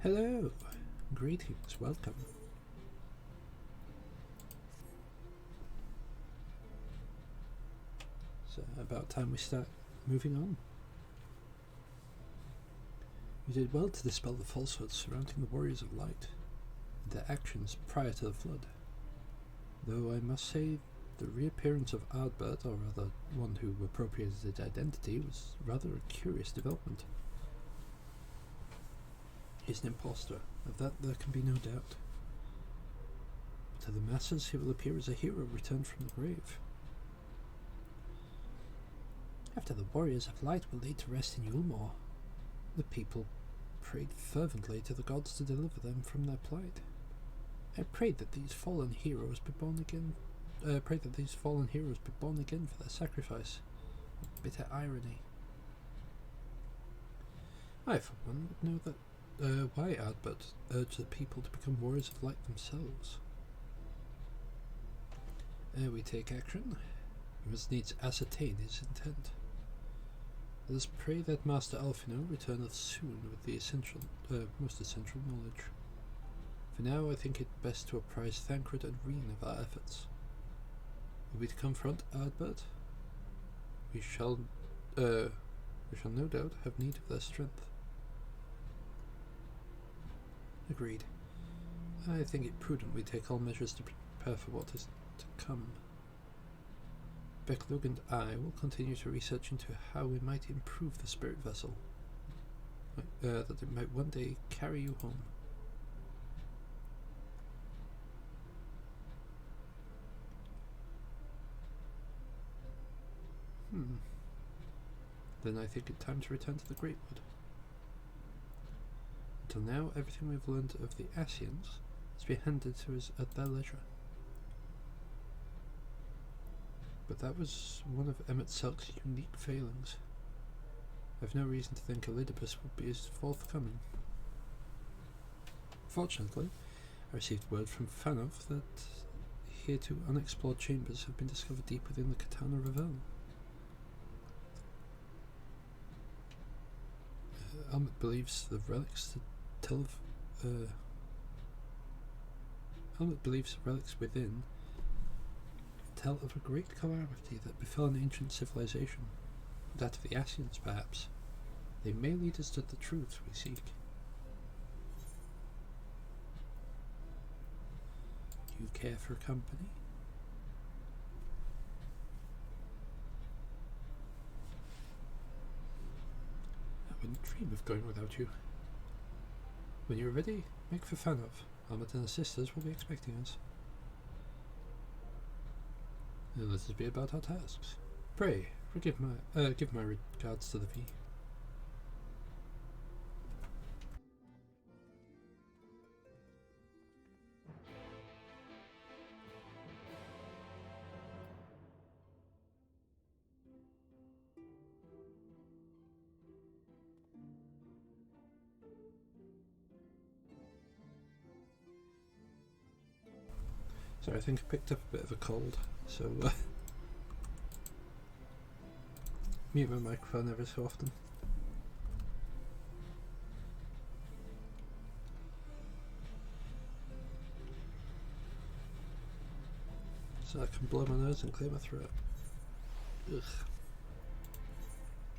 Hello, greetings, welcome. So about time we start moving on. You did well to dispel the falsehoods surrounding the Warriors of Light and their actions prior to the Flood. Though I must say the reappearance of Ardbert, or rather one who appropriated his identity, was rather a curious development. He's an impostor, of that there can be no doubt. But to the masses he will appear as a hero returned from the grave. After the Warriors of Light were laid to rest in Yulmore, the people prayed fervently to the gods to deliver them from their plight. I prayed that these fallen heroes be born again. For their sacrifice. Bitter irony. I, for one, would know that why Ardbert urged the people to become warriors of light themselves. Ere we take action, we must needs ascertain his intent. Let us pray that Master Alphino returneth soon with the most essential knowledge. For now, I think it best to apprise Thancred and Reen of our efforts. Are we to confront Ardbert? We shall no doubt have need of their strength. Agreed. I think it prudent we take all measures to prepare for what is to come. Becklug and I will continue to research into how we might improve the spirit vessel, that it might one day carry you home. Then I think it time to return to the Greatwood. Until now, everything we've learned of the Ascians has been handed to us at their leisure. But that was one of Emmett Selk's unique failings. I have no reason to think Elidibus would be as forthcoming. Fortunately, I received word from Fanov that hitherto unexplored chambers have been discovered deep within the Katana Ravelle. Emmett believes the relics within tell of a great calamity that befell an ancient civilization, that of the Ascians perhaps. They may lead us to the truth we seek. Do you care for company? I wouldn't dream of going without you. When you're ready, make for Fanov. Emmett and his sisters will be expecting us. Let us be about our tasks. Pray, give my regards to the V. So I think I picked up a bit of a cold, so mute my microphone every so often. So I can blow my nose and clear my throat. Ugh.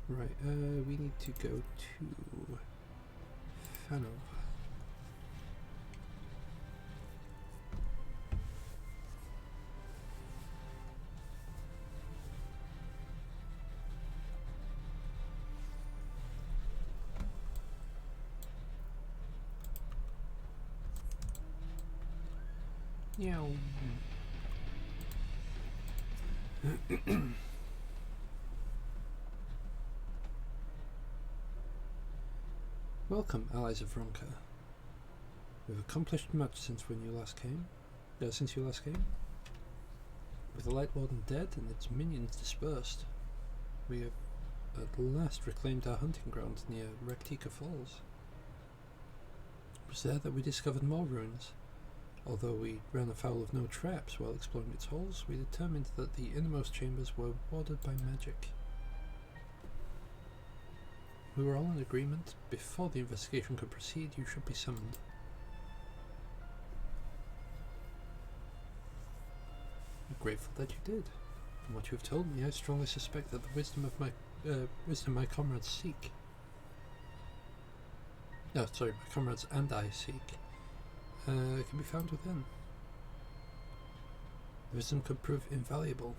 Right, we need to go to Fanov. Yeah. Welcome, allies of Ronka. We've accomplished much since you last came. With the Light Warden dead and its minions dispersed, we have at last reclaimed our hunting ground near Rectica Falls. It was there that we discovered more ruins. Although we ran afoul of no traps while exploring its halls, we determined that the innermost chambers were warded by magic. We were all in agreement. Before the investigation could proceed, you should be summoned. I'm grateful that you did. From what you have told me, I strongly suspect that the wisdom my comrades seek. No, sorry, my comrades and I seek, can be found within. The wisdom could prove invaluable,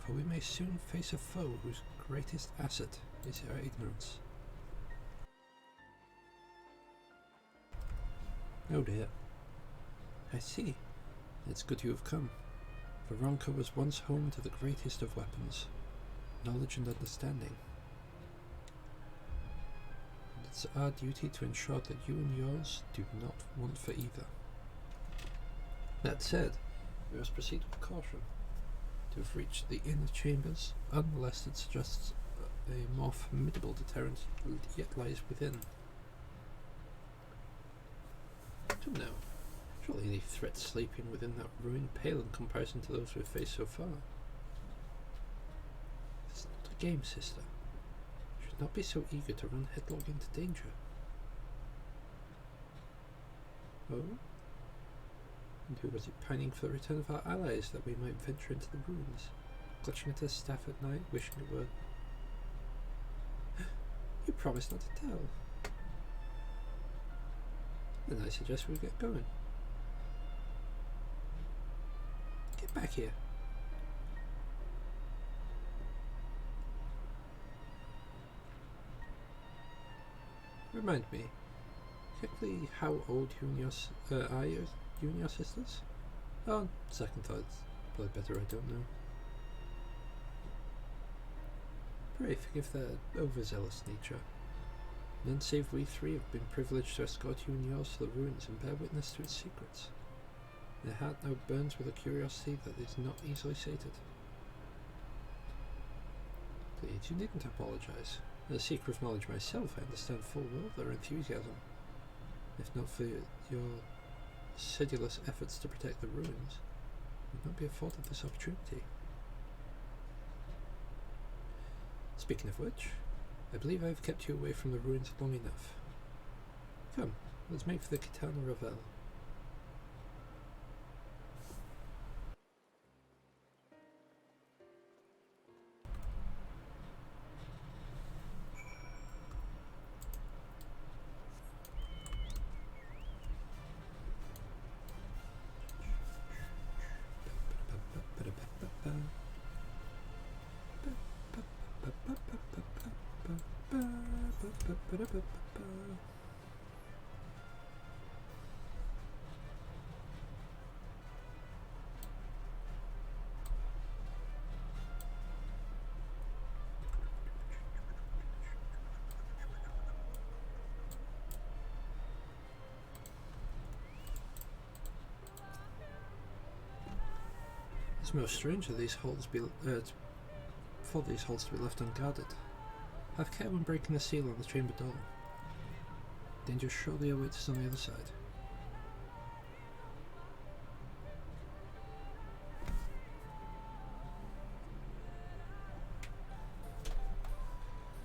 for we may soon face a foe whose greatest asset is our ignorance. Oh dear. I see. It's good you have come. Veronica was once home to the greatest of weapons, knowledge and understanding. And it's our duty to ensure that you and yours do not want for either. That said, we must proceed with caution. To have reached the inner chambers unmolested suggests a more formidable deterrent yet lies within. Come now. Surely any threat sleeping within that ruin pale in comparison to those we've faced so far. It's not a game, sister. You should not be so eager to run headlong into danger. Oh? And who was it pining for the return of our allies that we might venture into the ruins, clutching at her staff at night, wishing it were... You promised not to tell. Then I suggest we get going. Get back here. Remind me, exactly how old are you and your sisters? On second thoughts, probably better I don't know. Pray forgive their overzealous nature. None save we three have been privileged to escort you and yours to the ruins and bear witness to its secrets. Their heart now burns with a curiosity that is not easily sated. Please, you needn't apologise. As a seeker of knowledge myself, I understand full well their enthusiasm. If not for your sedulous efforts to protect the ruins, would not be afforded this opportunity. Speaking of which, I believe I have kept you away from the ruins long enough. Come, let's make for the Kitana Revel. It's most strange that these halls for these halls to be left unguarded. Have care when breaking the seal on the chamber door. Danger surely awaits us on the other side.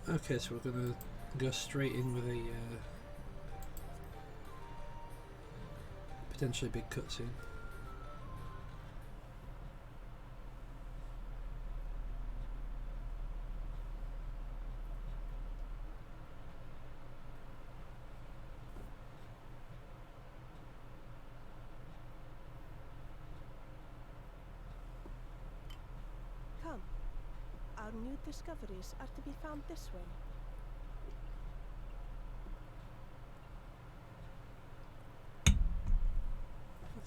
Okay, so we're gonna go straight in with a potentially big cutscene. Our new discoveries are to be found this way.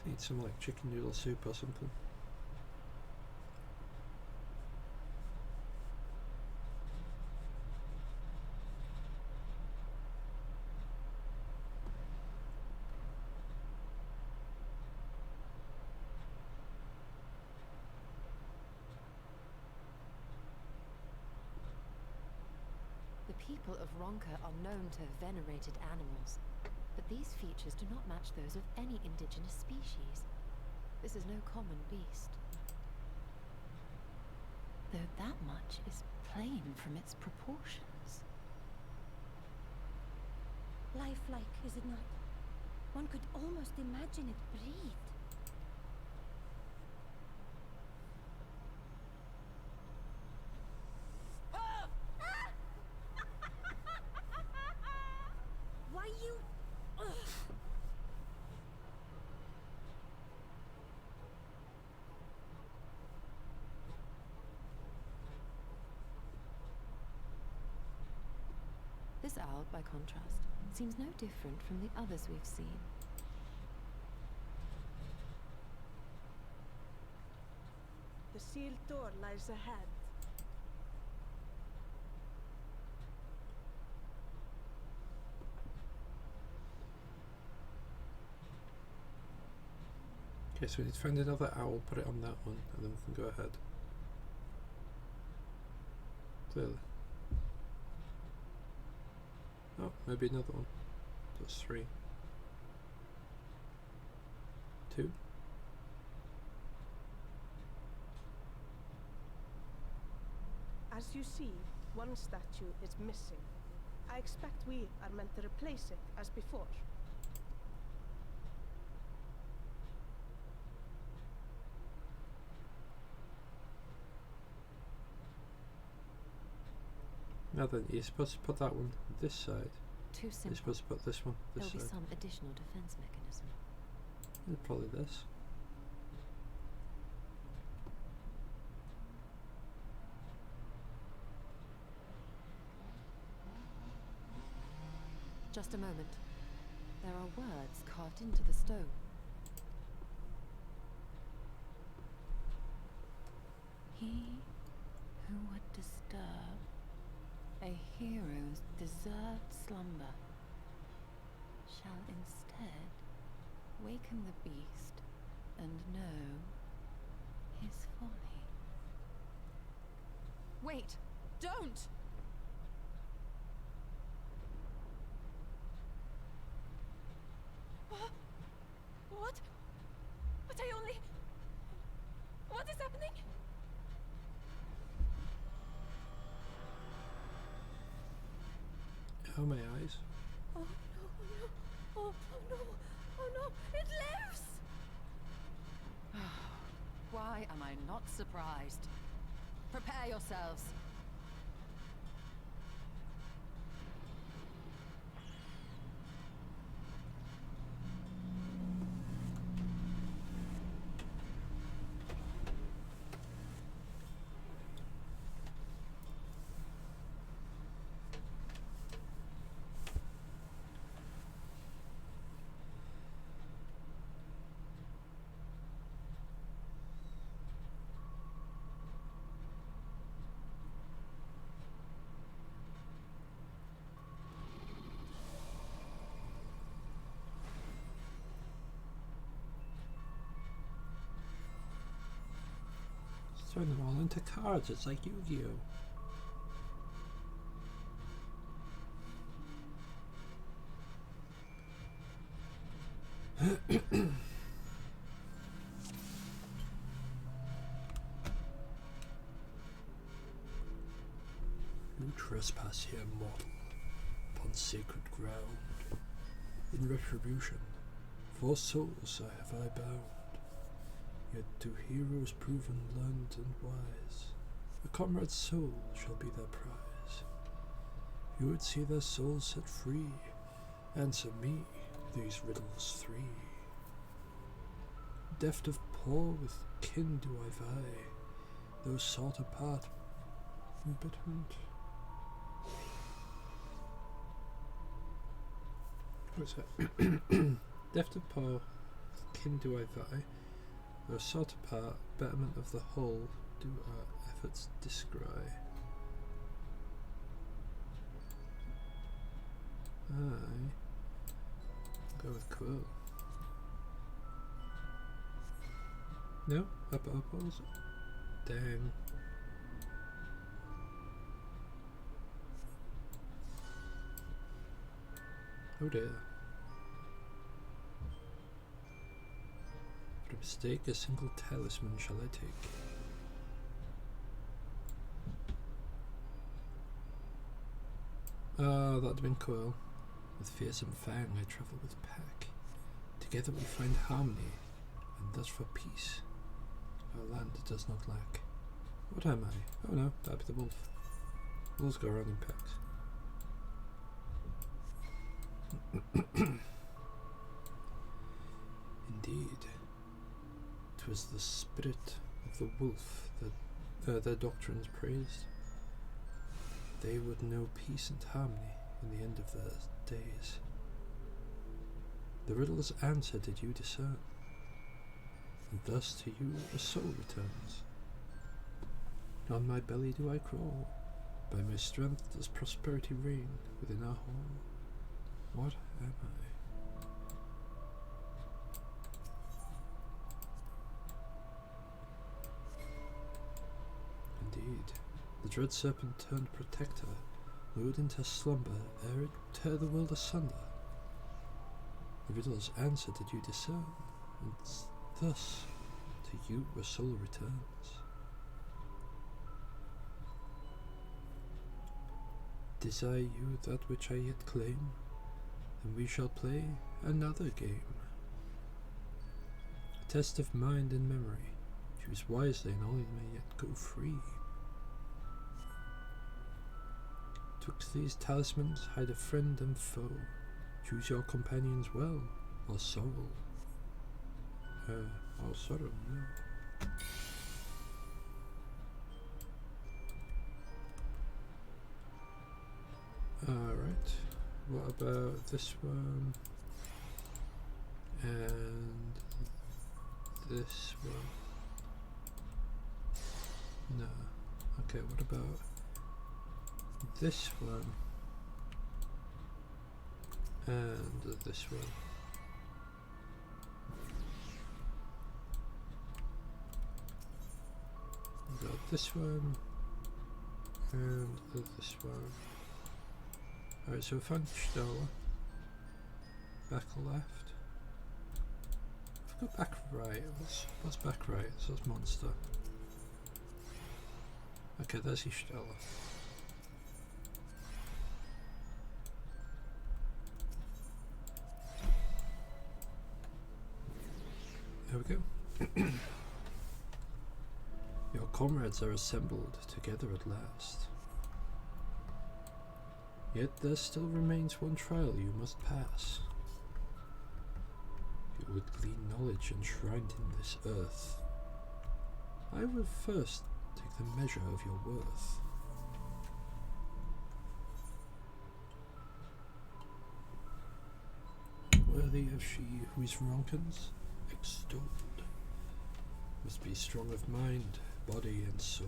I need some like chicken noodle soup or something. The people of Ronka are known to have venerated animals, but these features do not match those of any indigenous species. This is no common beast. Though that much is plain from its proportions. Lifelike, is it not? One could almost imagine it breathed. Why you... Ugh. This owl, by contrast, seems no different from the others we've seen. The sealed door lies ahead. Okay, so we need to find another owl, put it on that one, and then we can go ahead. Clearly. Oh, maybe another one. That's 3. 2. As you see, one statue is missing. I expect we are meant to replace it as before. Now then, you're supposed to put that one this side. Too simple. You're supposed to put this one this There'll be side. some additional defense mechanism. And probably this. Just a moment. There are words carved into the stone. He who would disturb a hero's deserved slumber shall instead waken the beast and know his folly. Wait! Don't! What? But I only... What is happening? Oh, my eyes. Oh no, no. Oh no. Oh no. It lives! Why am I not surprised? Prepare yourselves. Turn them all into cards. It's like Yu-Gi-Oh. You trespass here, mortal, upon sacred ground. In retribution, 4 souls have I bound. Yet to heroes proven learned and wise, a comrade's soul shall be their prize. You would see their souls set free. Answer me these riddles 3. Deft of paw with kin do I vie, though sought apart from betterment. What's that? Deft of paw with kin do I vie, though sought apart, betterment of the whole do our efforts descry. I go with Quill. No, oppose it. Dang. Oh dear. For a mistake, a single talisman shall I take. Ah, that'd have been cool. With fearsome fang I travel with pack. Together we find harmony, and thus for peace. Our land does not lack. What am I? Oh no, that'd be the wolf. Wolves go around in packs. Indeed. 'Twas the spirit of the wolf that their doctrines praised. They would know peace and harmony in the end of their days. The riddle's answer did you discern, and thus to you a soul returns. On my belly do I crawl, by my strength does prosperity reign within our hall. What am I? Indeed, the dread serpent turned protector, lured into slumber ere it tear the world asunder. The riddle's answer did you discern, and thus to you a soul returns. Desire you that which I yet claim, then we shall play another game. A test of mind and memory, choose wisely and all may yet go free. Twixt these talismans hide a friend and foe, choose your companions well, or sorrow. Or sorrow, no. Alright, what about this one? And this one? No. Okay, what about this one? And this one? Got this one and this one. Alright, so we found Stella. Back left. If we go back right, what's back right? So that's monster. Okay, there's Stella. There we go. Your comrades are assembled together at last. Yet there still remains one trial you must pass. You would glean knowledge enshrined in this earth. I will first take the measure of your worth. Worthy of she who is Ronkins, extolled, must be strong of mind, body and soul.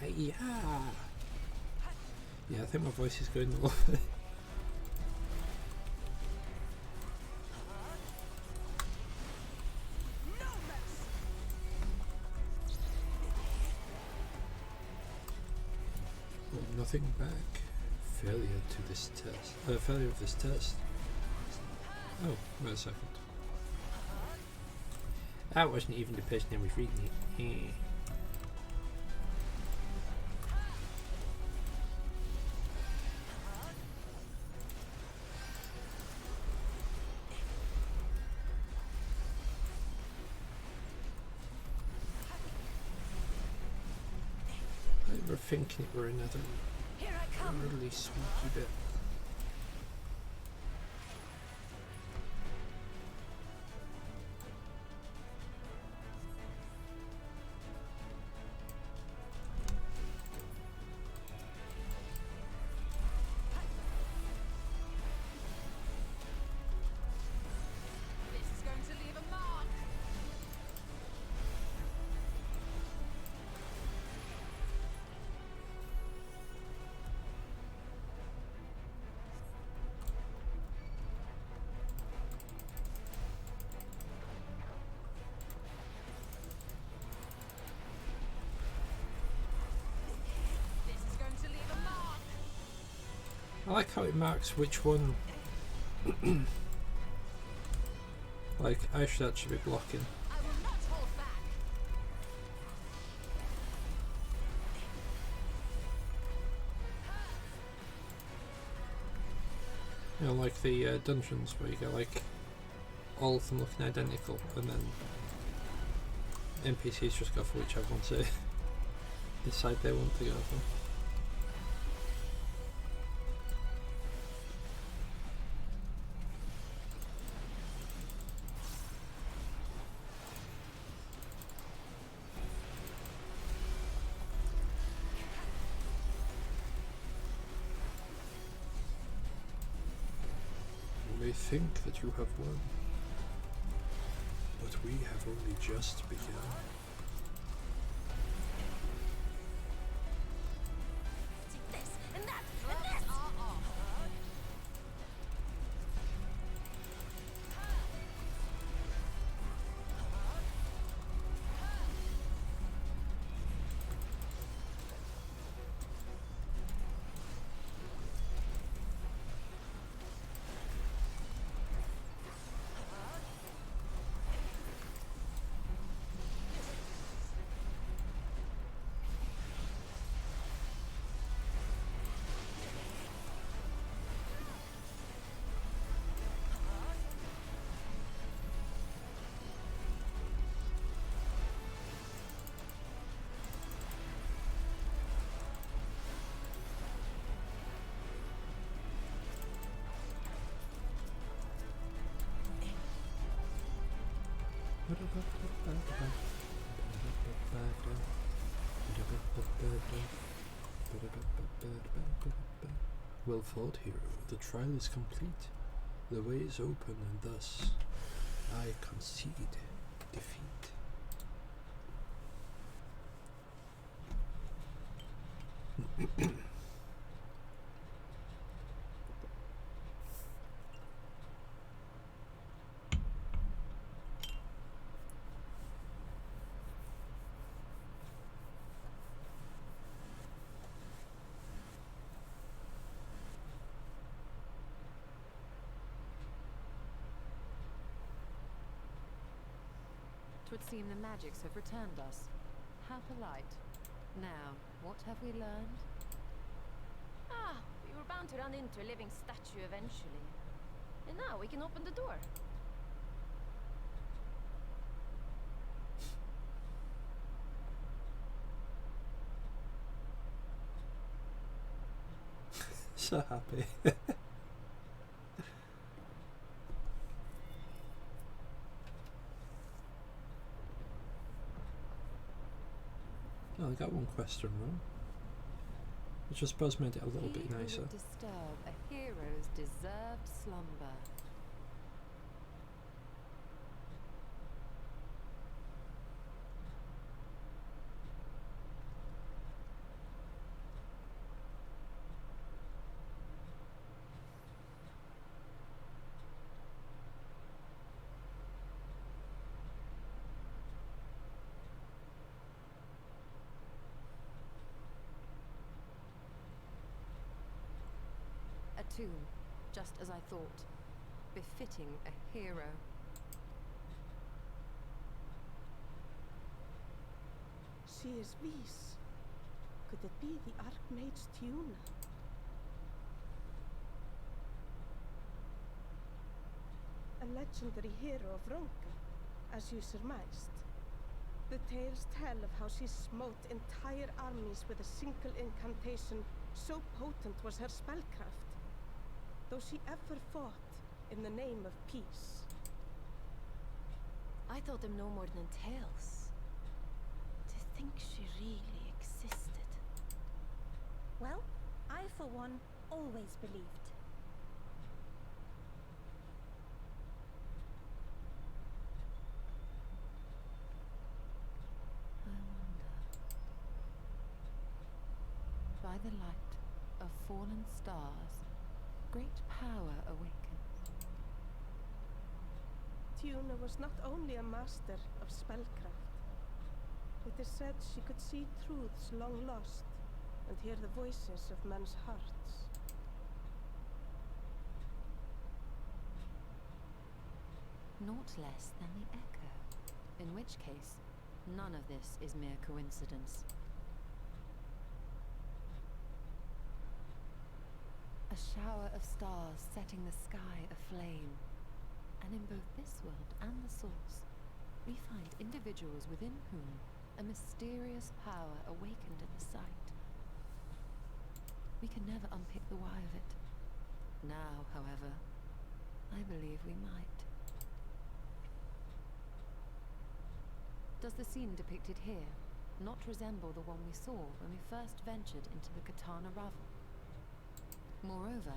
Hey-ya! Yeah, I think my voice is going a little bit. Nothing back. Failure to this test. Failure of this test. Oh, wait a second. That wasn't even the person I was reading it. I were thinking it were another really sneaky bit. I like how it marks which one. Like, I should actually be blocking. I will not hold back. You know, like the dungeons where you get like all of them looking identical, and then NPCs just go for whichever ones they decide they want to go for. You may think that you have won, but we have only just begun. This and that and this. Well fought, hero. The trial is complete. The way is open, and thus I concede defeat. Twould seem the magics have returned us. How polite. Now, what have we learned? Ah, we were bound to run into a living statue eventually. And now we can open the door. So happy. Oh, I got one question wrong, which I suppose made it a little bit He who nicer. would disturb a hero's deserved slumber. A tomb, just as I thought, befitting a hero. She is Vis. Could it be the Archmage Tiuna? A legendary hero of Ronka, as you surmised. The tales tell of how she smote entire armies with a single incantation, so potent was her spellcraft. Though she ever fought in the name of peace. I thought them no more than tales. To think she really existed. Well, I for one always believed. I wonder. By the light of fallen stars, great power awakens. Tiuna was not only a master of spellcraft. It is said she could see truths long lost and hear the voices of men's hearts. Naught less than the echo, in which case, none of this is mere coincidence. A shower of stars setting the sky aflame. And in both this world and the source, we find individuals within whom a mysterious power awakened at the sight. We can never unpick the why of it. Now, however, I believe we might. Does the scene depicted here not resemble the one we saw when we first ventured into the Katana Ravel? Moreover,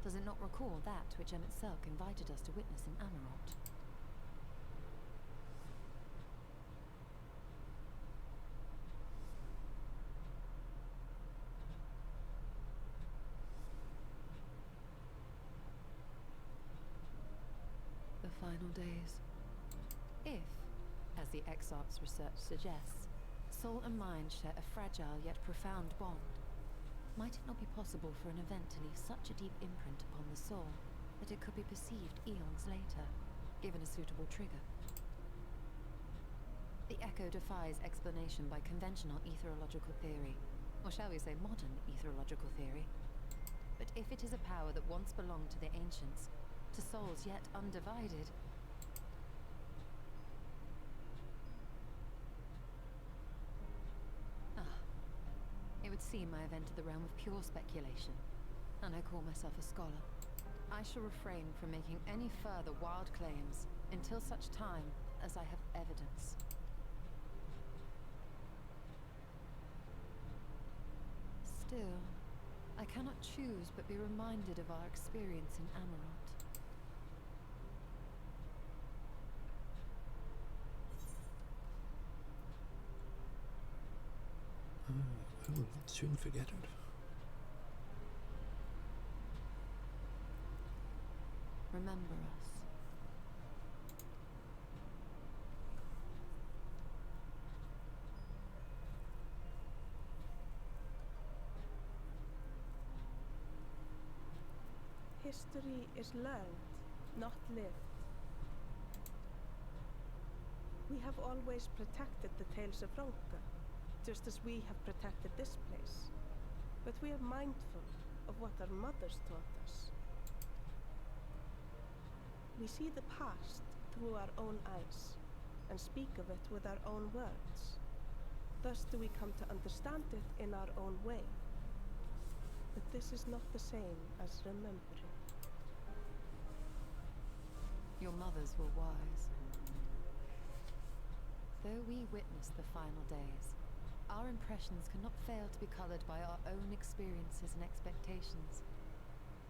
does it not recall that which Emmett Selk invited us to witness in Amarot? The final days. If, as the Exarch's research suggests, soul and mind share a fragile yet profound bond, might it not be possible for an event to leave such a deep imprint upon the soul that it could be perceived eons later, given a suitable trigger? The echo defies explanation by conventional etherological theory, or shall we say modern etherological theory. But if it is a power that once belonged to the ancients, to souls yet undivided, it would seem I have entered the realm of pure speculation, and I call myself a scholar. I shall refrain from making any further wild claims until such time as I have evidence. Still, I cannot choose but be reminded of our experience in Amarot. I will not soon forget it. Remember us. History is learned, not lived. We have always protected the tales of Ronka, just as we have protected this place. But we are mindful of what our mothers taught us. We see the past through our own eyes, and speak of it with our own words. Thus do we come to understand it in our own way. But this is not the same as remembering. Your mothers were wise. Though we witnessed the final days, our impressions cannot fail to be colored by our own experiences and expectations.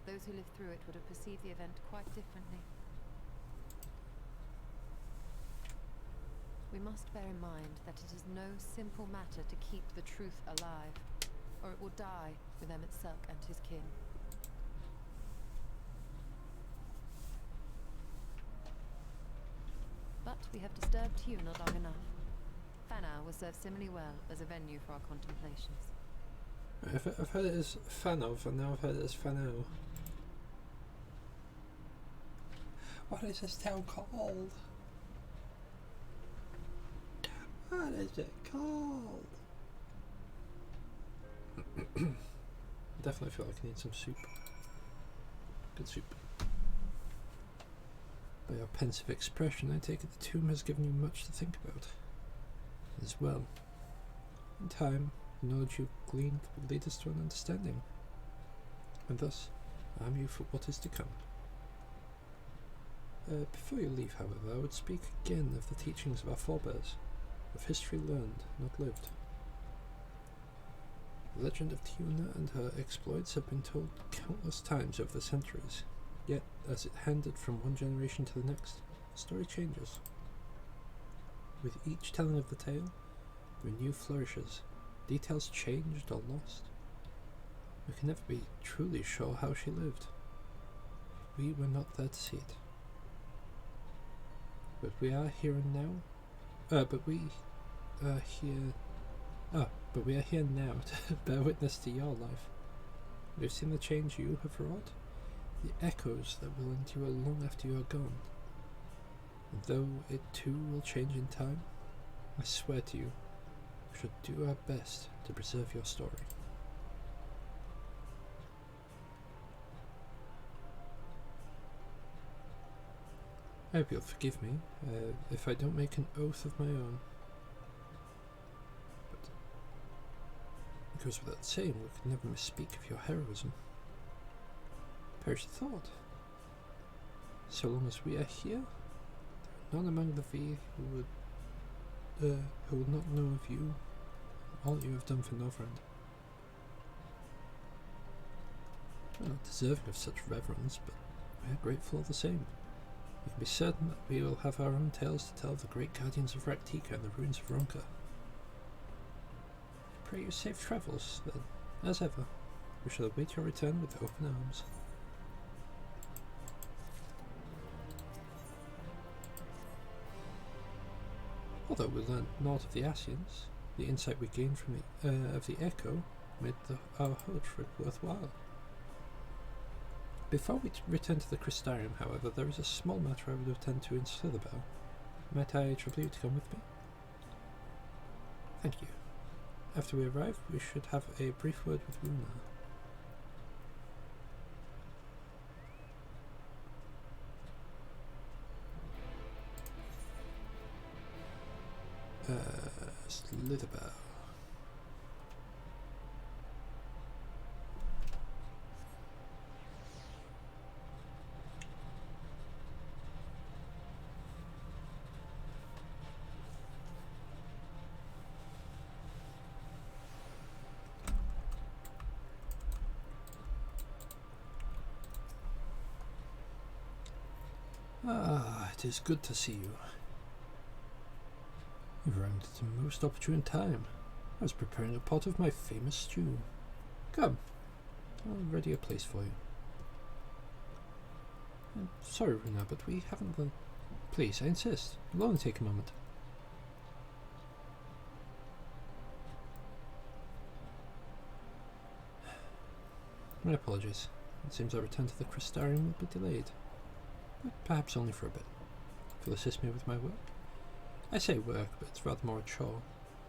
Those who lived through it would have perceived the event quite differently. We must bear in mind that it is no simple matter to keep the truth alive, or it will die with Emmett Selk and his kin. But we have disturbed Tuna long enough. Fanau will serve similarly well as a venue for our contemplations. I've heard it as Fanov, and now I've heard it as Fanau. What is this town called? What is it called? Definitely feel like I need some soup. Good soup. By your pensive expression, I take it the tomb has given you much to think about. As well. In time, the knowledge you gleaned will lead us to an understanding, and thus arm you for what is to come. Before you leave, however, I would speak again of the teachings of our forebears, of history learned, not lived. The legend of Tiuna and her exploits have been told countless times over the centuries, yet, as it handed from one generation to the next, the story changes. With each telling of the tale, there are new flourishes, details changed or lost. We can never be truly sure how she lived. We were not there to see it. But we are here and now. But we are here now to bear witness to your life. We've seen the change you have wrought, the echoes that will endure long after you are gone. And though it too will change in time, I swear to you, we should do our best to preserve your story. I hope you'll forgive me if I don't make an oath of my own. But it goes without saying, we could never misspeak of your heroism. Perish the thought. So long as we are here, there are none among the V who will not know of you, all you have done for Northrend. We are not deserving of such reverence, but we are grateful all the same. We can be certain that we will have our own tales to tell of the great guardians of Raktika and the ruins of Ronka. Pray you safe travels, then, as ever. We shall await your return with open arms. Although we learned naught of the Asians, the insight we gained from the Echo made our whole trip worthwhile. Before we return to the Crystarium, however, there is a small matter I would attend to in Slitherbow. Might I trouble you to come with me? Thank you. After we arrive, we should have a brief word with Runa. Slitherbow. Ah, it is good to see you. You've arrived at a most opportune time. I was preparing a pot of my famous stew. Come, I'll ready a place for you. Sorry, Runa, but we haven't the... Please, I insist. It'll only take a moment. My apologies. It seems our return to the Crystarium will be delayed. But perhaps only for a bit. If you'll assist me with my work. I say work, but it's rather more a chore.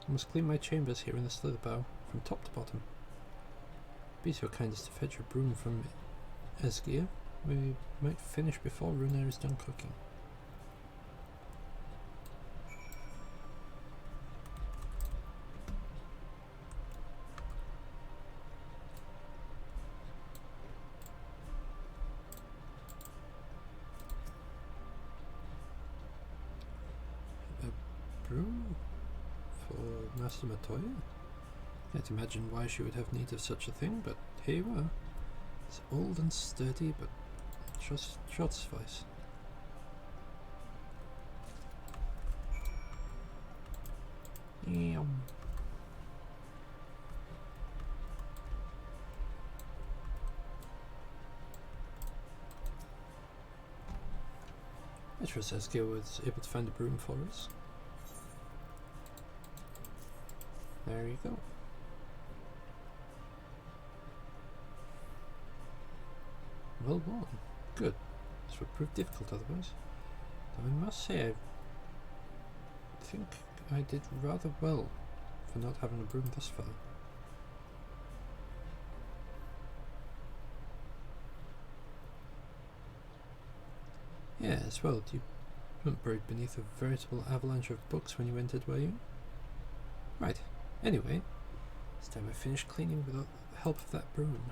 I must clean my chambers here in the Slitherbow, from top to bottom. Be so kind as to fetch a broom from Esgir. We might finish before Runa is done cooking. For Master Matoya? Can't imagine why she would have need of such a thing, but here you are. It's old and sturdy, but just short suffice. Yum. I trust Esgir was able to find a broom for us. There you go. Well worn. Good. This would prove difficult otherwise. Though I must say I think I did rather well for not having a broom thus far. Yes, well, you weren't buried beneath a veritable avalanche of books when you entered, were you? Right. Anyway, it's time I finished cleaning without the help of that broom.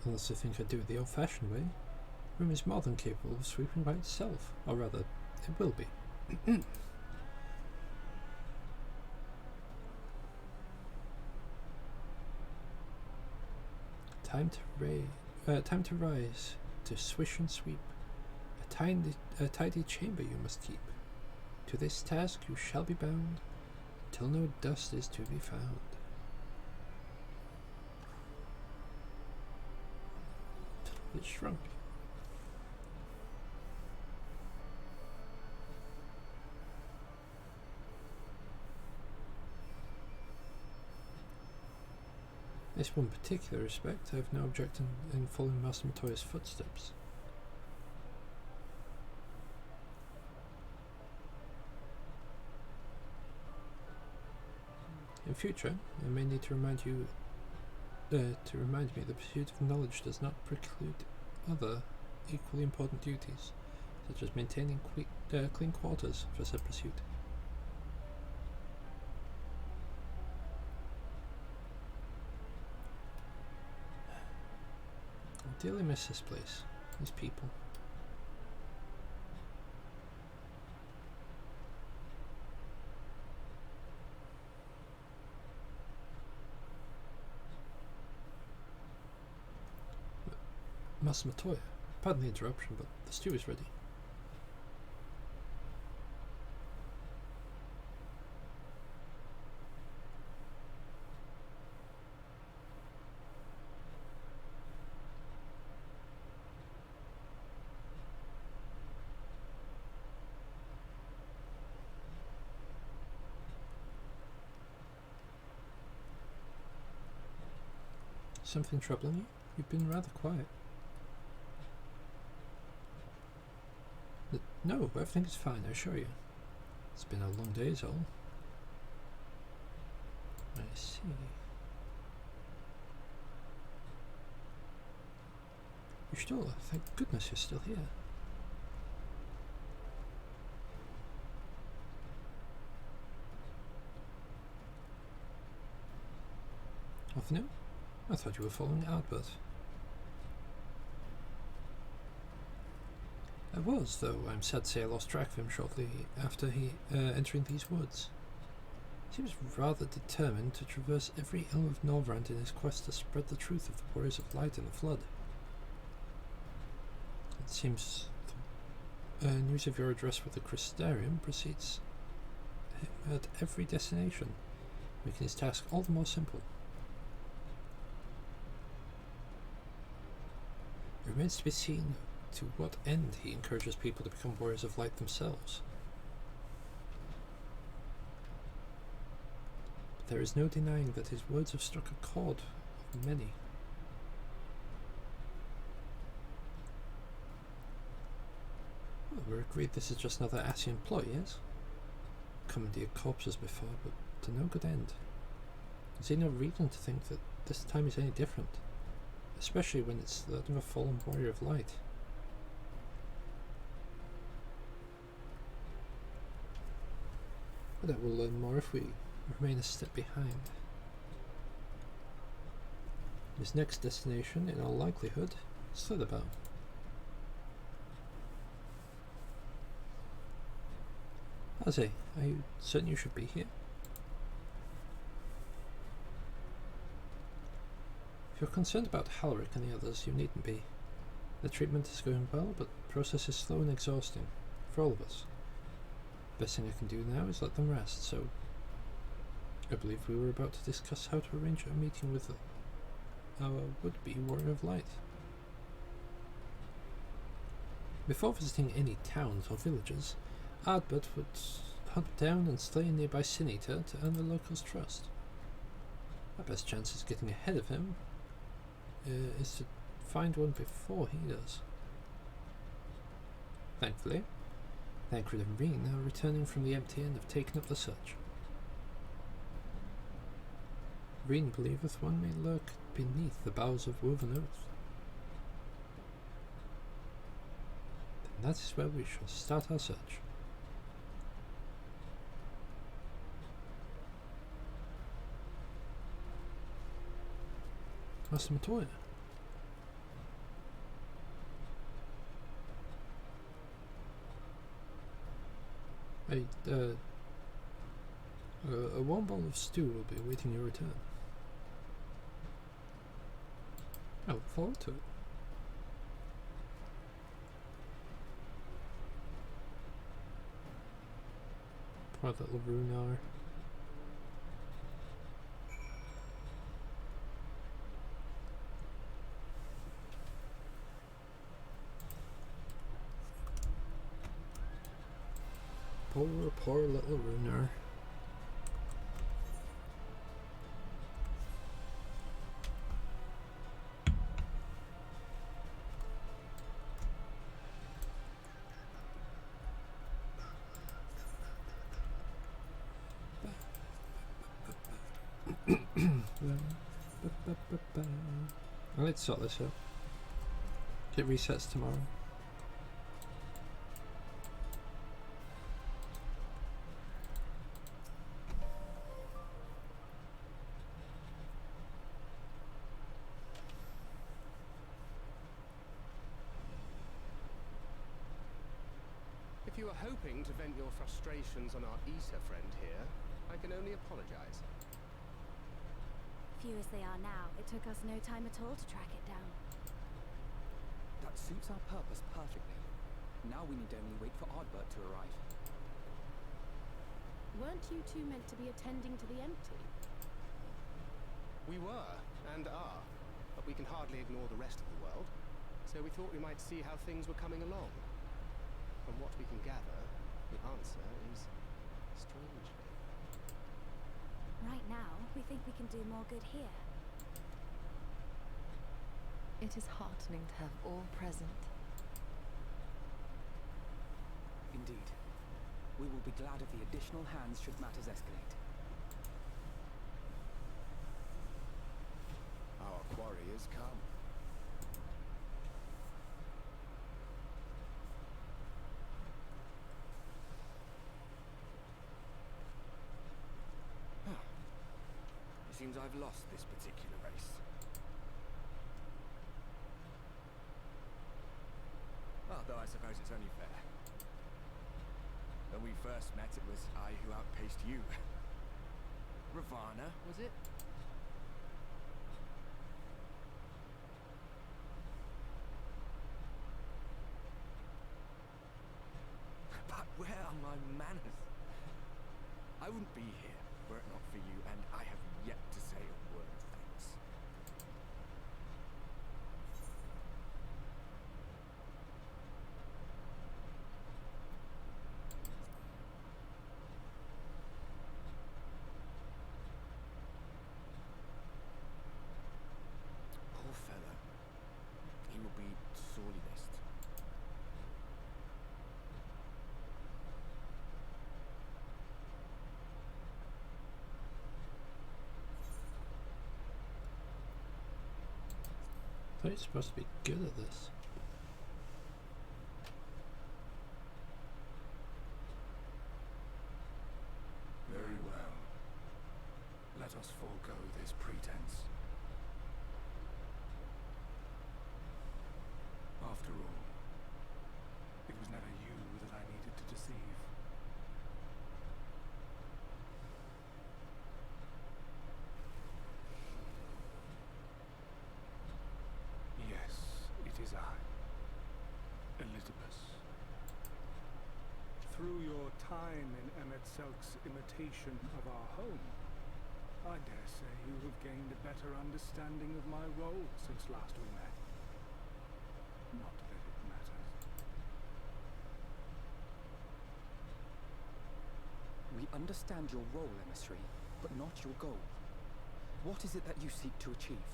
Unless I think I'd do it the old-fashioned way. Room is more than capable of sweeping by itself, or rather, it will be. Time to rise, to swish and sweep. A tidy chamber you must keep. To this task you shall be bound, till no dust is to be found. It shrunk. this one particular respect, I have no objection in following Master Matoya's footsteps. In future, I may need to remind me the pursuit of knowledge does not preclude other equally important duties, such as maintaining clean quarters for said pursuit. I dearly miss this place, these people. Master Matoya, pardon the interruption, but the stew is ready. Something troubling you? You've been rather quiet. No, everything is fine, I assure you. It's been a long day is all. I see. You're still, thank goodness you're still here. Off now? I thought you were following Ardbert. I was, though I'm sad to say I lost track of him shortly after he entering these woods. He seems rather determined to traverse every elm of Norvrand in his quest to spread the truth of the Warriors of Light and the Flood. It seems news of your address with the Crystarium precedes him at every destination, making his task all the more simple. It remains to be seen to what end he encourages people to become Warriors of Light themselves. But there is no denying that his words have struck a chord with many. Well, we're agreed this is just another Asian ploy, yes? Commandeered corpses before, but to no good end. I see no reason to think that this time is any different, especially when it's that of a fallen Warrior of Light. But I will learn more if we remain a step behind. His next destination, in all likelihood, is Slitherbow. Aze, are you certain you should be here? If you're concerned about Halric and the others, you needn't be. The treatment is going well, but the process is slow and exhausting, for all of us. Best thing I can do now is let them rest, so I believe we were about to discuss how to arrange a meeting with our would-be Warrior of Light. Before visiting any towns or villages, Ardbert would hunt down and slay a nearby sin-eater to earn the locals' trust. Our best chance of getting ahead of him is to find one before he does. Thankfully, Thancred and Reen are returning from the empty and have taken up the search. Reen believeth one may lurk beneath the boughs of woven oath. Then that is where we shall start our search. Master Matoya. A warm bowl of stew will be awaiting your return. I look forward to it. Poor little Runar. Poor little Runar. I need to sort this out. It resets tomorrow. If you are hoping to vent your frustrations on our Issa friend here, I can only apologize. Few as they are now, it took us no time at all to track it down. That suits our purpose perfectly. Now we need only wait for Ardbert to arrive. Weren't you two meant to be attending to the empty? We were, and are, but we can hardly ignore the rest of the world, so we thought we might see how things were coming along. From what we can gather, the answer is strangely. Right now, we think we can do more good here. It is heartening to have all present. Indeed. We will be glad of the additional hands should matters escalate. Our quarry has come. It seems I've lost this particular race. Well, though I suppose it's only fair. When we first met, it was I who outpaced you. Ravana, was it? But where are my manners? I wouldn't be here were it not for you, and I have yet to say a word of thanks. Poor fellow. He will be sorely missed. I thought you're supposed to be good at this. Very well. Let us forego this pretense. After all, it was never you that I needed to deceive. Yes, it is I, Elizabeth. Through your time in Emet-Selk's imitation of our home, I dare say you have gained a better understanding of my role since last we met. Not that it matters. We understand your role, emissary, but not your goal. What is it that you seek to achieve?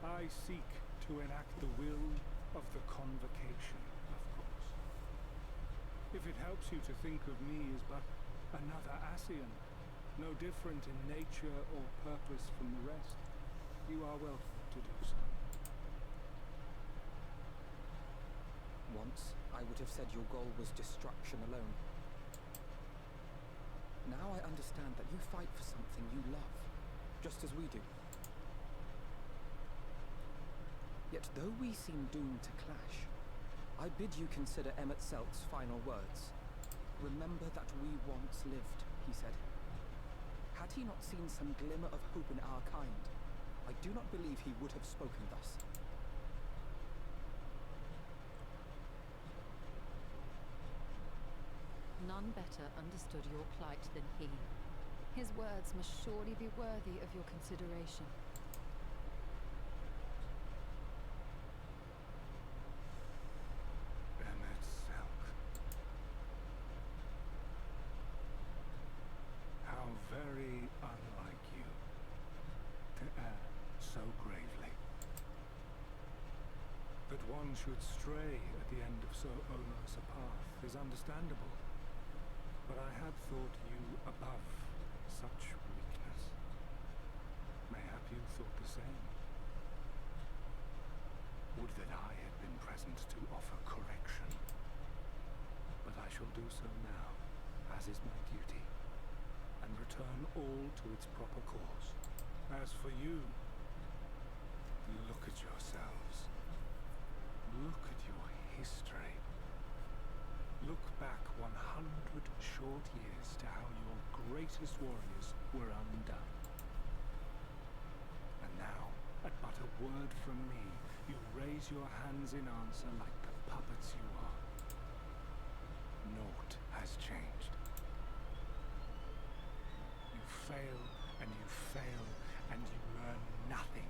I seek to enact the will of the Convocation, of course. If it helps you to think of me as but another Ascian, no different in nature or purpose from the rest, you are welcome to do so. Once, I would have said your goal was destruction alone. Now I understand that you fight for something you love, just as we do. Yet though we seem doomed to clash, I bid you consider Emet-Selk's final words. Remember that we once lived, he said. Had he not seen some glimmer of hope in our kind, I do not believe he would have spoken thus. None better understood your plight than he. His words must surely be worthy of your consideration. Emet-Selk. How very unlike you to err so gravely. That one should stray at the end of so onerous a path is understandable. But I had thought you above such weakness. you thought the same. Would that I had been present to offer correction. But I shall do so now, as is my duty, and return all to its proper course. As for you, look at yourselves. Look at your history. Look back 100 short years to how your greatest warriors were undone. And now, at but a word from me, you raise your hands in answer like the puppets you are. Naught has changed. You fail, and you fail, and you learn nothing.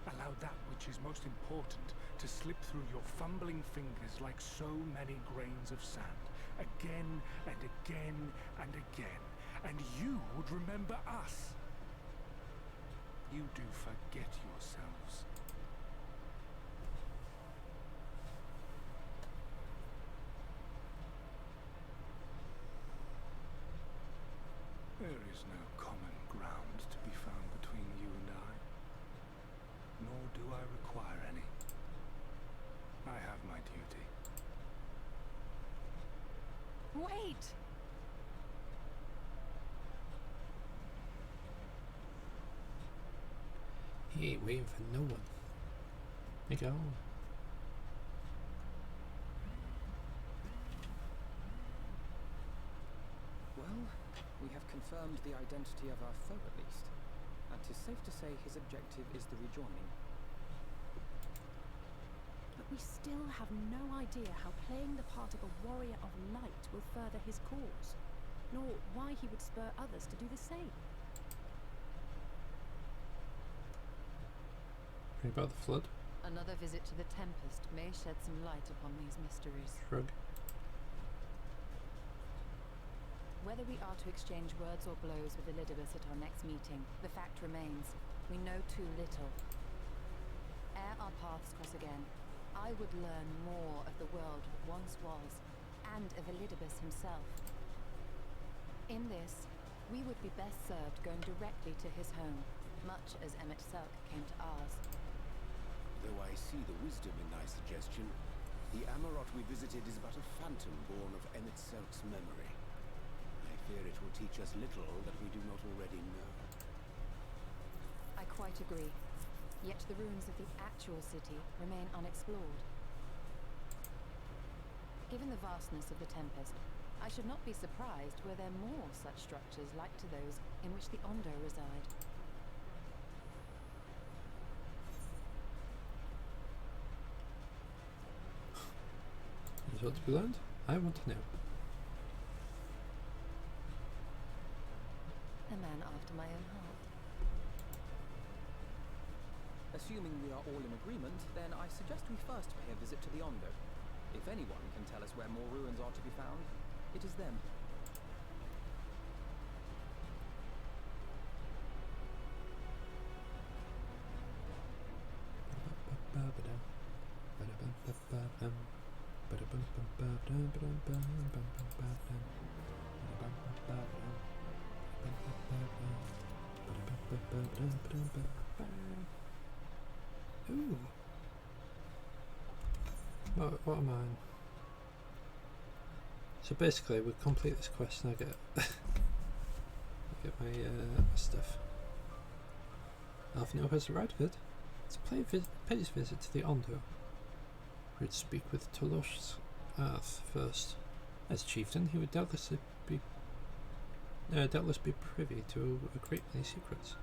Allow that which is most important to slip through your fumbling fingers like so many grains of sand, again and again and again, and you would remember us. You do forget yourselves. There is no common ground to be found between you and I, nor do I require any. I have my duty. Wait! He ain't waiting for no one. Make it on. Well, we have confirmed the identity of our foe at least, and 'tis safe to say his objective is the rejoining. But we still have no idea how playing the part of a warrior of light will further his cause, nor why he would spur others to do the same. About the flood? Another visit to the Tempest may shed some light upon these mysteries. Shrug. Whether we are to exchange words or blows with Elidibus at our next meeting, the fact remains, we know too little. Ere our paths cross again, I would learn more of the world that once was, and of Elidibus himself. In this, we would be best served going directly to his home, much as Emmett Selk came to ours. Though I see the wisdom in thy suggestion, the Amarot we visited is but a phantom born of Emmett Selk's memory. I fear it will teach us little that we do not already know. I quite agree. Yet the ruins of the actual city remain unexplored. Given the vastness of the Tempest, I should not be surprised were there more such structures like to those in which the Ondo reside. Is what to be learned? I want to know. A man after my own heart. Assuming we are all in agreement, then I suggest we first pay a visit to the Ondo. If anyone can tell us where more ruins are to be found, it is them. Ooh. What am I? So basically, we complete this quest and I get I get my stuff. Alfino has arrived at it. Let's pay his visit to the Ondo. We'd speak with Tolosh's Earth first. As chieftain, he would doubtless be privy to a great many secrets.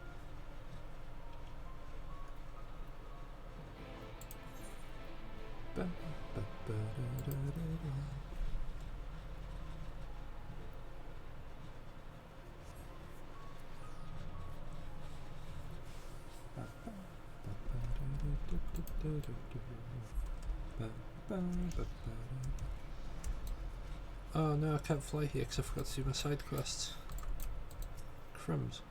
Oh no, I can't fly here because I forgot to do my side quests. Crumbs.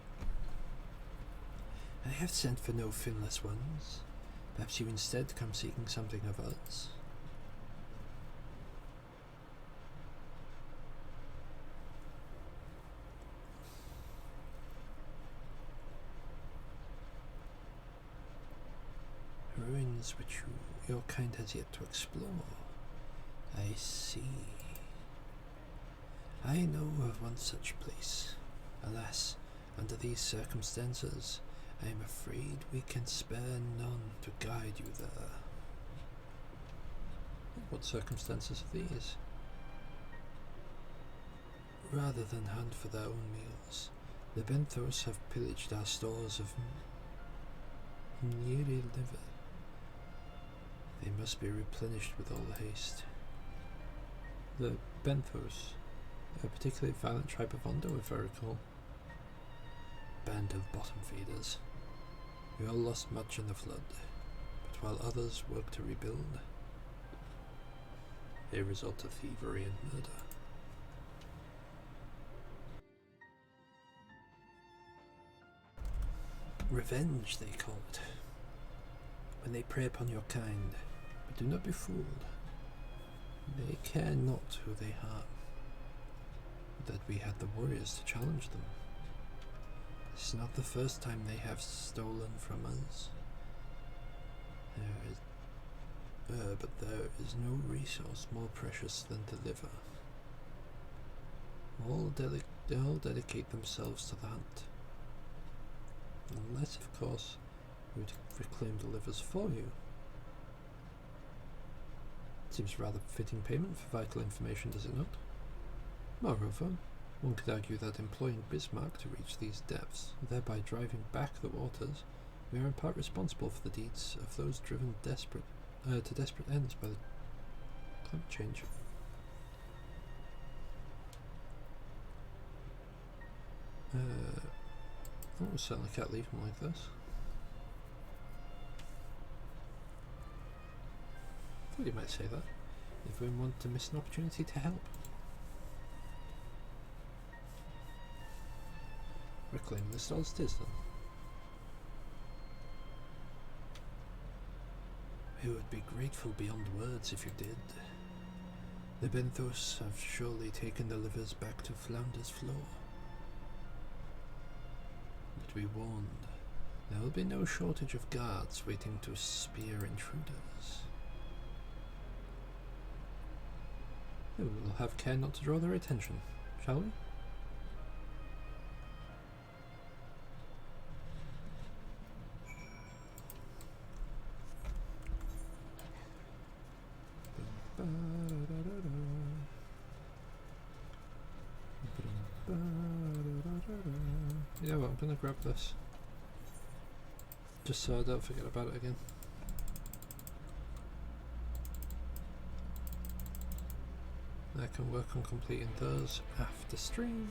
I have sent for no finless ones. Perhaps you instead come seeking something of us. Ruins which your kind has yet to explore. I see. I know of one such place. Alas, under these circumstances, I am afraid we can spare none to guide you there. What circumstances are these? Rather than hunt for their own meals, the Benthos have pillaged our stores of Neri liver. They must be replenished with all haste. The Benthos, a particularly violent tribe of Ondo, if I recall. Band of bottom feeders. We all lost much in the flood, but while others work to rebuild, they resort to thievery and murder. Revenge, they call it, when they prey upon your kind. But do not be fooled. They care not who they harm. That we had the warriors to challenge them. It's not the first time they have stolen from us. But there is no resource more precious than the liver. All dedicate themselves to the hunt. Unless, of course, we would reclaim the livers for you. Seems rather fitting payment for vital information, does it not? Moreover, one could argue that employing Bismarck to reach these depths, thereby driving back the waters, we are in part responsible for the deeds of those driven to desperate ends by the climate change. I certainly can't leave him like this. I thought you might say that. If we want to miss an opportunity to help. Reclaiming the stars it is then. We would be grateful beyond words if you did. The Benthos have surely taken the livers back to Flounder's Floor. But be warned, there will be no shortage of guards waiting to spear intruders. We will have care not to draw their attention, shall we? You know what, I'm gonna grab this. Just so I don't forget about it again. I can work on completing those after stream,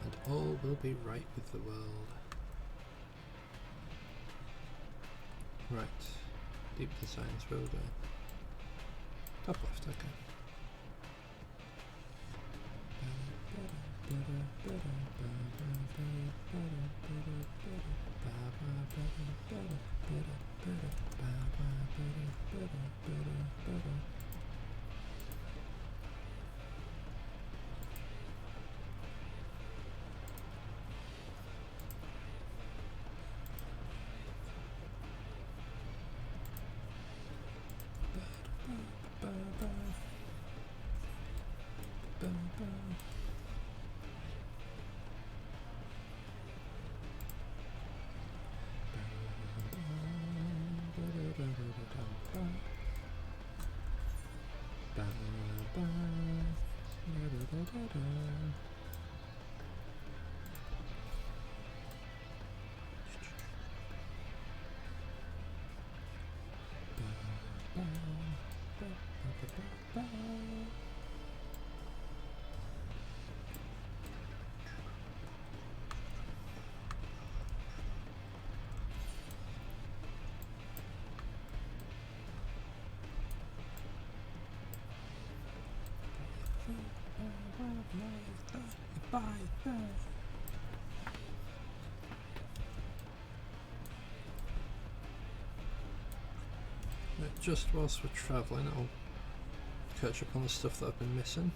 and all will be right with the world. Right, deep designs, where we're going. Top left, okay. Just whilst we're travelling, I'll catch up on the stuff that I've been missing.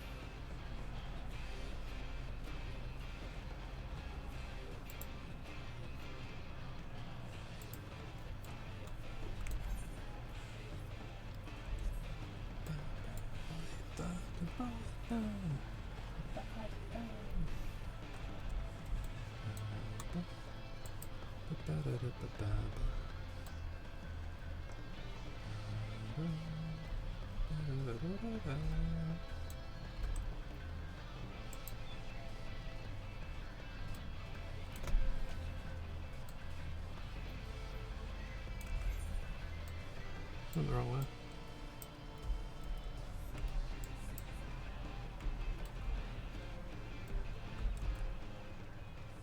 Went the wrong way.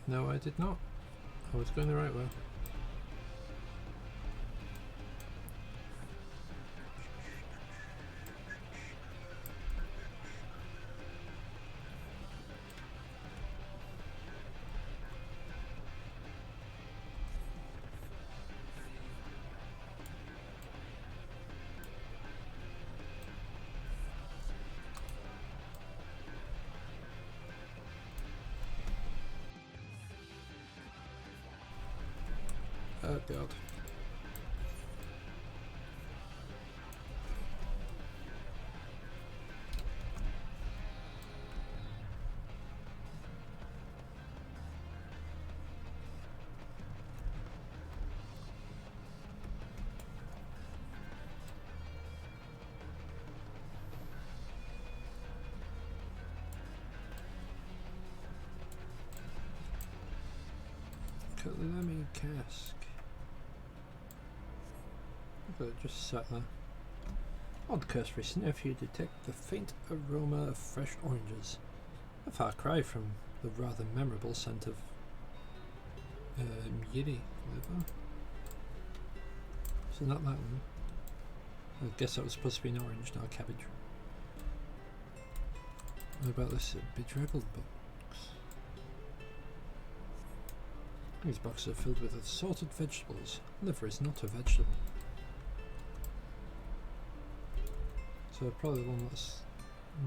No, I did not. I was going the right way. Oh god. Calamity cask. Look at it, just sat there. On cursory sniff, you detect the faint aroma of fresh oranges. A far cry from the rather memorable scent of yiri liver. So not that one. I guess that was supposed to be an orange, not a cabbage. What about this bedraggled box? These boxes are filled with assorted vegetables. Liver is not a vegetable. So probably the one that's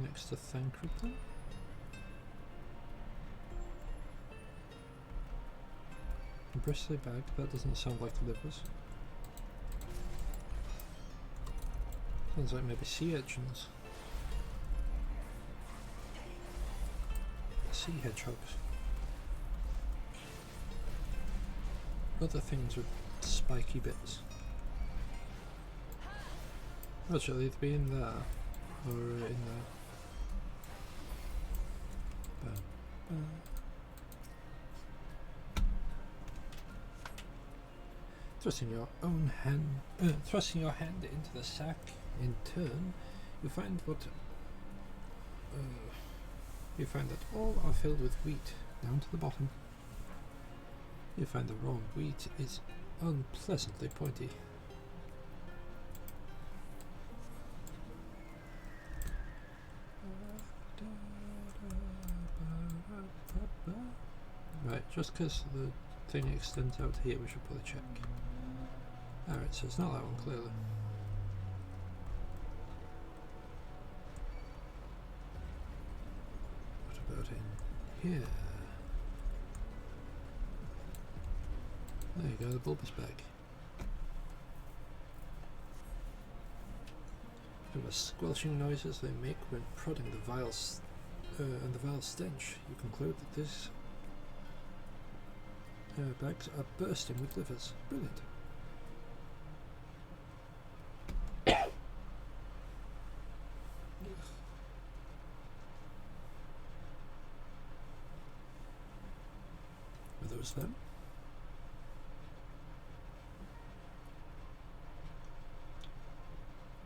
next to Thancred then? A bristly bag, that doesn't sound like livers. Sounds like maybe sea urchins. Sea hedgehogs. Other things with spiky bits. Well, should either be in there or in there. Thrusting your hand into the sack in turn, you find that all are filled with wheat down to the bottom. You find the raw wheat is unpleasantly pointy. Right, just because the thing extends out here, we should probably check. Alright, so it's not that one, clearly. What about in here? There you go, the bulbous bag. From the squelching noises they make when prodding the vile and the vile stench, you conclude that these bags are bursting with livers. Brilliant. Were those them?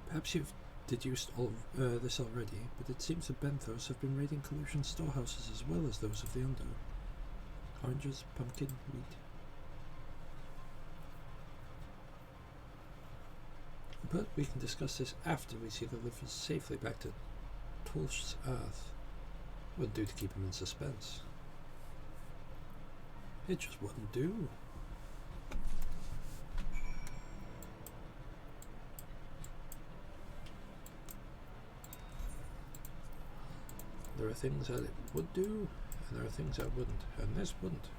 Perhaps you've deduced this already, but it seems the Benthos have been raiding collusion storehouses as well as those of the Undo. Oranges, pumpkin, wheat. But we can discuss this after we see the livers safely back to Tulsh's Earth. Wouldn't do to keep him in suspense. It just wouldn't do. There are things that it would do, and there are things that wouldn't, and this wouldn't.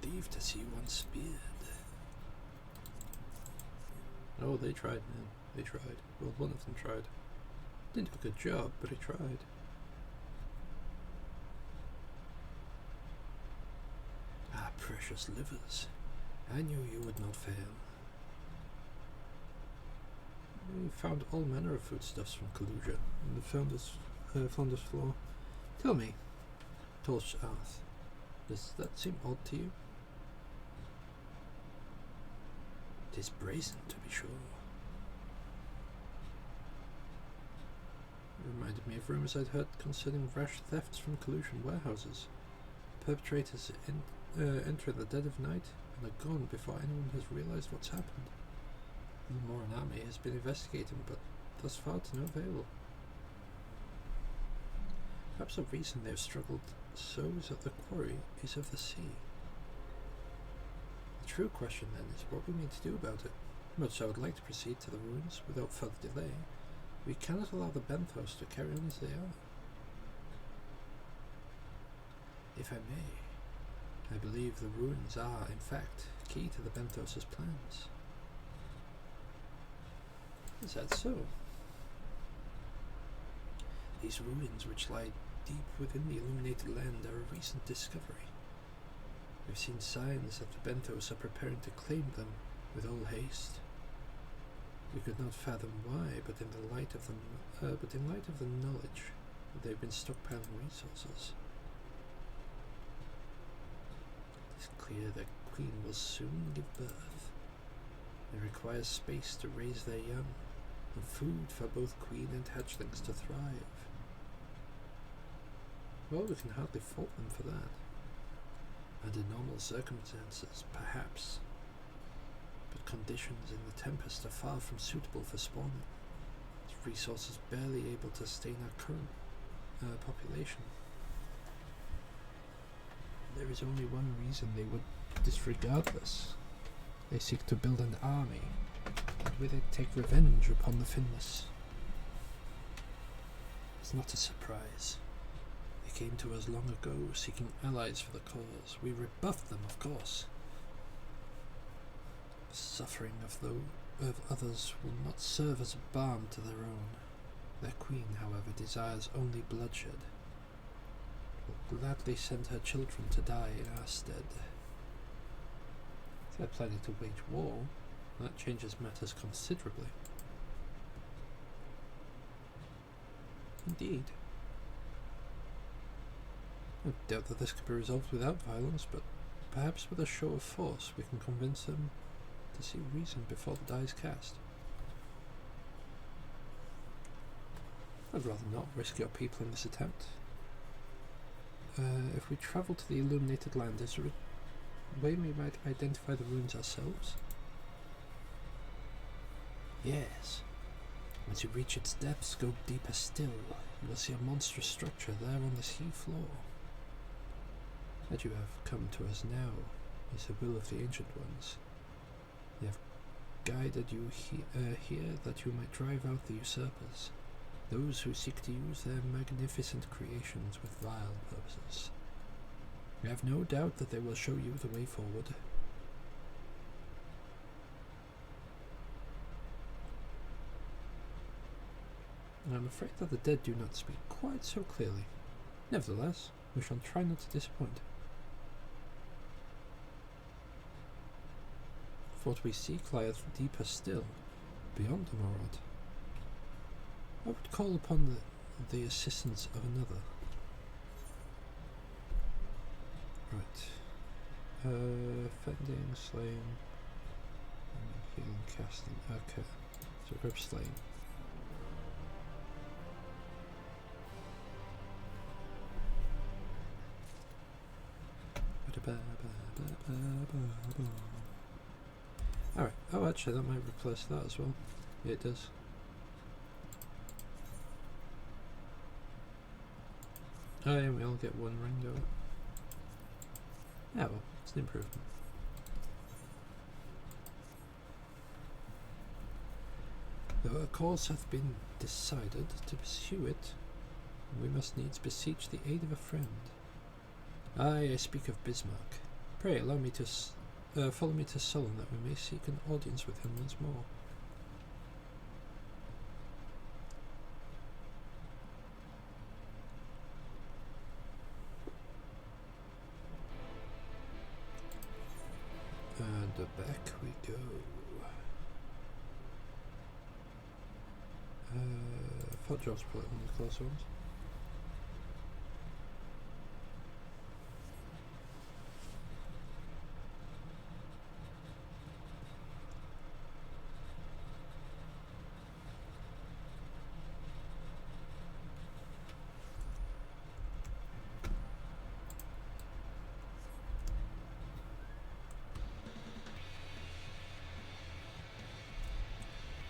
Relieved to see one speared. Oh, they tried, man. They tried. Well, one of them tried. Didn't do a good job, but he tried. Ah, precious livers. I knew you would not fail. We found all manner of foodstuffs from Kaluja on the founder's floor. Tell me, Torch asked, does that seem odd to you? It is brazen, to be sure. It reminded me of rumors I'd heard concerning rash thefts from Kalusian warehouses. Perpetrators enter in the dead of night and are gone before anyone has realized what's happened. The Moran army has been investigating, but thus far to no avail. Perhaps the reason they have struggled so is that the quarry is of the sea. The true question then is what we mean to do about it. Much I would like to proceed to the ruins without further delay, we cannot allow the Benthos to carry on as they are. If I may, I believe the ruins are, in fact, key to the Benthos' plans. Is that so? These ruins, which lie deep within the illuminated land, are a recent discovery. We've seen signs that the Benthos are preparing to claim them with all haste. We could not fathom why, but in light of the knowledge that they've been stockpiling resources, it is clear that Queen will soon give birth. It requires space to raise their young, and food for both Queen and hatchlings to thrive. Well, we can hardly fault them for that. Under normal circumstances, perhaps. But conditions in the Tempest are far from suitable for spawning. Its resources barely able to sustain our current population. There is only one reason they would disregard this. They seek to build an army, and with it take revenge upon the Finless. It's not a surprise. They came to us long ago, seeking allies for the cause. We rebuffed them, of course. The suffering of others will not serve as a balm to their own. Their queen, however, desires only bloodshed. Will gladly send her children to die in our stead. If they're planning to wage war, that changes matters considerably. Indeed. I doubt that this could be resolved without violence, but perhaps with a show of force we can convince them to see reason before the die is cast. I'd rather not risk your people in this attempt. If we travel to the illuminated land, is there a way we might identify the ruins ourselves? Yes. Once you reach its depths, go deeper still. You will see a monstrous structure there on the sea floor. That you have come to us now is the will of the Ancient Ones. They have guided you here that you might drive out the usurpers, those who seek to use their magnificent creations with vile purposes. We have no doubt that they will show you the way forward. I'm afraid that the dead do not speak quite so clearly. Nevertheless, we shall try not to disappoint. For what we seek lieth deeper still, beyond the Morad. I would call upon the assistance of another. Right. Fending, slaying, healing, casting. Okay. So grab slaying. Alright, oh actually that might replace that as well. Yeah, it does. Oh yeah, we all get one ring though. Yeah, well, it's an improvement. Though a course hath been decided to pursue it, we must needs beseech the aid of a friend. I speak of Bismarck, Pray allow me to follow me to Sullen that we may seek an audience with him once more. And back we go. Fudge's probably one of the closer ones.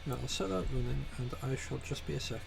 Now I'll set out running and I shall just be a second.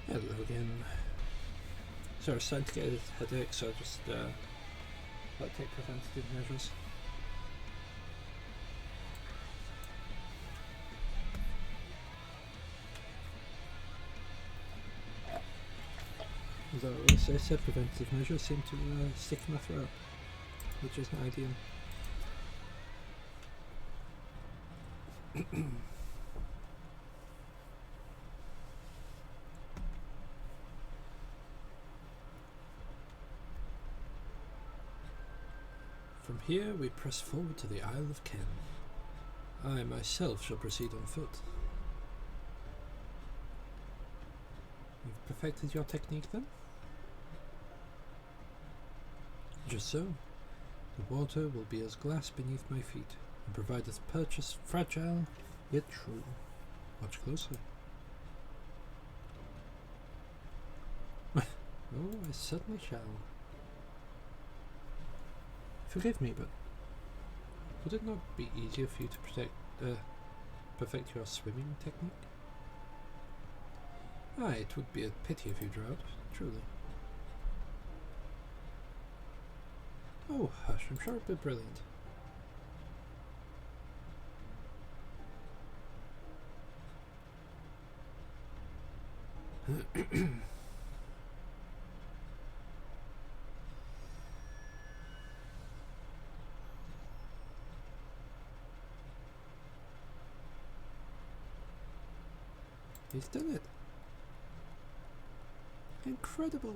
Hello again. So I was starting to get a headache, so I just take preventative measures. Although, as I said, preventative measures seem to stick in my throat, which isn't ideal. From here we press forward to the Isle of Ken. I myself shall proceed on foot. You've perfected your technique then? Just so. The water will be as glass beneath my feet, and provide its purchase fragile yet true. Watch closely. Oh, I certainly shall. Forgive me, but would it not be easier for you to perfect your swimming technique? Aye, it would be a pity if you drowned, truly. Oh, hush, I'm sure it'd be brilliant. He's done it. Incredible.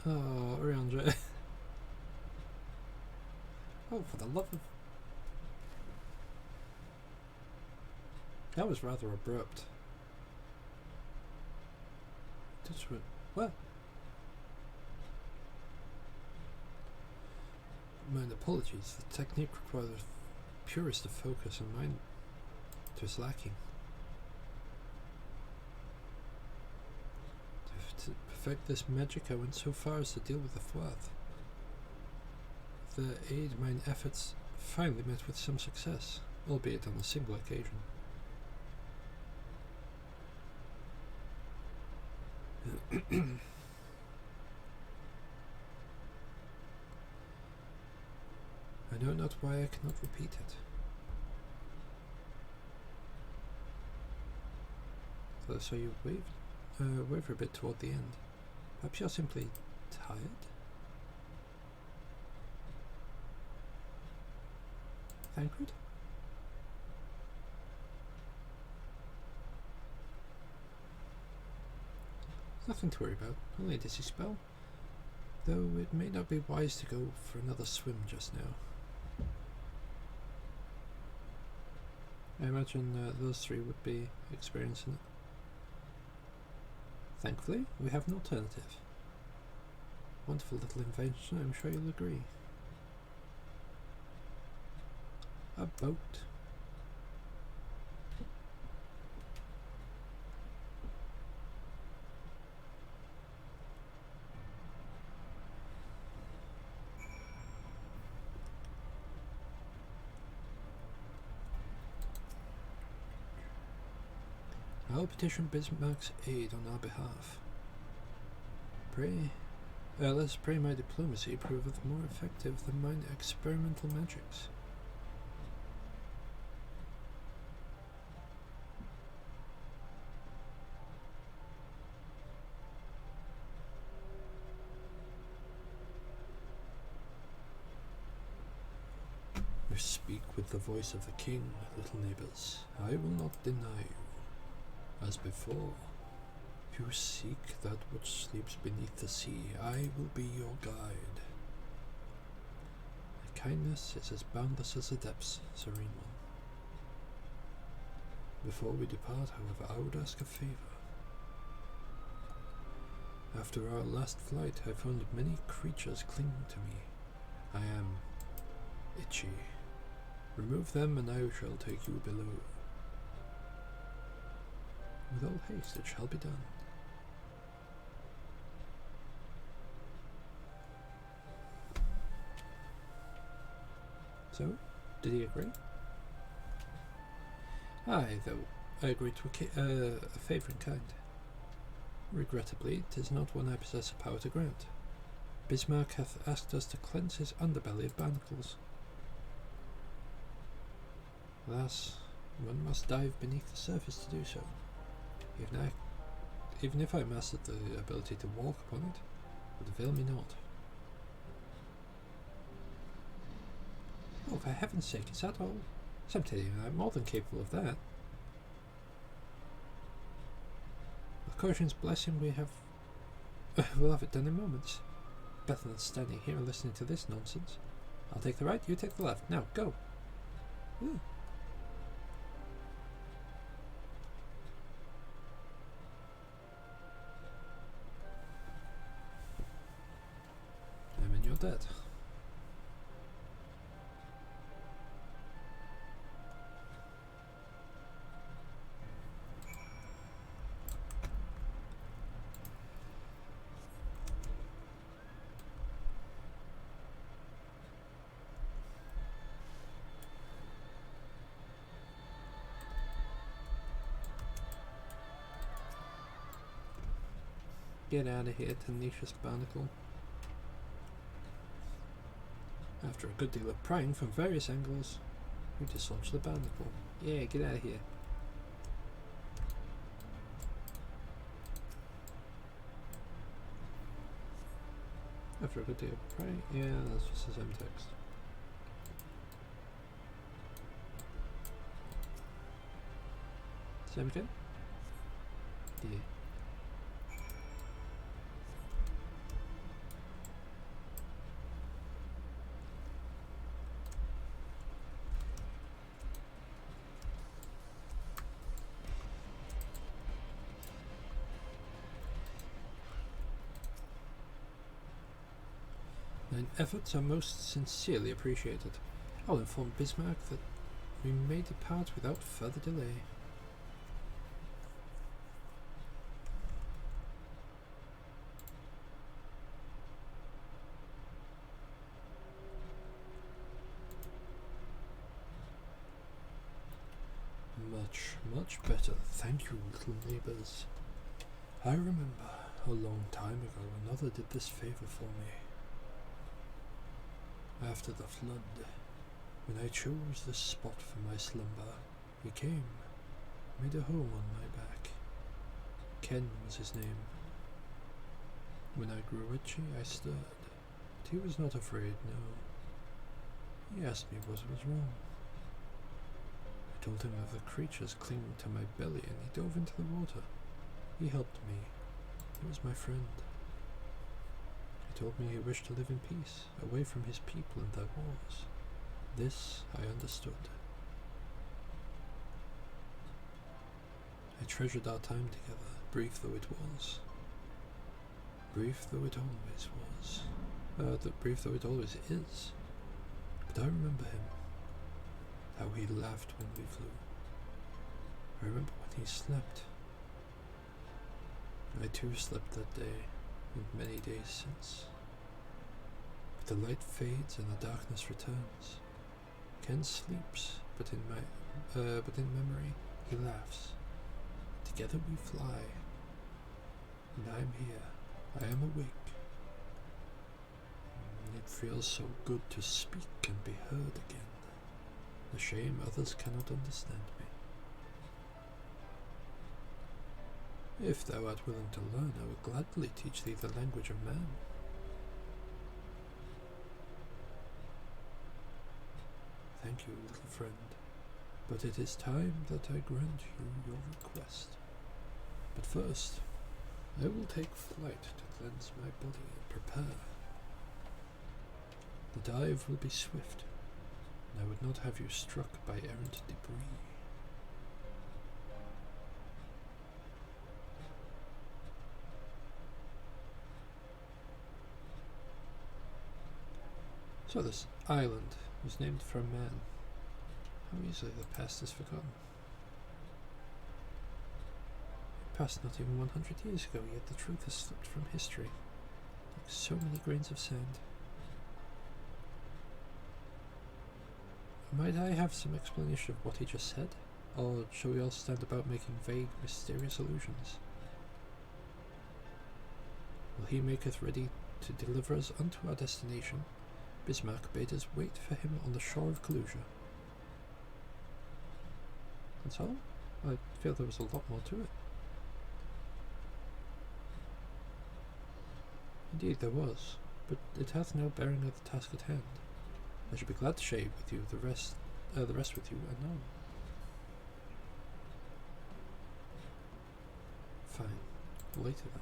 Oh, Ardbert. Oh, for the love of... That was rather abrupt. What? My apologies. The technique requires purest of focus, and mine was lacking. To perfect this magic, I went so far as to deal with the Fwath. The aid mine efforts finally met with some success, albeit on a single occasion. I know not why I cannot repeat it. So you waver a bit toward the end. Perhaps you're simply tired? Thancred? Nothing to worry about, only a dizzy spell. Though it may not be wise to go for another swim just now. I imagine those three would be experiencing it. Thankfully, we have an alternative. Wonderful little invention, I'm sure you'll agree. A boat. I'll petition Bismarck's aid on our behalf. Let's pray my diplomacy proveth more effective than mine experimental magics. You speak with the voice of the king, little neighbours. I will not deny you. As before, if you seek that which sleeps beneath the sea, I will be your guide. My kindness is as boundless as the depths, serene one. Before we depart, however, I would ask a favour. After our last flight, I found many creatures clinging to me. I am itchy. Remove them and I shall take you below. With all haste it shall be done. So, did he agree? Aye, though, I agree to a favour in kind. Regrettably, 'tis not one I possess the power to grant. Bismarck hath asked us to cleanse his underbelly of barnacles. Alas, one must dive beneath the surface to do so. Even if I mastered the ability to walk upon it, it would avail me not. Oh, for heaven's sake, is that all? So I'm telling you, I'm more than capable of that. With Coruscant's blessing, we'll have it done in moments. Better than standing here and listening to this nonsense. I'll take the right, you take the left. Now, go! Ooh. I'm in your debt. Get out of here, tenacious barnacle. After a good deal of prying from various angles, we dislodge the barnacle. Yeah, get out of here. After a good deal of prying, yeah, that's just the same text. Same again? Yeah. Thine efforts are most sincerely appreciated. I'll inform Bismarck that we may depart without further delay. . Much, much better. Thank you, little neighbors. I remember a long time ago another did this favor for me. After the flood, when I chose this spot for my slumber, he came, made a home on my back. Ken was his name. When I grew itchy, I stirred, but he was not afraid, no. He asked me what was wrong. I told him of the creatures clinging to my belly, and he dove into the water. He helped me. He was my friend. He told me he wished to live in peace, away from his people and their wars. This I understood. I treasured our time together, brief though it was. Brief though it always was. Brief though it always is. But I remember him. How he laughed when we flew. I remember when he slept. I too slept that day, and many days since. But the light fades and the darkness returns. Ken sleeps, but in memory he laughs. Together we fly, and I am here. I am awake. It feels so good to speak and be heard again. A shame others cannot understand me. If thou art willing to learn, I will gladly teach thee the language of man. Thank you, little friend, but it is time that I grant you your request. But first, I will take flight to cleanse my body and prepare. The dive will be swift, and I would not have you struck by errant debris. So this island was named for a man. How easily the past is forgotten. It passed not even 100 years ago, yet the truth has slipped from history, like so many grains of sand. Might I have some explanation of what he just said? Or shall we all stand about making vague, mysterious allusions? While he maketh ready to deliver us unto our destination, Bismarck bade us wait for him on the shore of Kalusia. That's all? I feel there was a lot more to it. Indeed there was, but it hath no bearing of the task at hand. I should be glad to share with you the rest with you anon. Fine. Later then.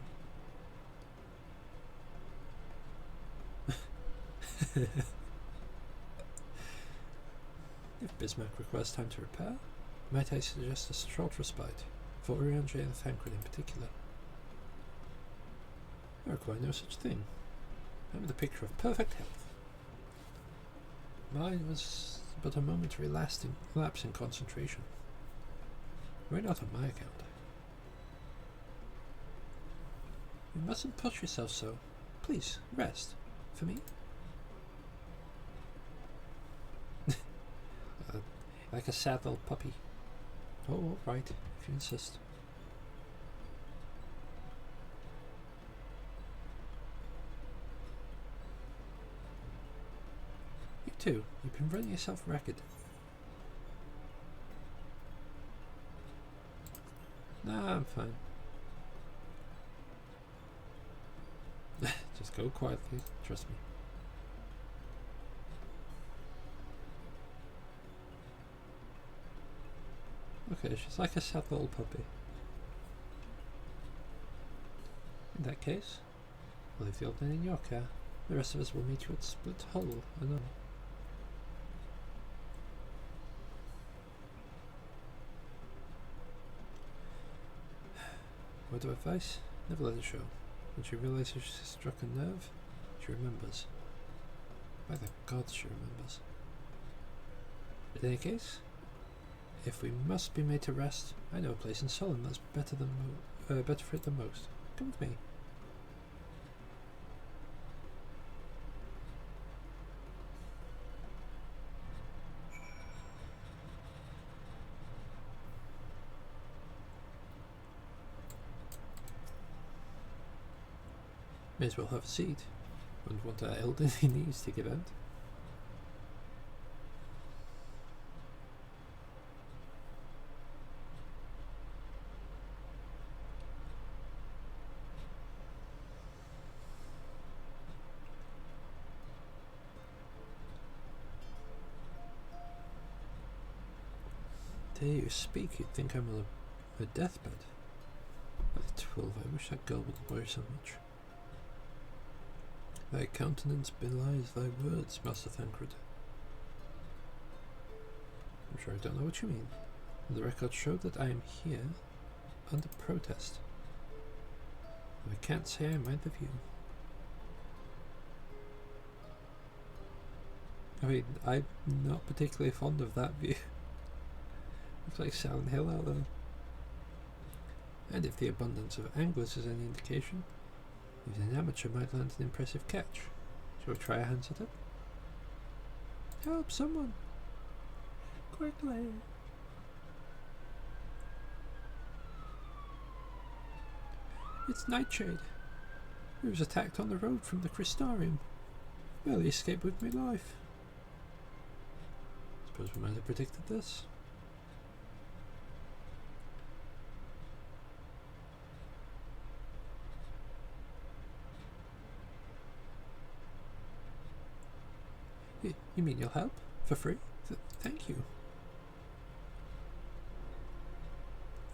If Bismarck requires time to repair, might I suggest a short respite, for Urianger and Thancred in particular? I require no such thing. I am the picture of perfect health. Mine was but a momentary lapse in concentration. Why not on my account? You mustn't push yourself so. Please, rest. For me? Like a sad old puppy. Oh, all right, if you insist. You too. You've been running yourself ragged. Nah, I'm fine. Just go quietly, trust me. Okay, she's like a sad little puppy. In that case, I'll leave the old man in your care. The rest of us will meet you at Split Hole anon. Word of advice? Never let it show. When she realizes she's struck a nerve, she remembers. By the gods, she remembers. In any case, if we must be made to rest, I know a place in Solon that's better for it than most. Come with me. May as well have a seat. Wouldn't want our elderly knees to give out. There you speak, you'd think I'm on a deathbed. By the 12, I wish that girl wouldn't worry so much. Thy countenance belies thy words, Master Thancred. I'm sure I don't know what you mean. The records show that I am here under protest. I can't say I mind the view. I mean, I'm not particularly fond of that view. Looks like Silent Hill out there. And if the abundance of anglers is any indication, even an amateur might land an impressive catch. Shall we try our hands at it? Help someone! Quickly! It's Nightshade. He was attacked on the road from the Crystarium. Barely escaped with my life. Suppose we might have predicted this. You mean you'll help? For free? Thank you.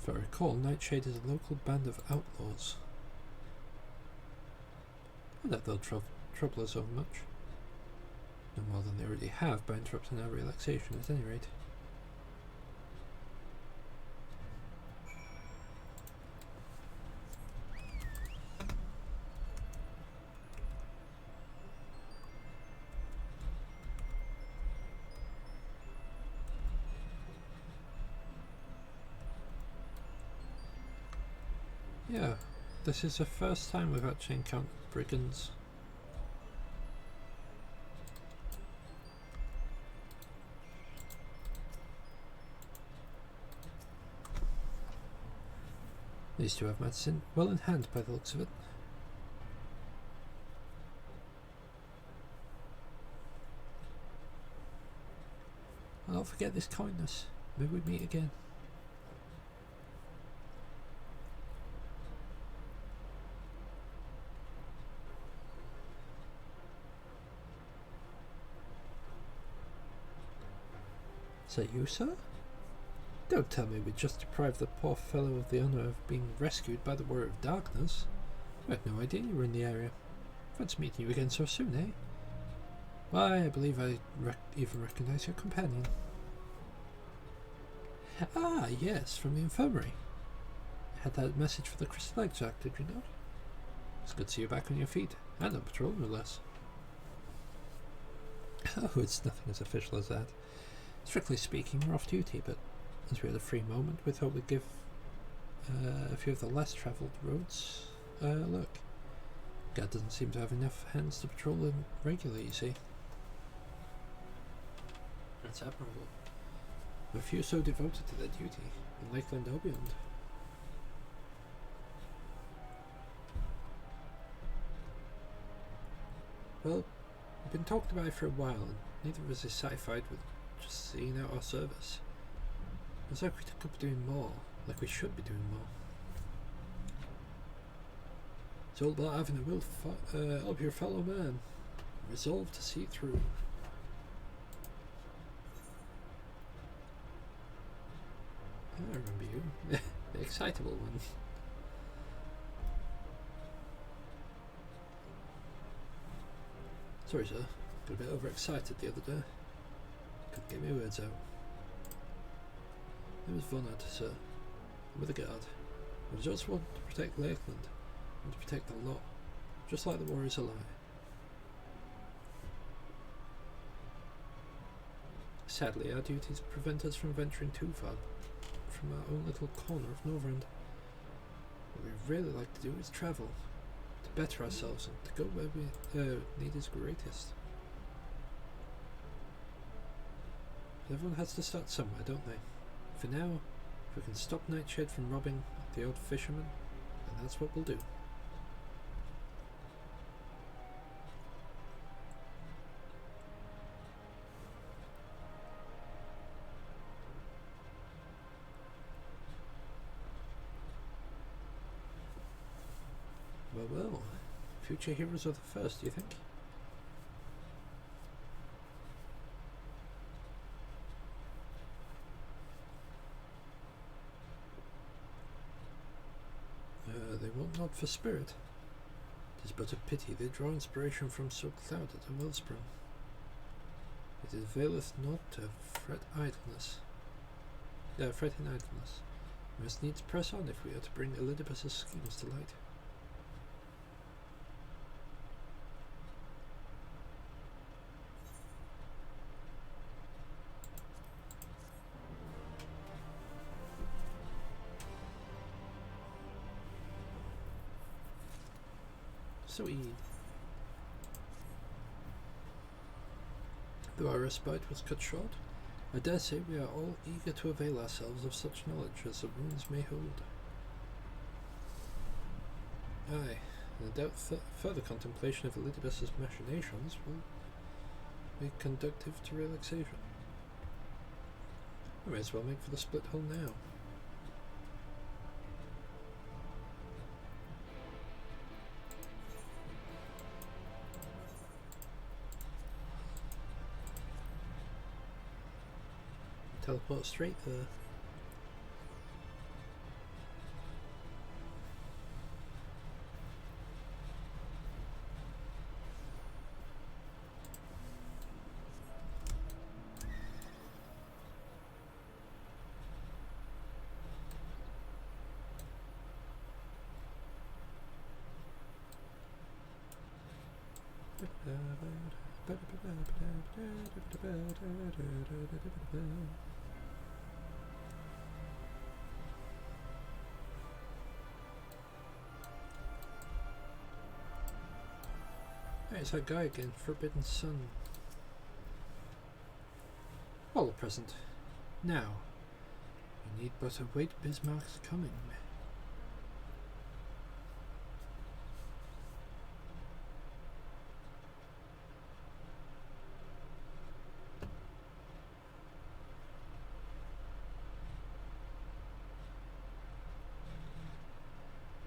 If I recall, Nightshade is a local band of outlaws. I doubt they'll trouble us so much. No more than they already have by interrupting our relaxation at any rate. Yeah, this is the first time we've actually encountered brigands. These two have medicine well in hand by the looks of it. I'll not forget this kindness. May we meet again. Is that you, sir? Don't tell me we just deprived the poor fellow of the honour of being rescued by the Warrior of Darkness. I had no idea you were in the area. Fancy meeting you again so soon, eh? Why, I believe I even recognise your companion. Ah, yes, from the infirmary. I had that message for the Crystal Egg Jack, did you not? It's good to see you back on your feet, and on patrol, no less. Oh, it's nothing as official as that. Strictly speaking, we're off duty, but as we had a free moment, we thought we'd give a few of the less travelled roads a look. God doesn't seem to have enough hands to patrol them regularly, you see. That's admirable. There are few so devoted to their duty in Lakeland or beyond. Well, we've been talking about it for a while, and neither of us is satisfied with just seeing out our service. It's like we took up doing more, like we should be doing more. It's all about having a will to help your fellow man, resolve to see it through. I remember you, the excitable one. Sorry, sir, got a bit overexcited the other day. Couldn't get my words out. It was Vonad, sir. I'm with the guard. I just want to protect Lakeland, and to protect the lot, just like the warriors alive. Sadly, our duties prevent us from venturing too far from our own little corner of Northrend. What we really like to do is travel, to better ourselves and to go where we need is greatest. But everyone has to start somewhere, don't they? For now, if we can stop Nightshade from robbing the old fisherman, then that's what we'll do. Future heroes are the first, do you think? They want not for spirit. 'Tis but a pity they draw inspiration from so clouded a wellspring. It availeth not to fret idleness. Fret in idleness. We must needs press on if we are to bring Elidibus's schemes to light. So easy. Though our respite was cut short, I dare say we are all eager to avail ourselves of such knowledge as the runes may hold. Aye, and I doubt further contemplation of Elidibus's machinations will be conducive to relaxation. We may as well make for the split hole now. Teleport straight there. It's that guy again, Forbidden Sun. All present. Now, we need but await Bismarck's coming.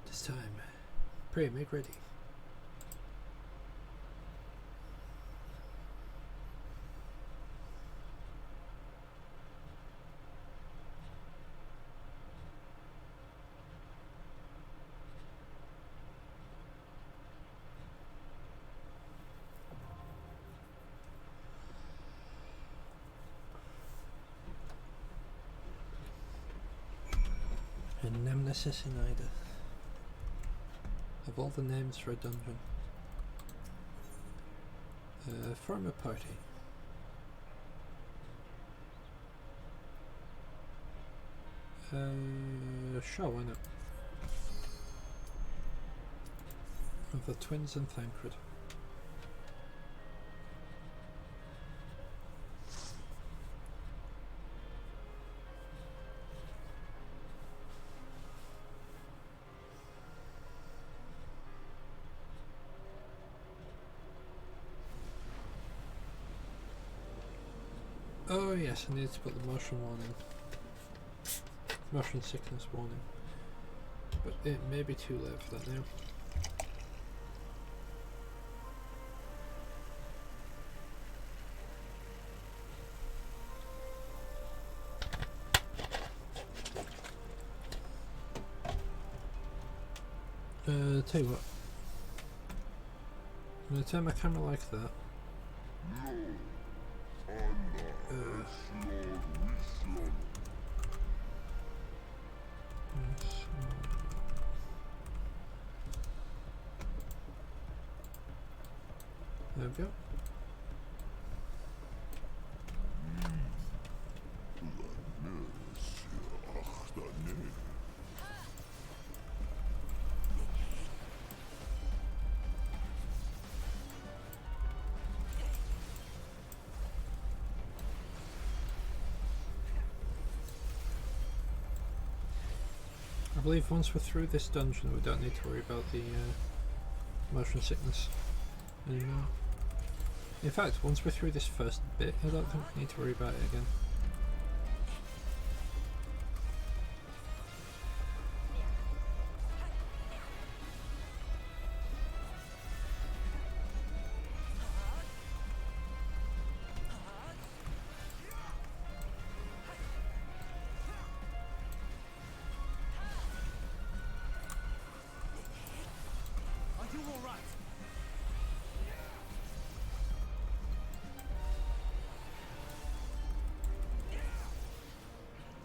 Tis time. Pray, make ready. Nemesis in Ida. Of all the names for a dungeon. Form a party. Sure, why not? Of the twins and Thancred. Oh yes, I need to put the motion warning. Motion sickness warning. But it may be too late for that now. Tell you what. I'm going to turn my camera like that. There we go. I believe once we're through this dungeon we don't need to worry about the motion sickness anymore. In fact, once we're through this first bit, I don't think we need to worry about it again.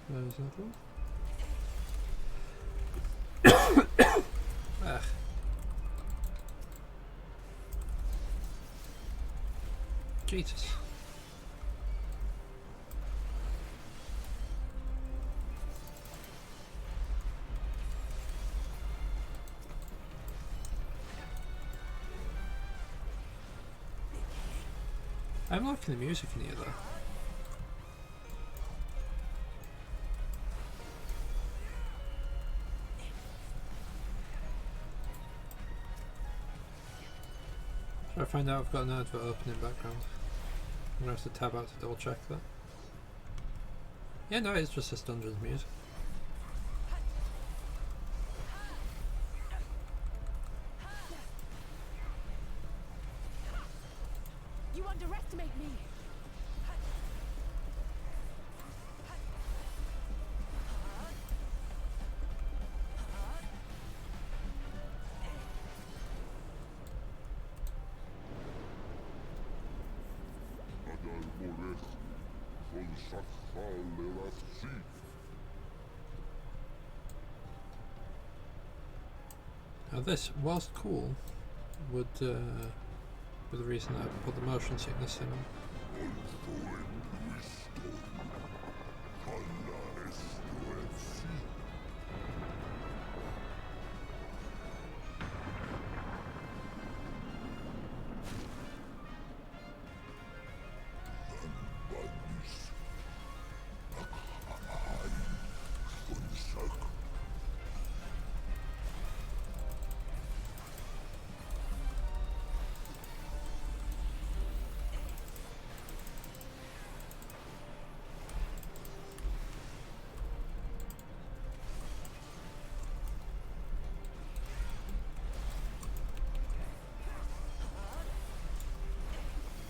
There's another one. Ah. Jesus. I'm liking the music in here though. Should I find out I've got an advert open in background? I'm gonna have to tab out to double check that. Yeah, no, it's just this dungeon's music. You underestimate me. Now this, whilst cool, would be the reason I put the motion sickness thing on.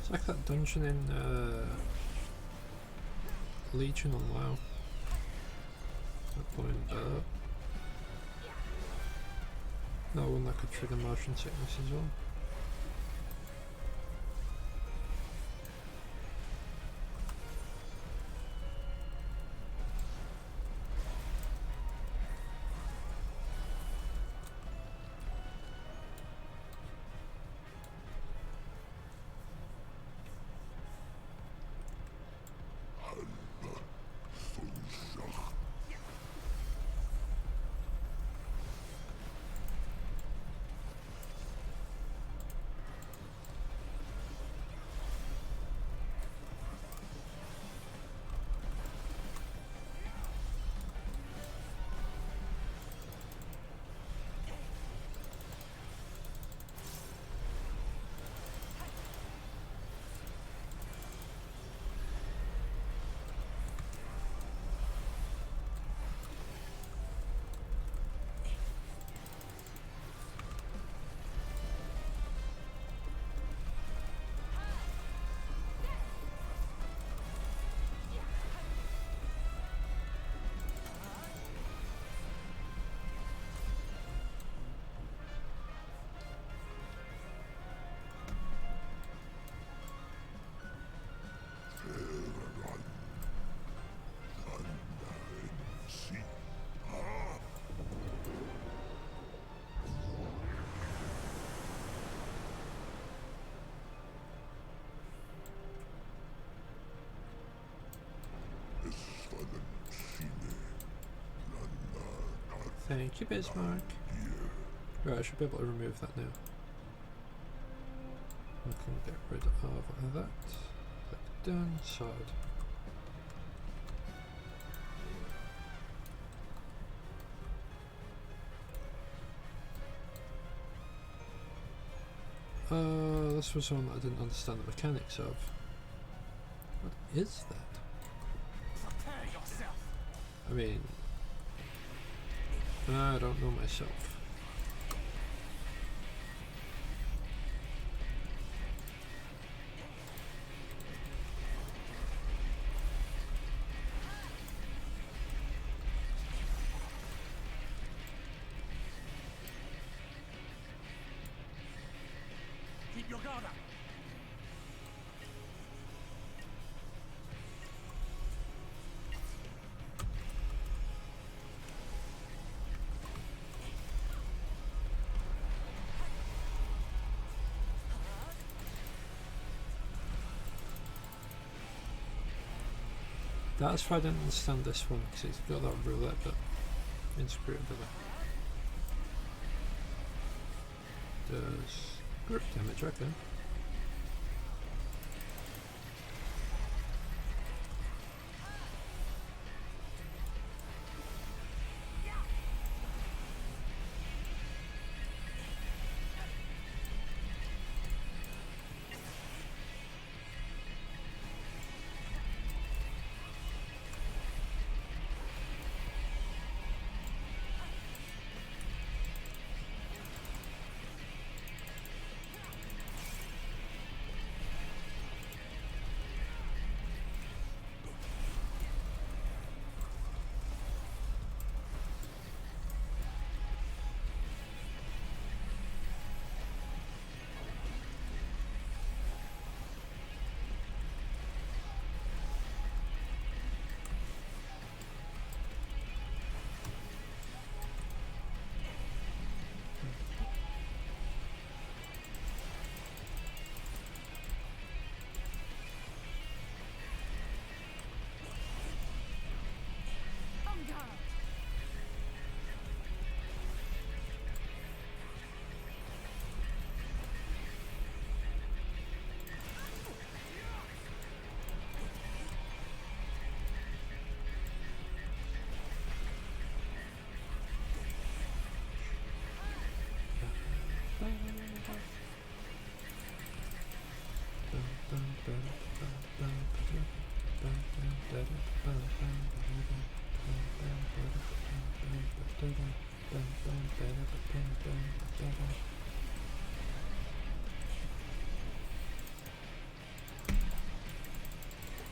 It's like that dungeon in Legion on WoW. That one in no one that could trigger motion sickness as well. Thank you, Bismarck. Right, I should be able to remove that now. We can get rid of that. Click done, side. This was one that I didn't understand the mechanics of. What is that? I mean, I don't know myself. Keep your guard up. That's why I didn't understand this one, because it's got that roulette but inscrutable. Does grip damage, okay.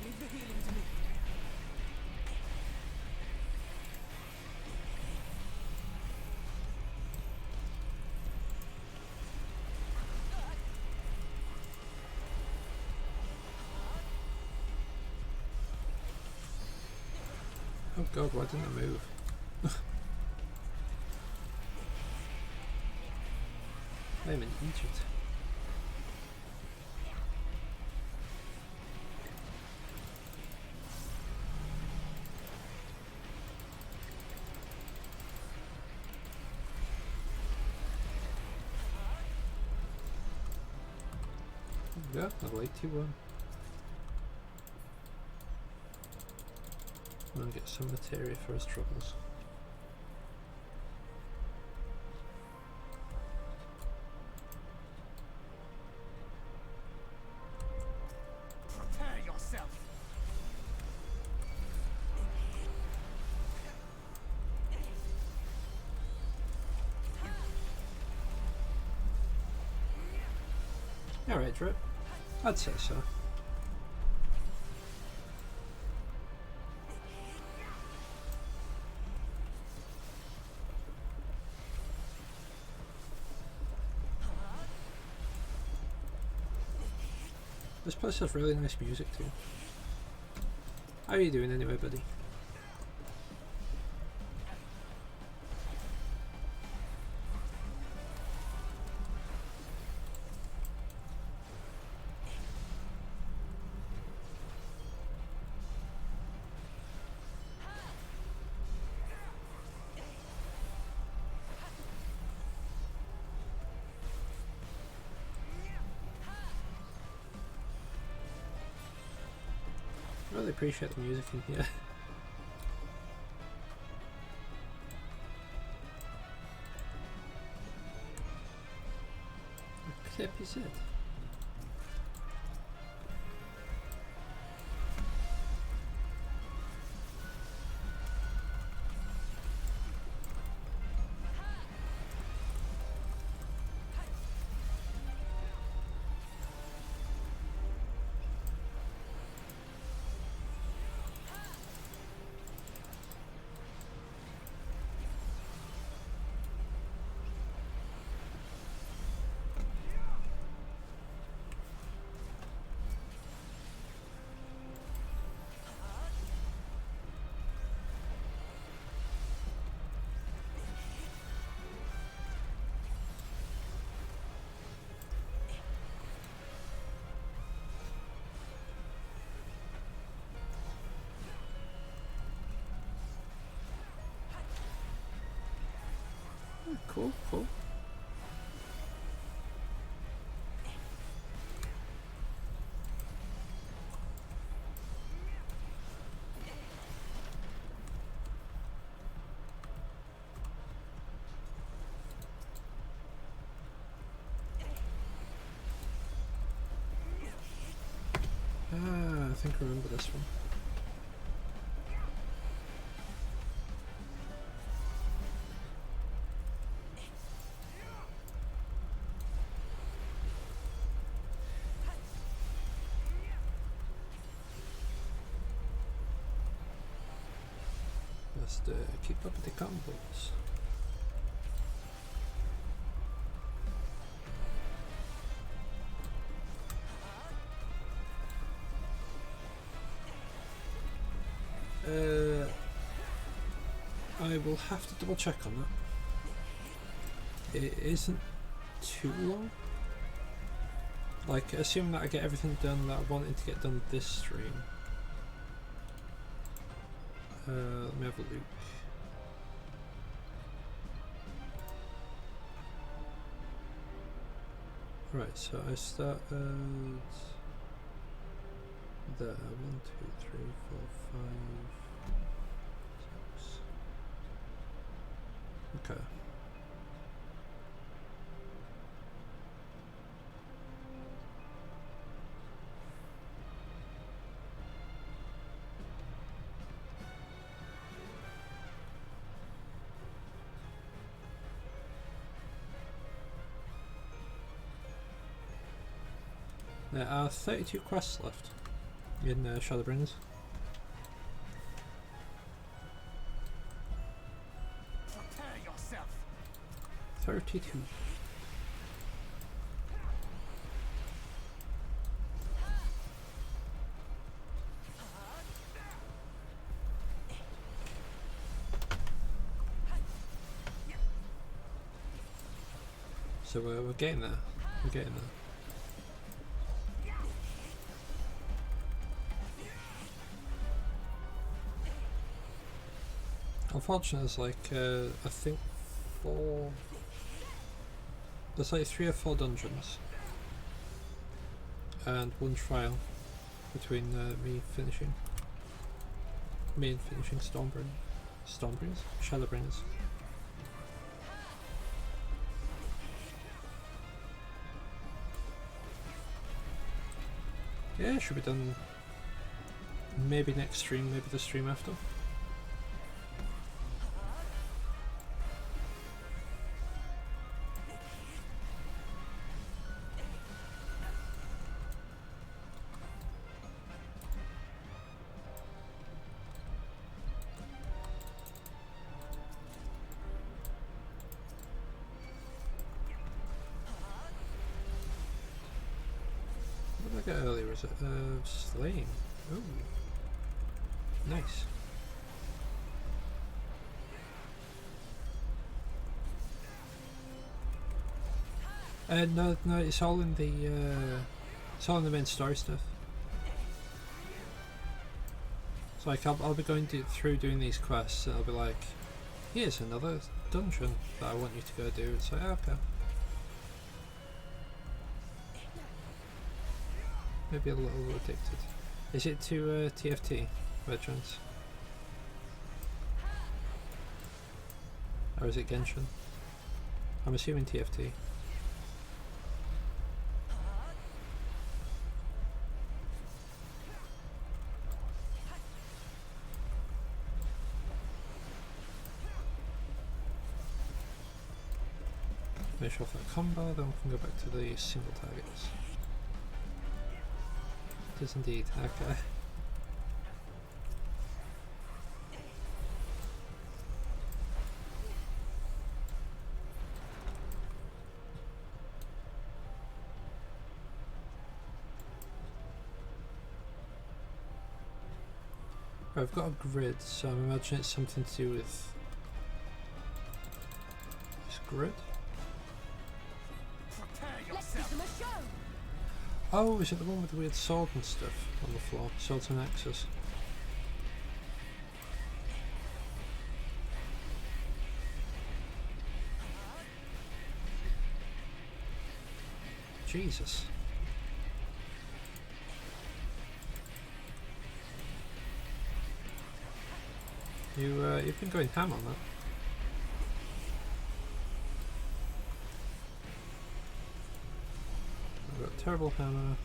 Leave the healing to me. Oh god, why didn't I move? I'm in Egypt. Yeah, level 81. I'm gonna get some materia for his troubles. Prepare yourself. Alright, Drip. I'd say so. This place has really nice music too. How are you doing anyway, buddy? I really appreciate the music in here. What clip is it? Cool, cool. I think I remember this one. Just keep up with the combos. I will have to double check on that. It isn't too long. Like, assuming that I get everything done that I wanted to get done this stream. Let me have a look. Right, so I start at there. 1, 2, 3, 4, 5, 6. Okay. There are 32 quests left in Shadowbringers. 32. So we're getting there. We're getting there. Unfortunately, there's like I think 4. There's like 3 or 4 dungeons and 1 trial between me and finishing Shadowbringers. Yeah, should be done maybe next stream, maybe the stream after. Earlier, was it slaying? Ooh, nice. No, it's all in the main story stuff. It's like I'll be going through doing these quests, and I'll be like, here's another dungeon that I want you to go do. It's like, okay. Maybe a little addicted. Is it to TFT veterans? Or is it Genshin? I'm assuming TFT. Finish off that combo, then we can go back to the single targets. It is indeed, okay. I've got a grid, so I imagine it's something to do with this grid. Oh, is it the one with the weird sword and stuff on the floor? Swords and axes. Jesus. You've been going ham on that. I've got terrible hammer.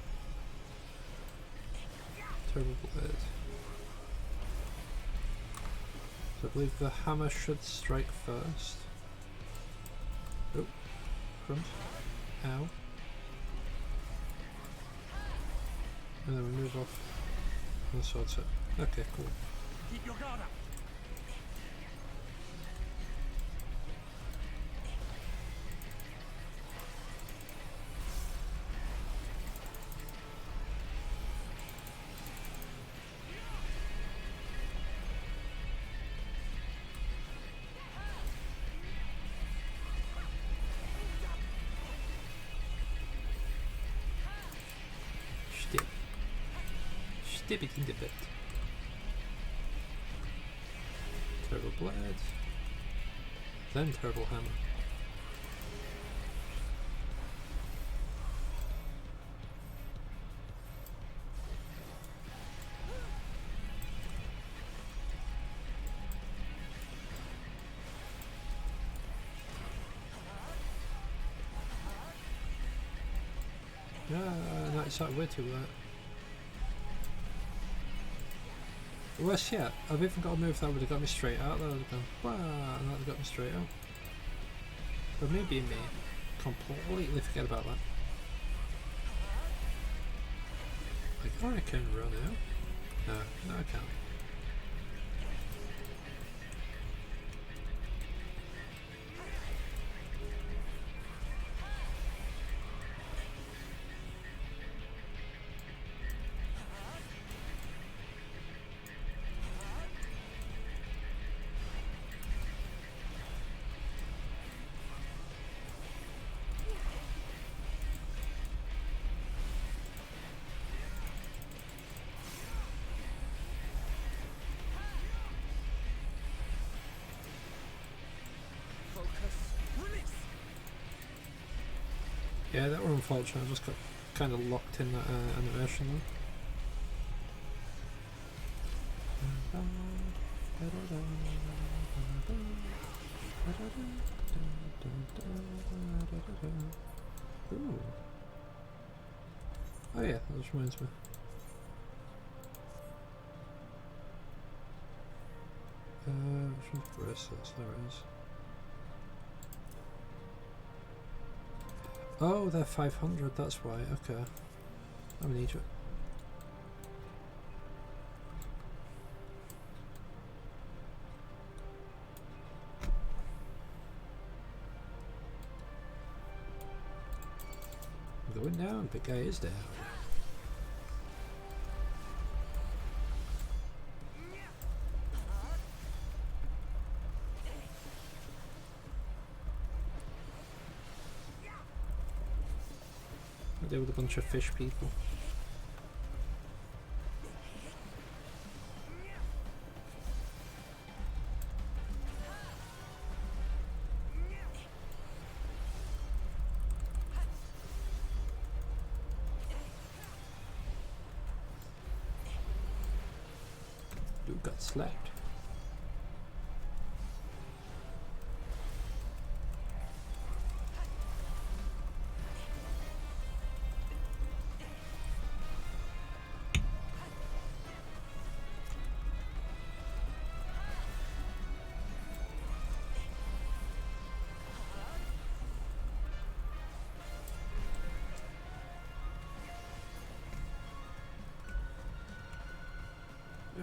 Terrible blade. So I believe the hammer should strike first. Oh, front. Ow. And then we move off on the sword set. Okay, cool. Keep your guard up. Dip it in the bit. Terrible blade. Then terrible hammer. No, it's that way too late. Worse yet, I've even got a move that would have got me straight out. That would have gone, wow, and that would have got me straight out. But maybe me completely forget about that. Like, I can run out. No, I can't. Yeah, that were unfortunate. I just got kind of locked in that animation though. Ooh. Oh yeah, that just reminds me. Which one's bracelets? There it is. Oh, they're 500, that's why, okay. I'm in Egypt. I'm going down, big guy is down. Deal with a bunch of fish people. You got slapped.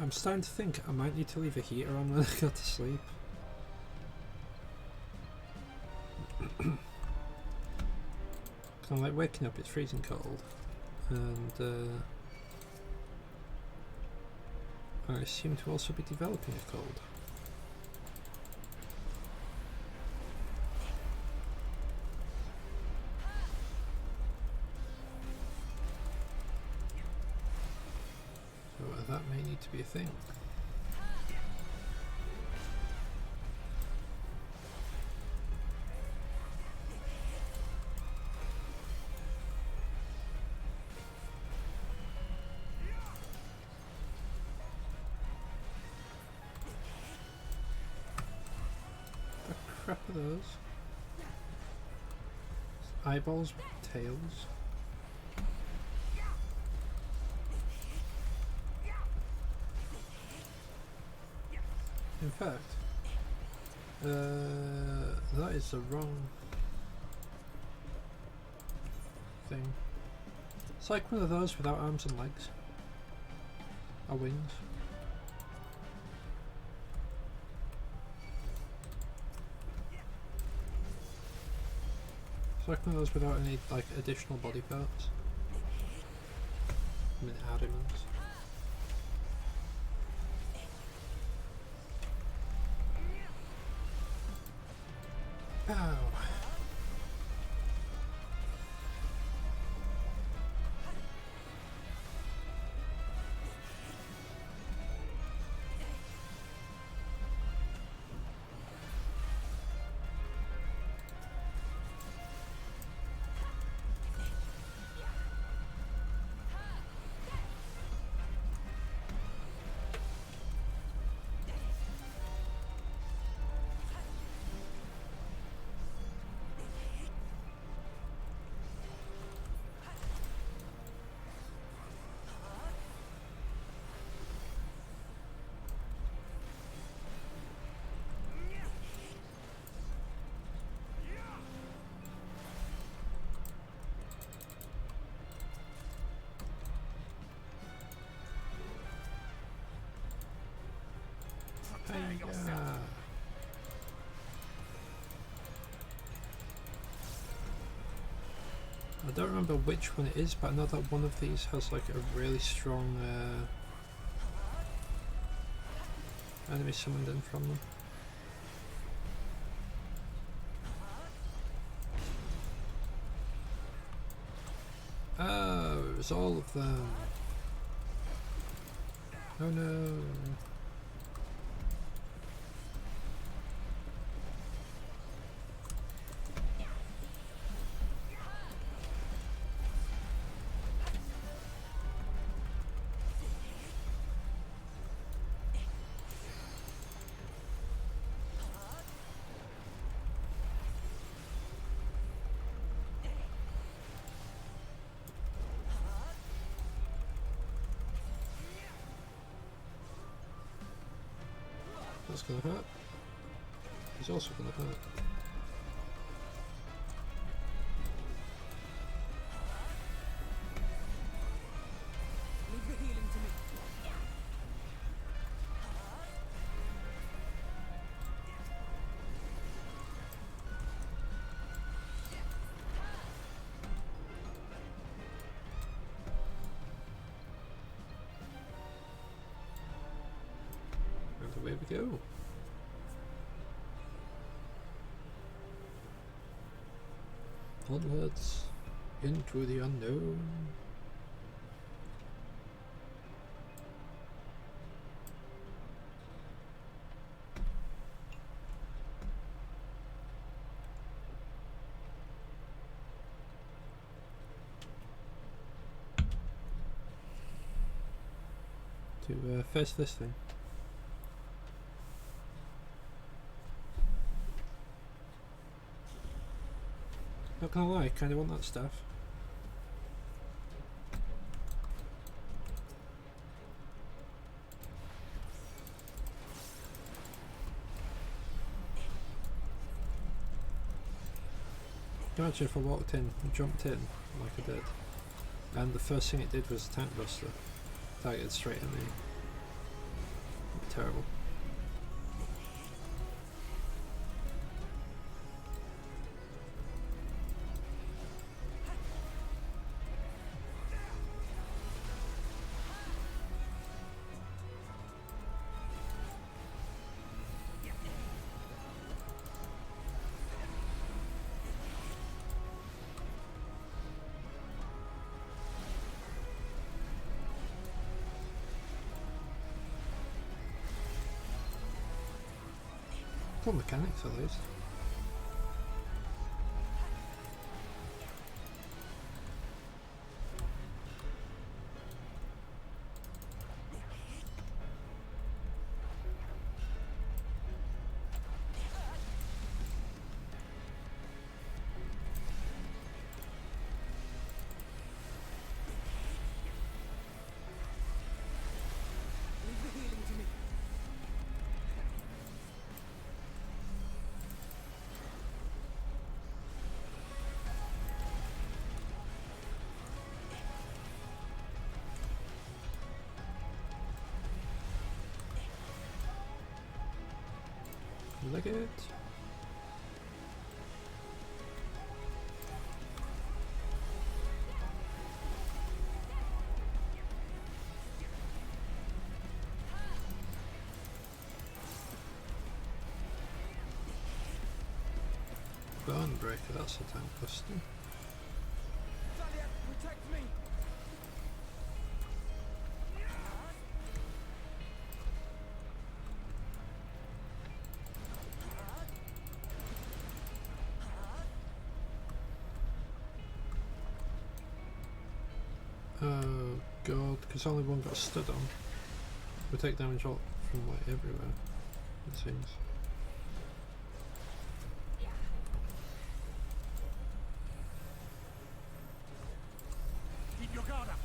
I'm starting to think I might need to leave a heater on when I go to sleep. I'm like waking up, it's freezing cold, and I seem to also be developing a cold. That may need to be a thing. crap are those? Eyeballs with tails. In fact, that is the wrong thing. It's like one of those without arms and legs. Or wings. It's like one of those without any like additional body parts. I mean adamants. Pow! I don't remember which one it is, but I know that one of these has like a really strong enemy summoned in from them. Oh, it was all of them. Oh no. That's gonna hurt. He's also gonna hurt. Leave the healing to me. And away we go. Onwards into the unknown. To face this thing. Not gonna lie, I kinda want that staff. Imagine if I walked in and jumped in like I did, and the first thing it did was tank buster. Targeted straight at me. Terrible. Cool mechanics at least. Like it. Ardbert, that's a time question. Protect me! Oh god, because only one got stood on. We take damage all from like everywhere, it seems. Keep your guard up!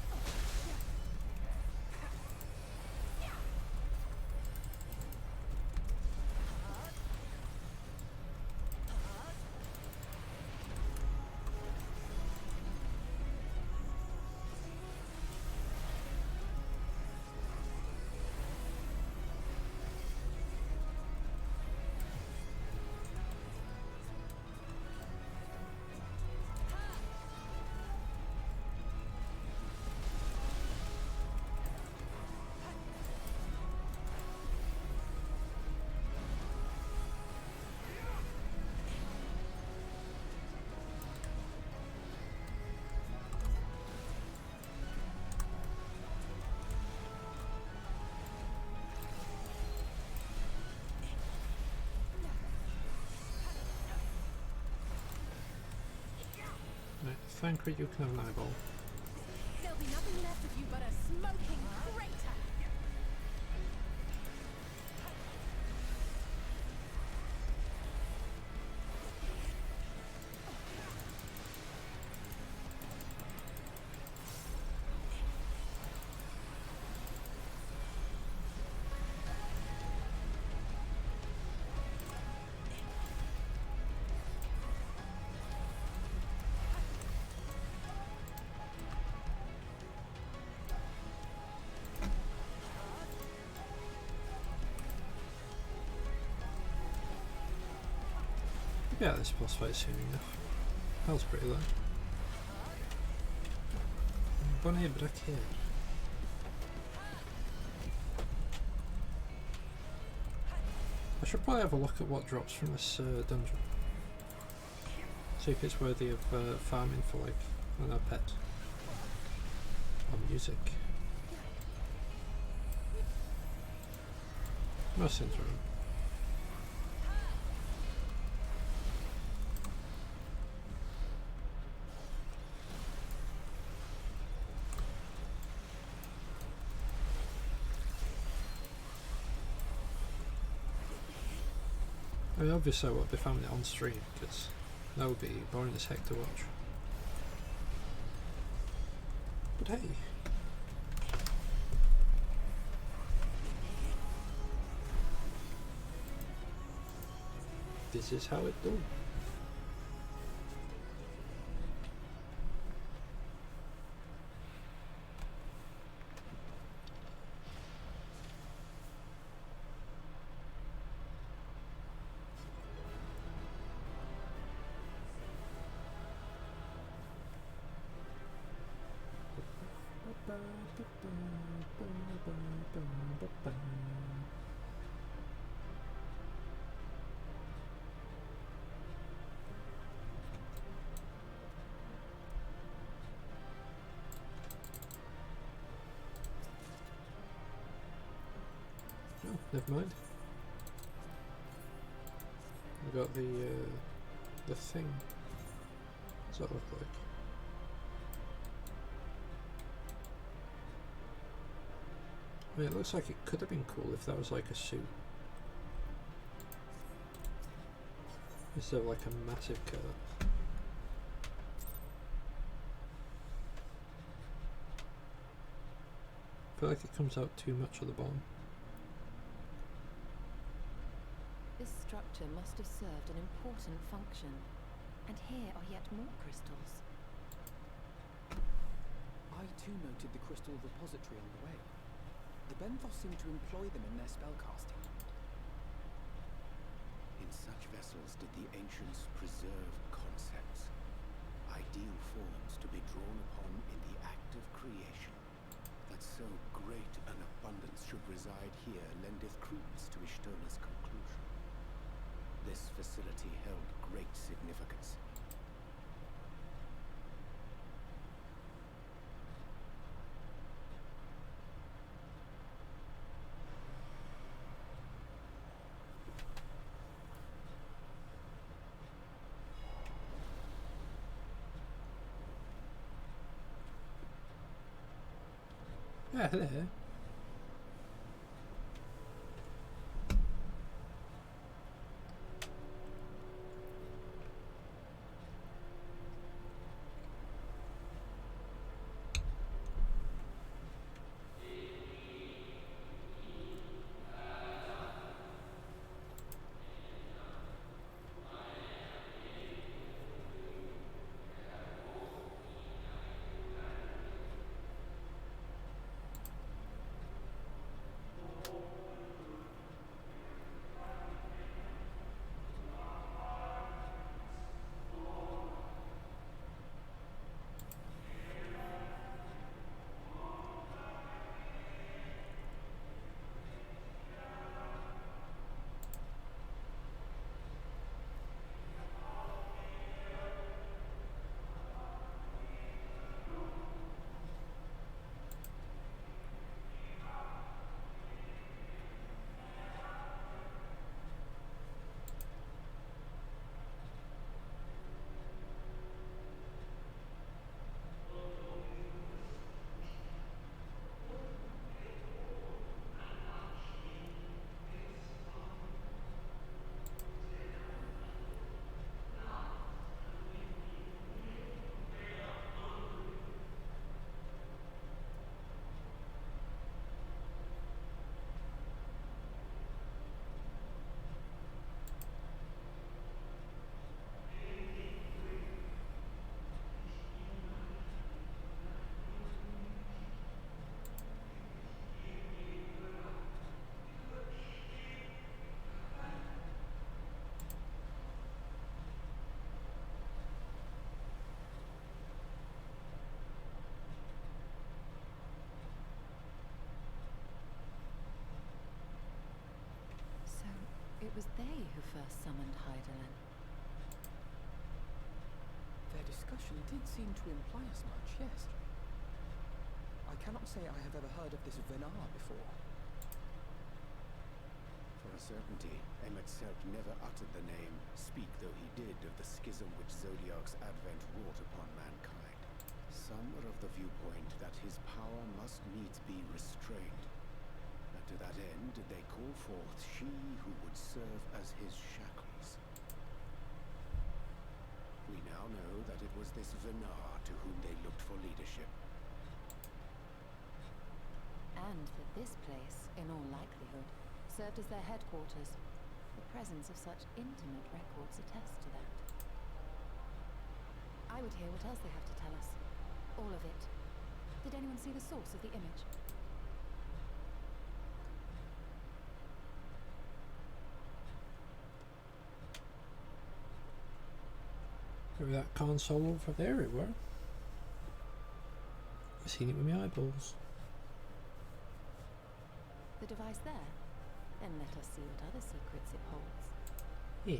Right, Thancred, you can have an eyeball. There'll be nothing left of you but a smoking crater! Yeah, this boss fight soon enough. Hell's pretty low. Bonnet Braquer. I should probably have a look at what drops from this dungeon. See if it's worthy of farming for like, I don't know, a pet. Or music. Most things are. I mean, obviously I won't be filming it on stream because that would be boring as heck to watch. But hey. This is how it done. Oh, never mind. We got the thing. What's that look like? I mean, it looks like it could have been cool if that was like a suit. Instead of like a massive curve. I feel like it comes out too much at the bottom. This structure must have served an important function. And here are yet more crystals. I too noted the crystal repository on the way. The Benthos seem to employ them in their spellcasting. in such vessels did the ancients preserve concepts, ideal forms to be drawn upon in the act of creation. That so great an abundance should reside here lendeth credence to Ishtona's conclusion. This facility held great significance. Ah, hello. It was they who first summoned Hydaelyn. Their discussion did seem to imply as much, yes. I cannot say I have ever heard of this Venar before. For a certainty, Emet-Selch never uttered the name, speak though he did of the schism which Zodiark's advent wrought upon mankind. Some are of the viewpoint that his power must needs be restrained. And to that end did they call forth she who would serve as his shackles. We now know that it was this Venar to whom they looked for leadership. And that this place, in all likelihood, served as their headquarters. The presence of such intimate records attests to that. I would hear what else they have to tell us. All of it. Did anyone see the source of the image? Over that console over there it were. I've seen it with my eyeballs. The device there? Then let us see what other secrets it holds. Yeah.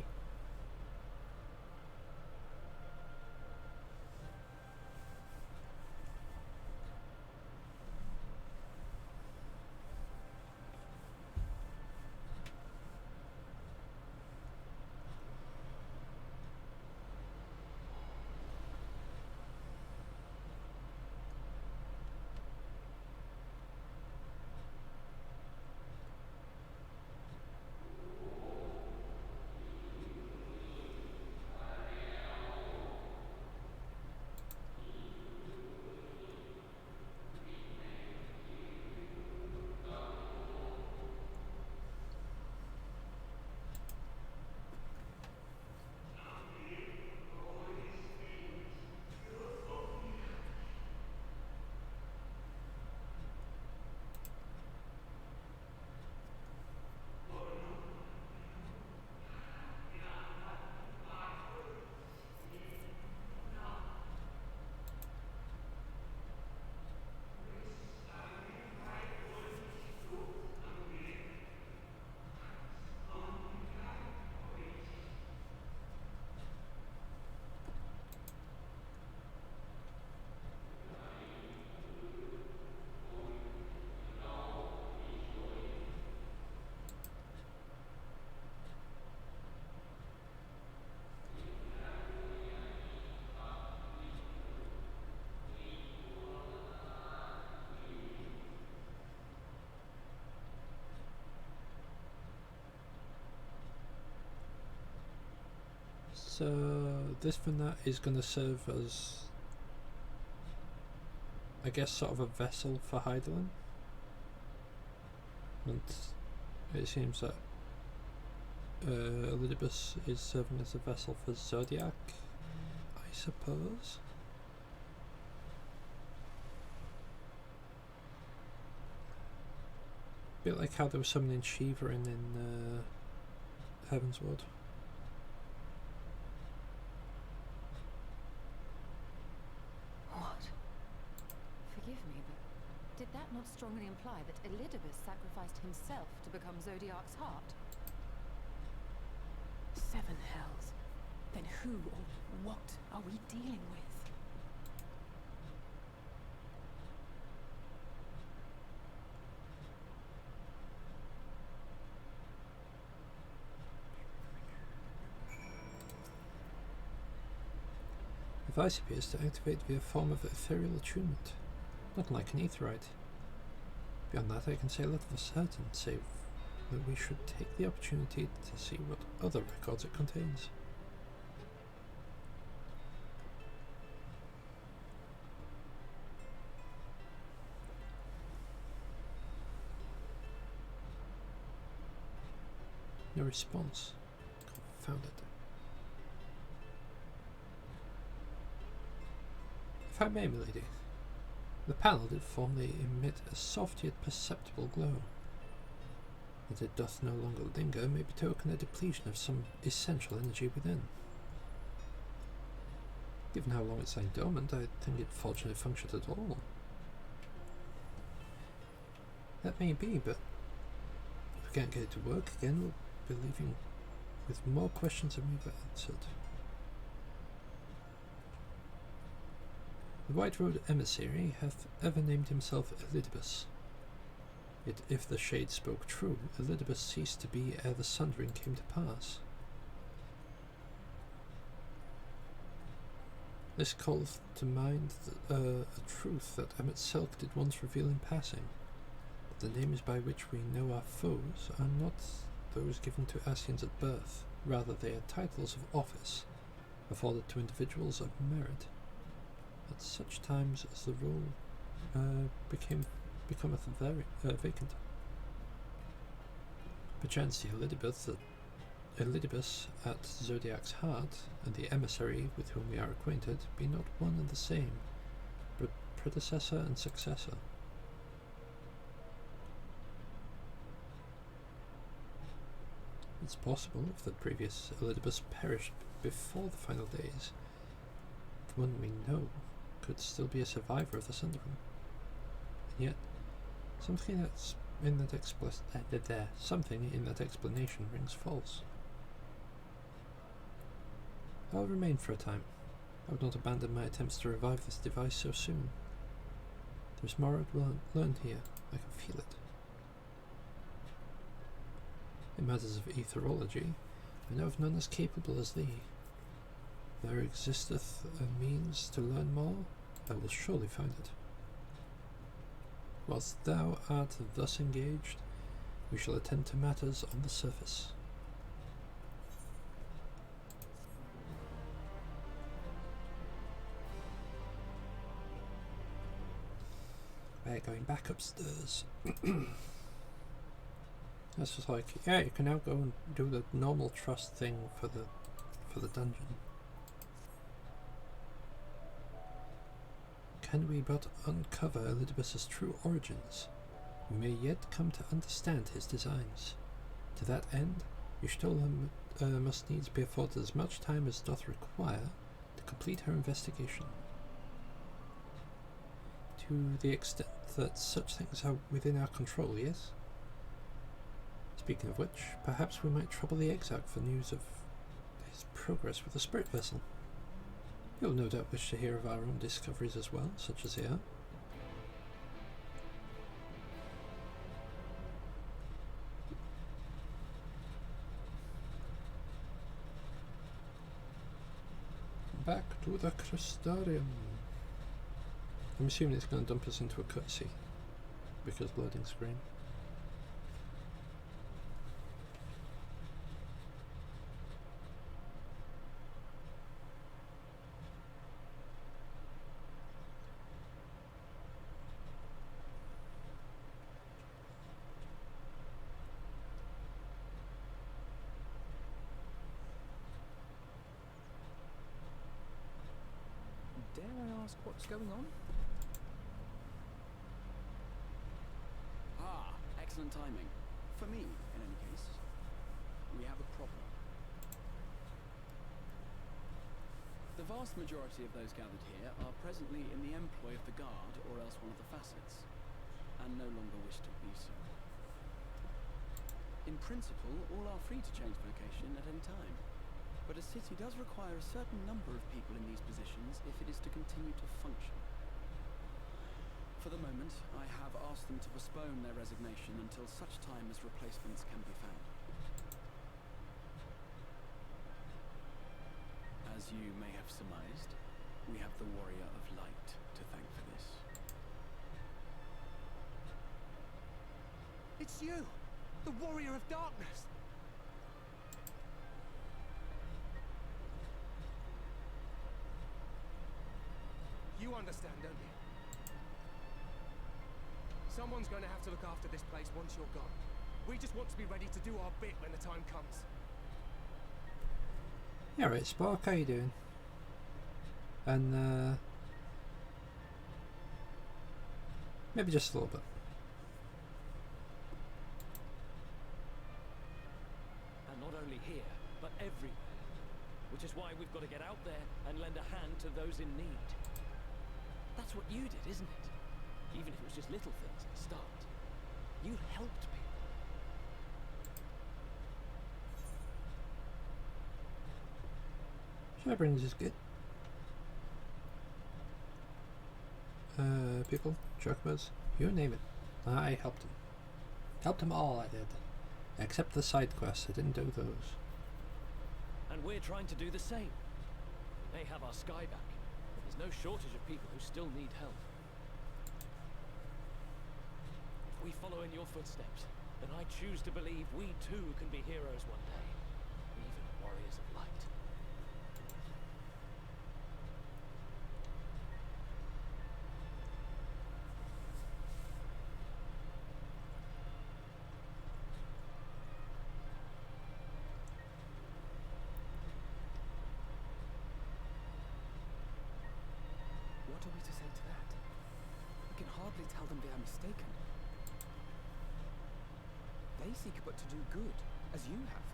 this Vanat is going to serve as, I guess, sort of a vessel for Hydaelyn. And it seems that Elidibus is serving as a vessel for Zodiac, I suppose. A bit like how they were summoning Shiva in Heavensward. What? Forgive me, but did that not strongly imply that Elidibus sacrificed himself to become Zodiac's heart? 7 hells. Then who or what are we dealing with? Device appears to activate via a form of ethereal attunement, not like an aetherite. Beyond that I can say little for certain, save that we should take the opportunity to see what other records it contains. No response. Confound it. If I may, milady, the panel did formerly emit a soft yet perceptible glow. That it doth no longer linger may betoken a depletion of some essential energy within. Given how long it's lain dormant, I think it fortunately functioned at all. That may be, but if we can't get it to work again, we'll be leaving with more questions than we've answered. The White Road emissary hath ever named himself Elidibus. Yet if the shade spoke true, Elidibus ceased to be ere the sundering came to pass. This calleth to mind a truth that Emmett Selk did once reveal in passing, that the names by which we know our foes are not those given to Ascians at birth, rather they are titles of office, afforded to individuals of merit, at such times as the role becometh vacant. Perchance the Elidibus at Zodiac's heart, and the emissary with whom we are acquainted, be not one and the same, but predecessor and successor. It's possible if the previous Elidibus perished before the final days, the one we know could still be a survivor of the Sundering. And yet, something in that explanation rings false. I'll remain for a time. I would not abandon my attempts to revive this device so soon. There's more learned here. I can feel it. In matters of etherology, I know of none as capable as thee. There existeth a means to learn more, I will surely find it. Whilst thou art thus engaged, we shall attend to matters on the surface. We're going back upstairs. That's just like, yeah, you can now go and do the normal trust thing for the dungeon. Can we but uncover Elidibus's true origins, we may yet come to understand his designs. To that end, Y'shtola must needs be afforded as much time as doth require to complete her investigation. To the extent that such things are within our control, yes? Speaking of which, perhaps we might trouble the Exarch for news of his progress with the spirit vessel. You'll no doubt wish to hear of our own discoveries as well, such as they are. Back to the Crystarium. I'm assuming it's going to dump us into a cutscene, because loading screen. ask what's going on? Ah, excellent timing. For me, in any case. We have a problem. The vast majority of those gathered here are presently in the employ of the Guard or else one of the facets, and no longer wish to be so. In principle, all are free to change vocation at any time, but a city does require a certain number of people in these positions if it is to continue to function. For the moment, I have asked them to postpone their resignation until such time as replacements can be found. As you may have surmised, we have the Warrior of Light to thank for this. It's you! The Warrior of Darkness! You understand, don't you? Someone's going to have to look after this place once you're gone. We just want to be ready to do our bit when the time comes. Yeah, right, Spark, how you doing? And maybe just a little bit. And not only here, but everywhere. Which is why we've got to get out there and lend a hand to those in need. That's what you did, isn't it? Even if it was just little things at the start. You helped people. Shadowbringers is good. People, chocobos, you name it. I helped them. Helped them all, I did. Except the side quests, I didn't do those. And we're trying to do the same. They have our sky back, but there's no shortage of people who still need help. If we follow in your footsteps, then I choose to believe we too can be heroes one day. Even warriors of light. What are we to say to that? We can hardly tell them they are mistaken. They seek but to do good, as you have.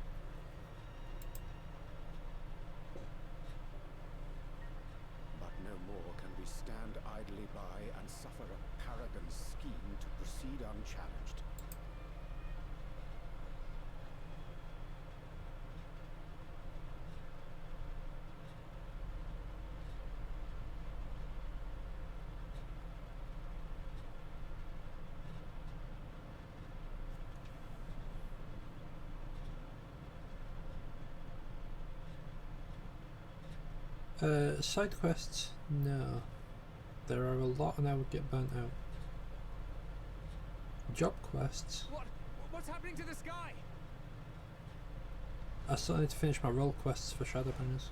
But no more can we stand idly by and suffer a paragon's scheme to proceed unchallenged. Side quests? No. There are a lot and I would get burnt out. Job quests? What's happening to the sky? I still need to finish my role quests for Shadowbringers.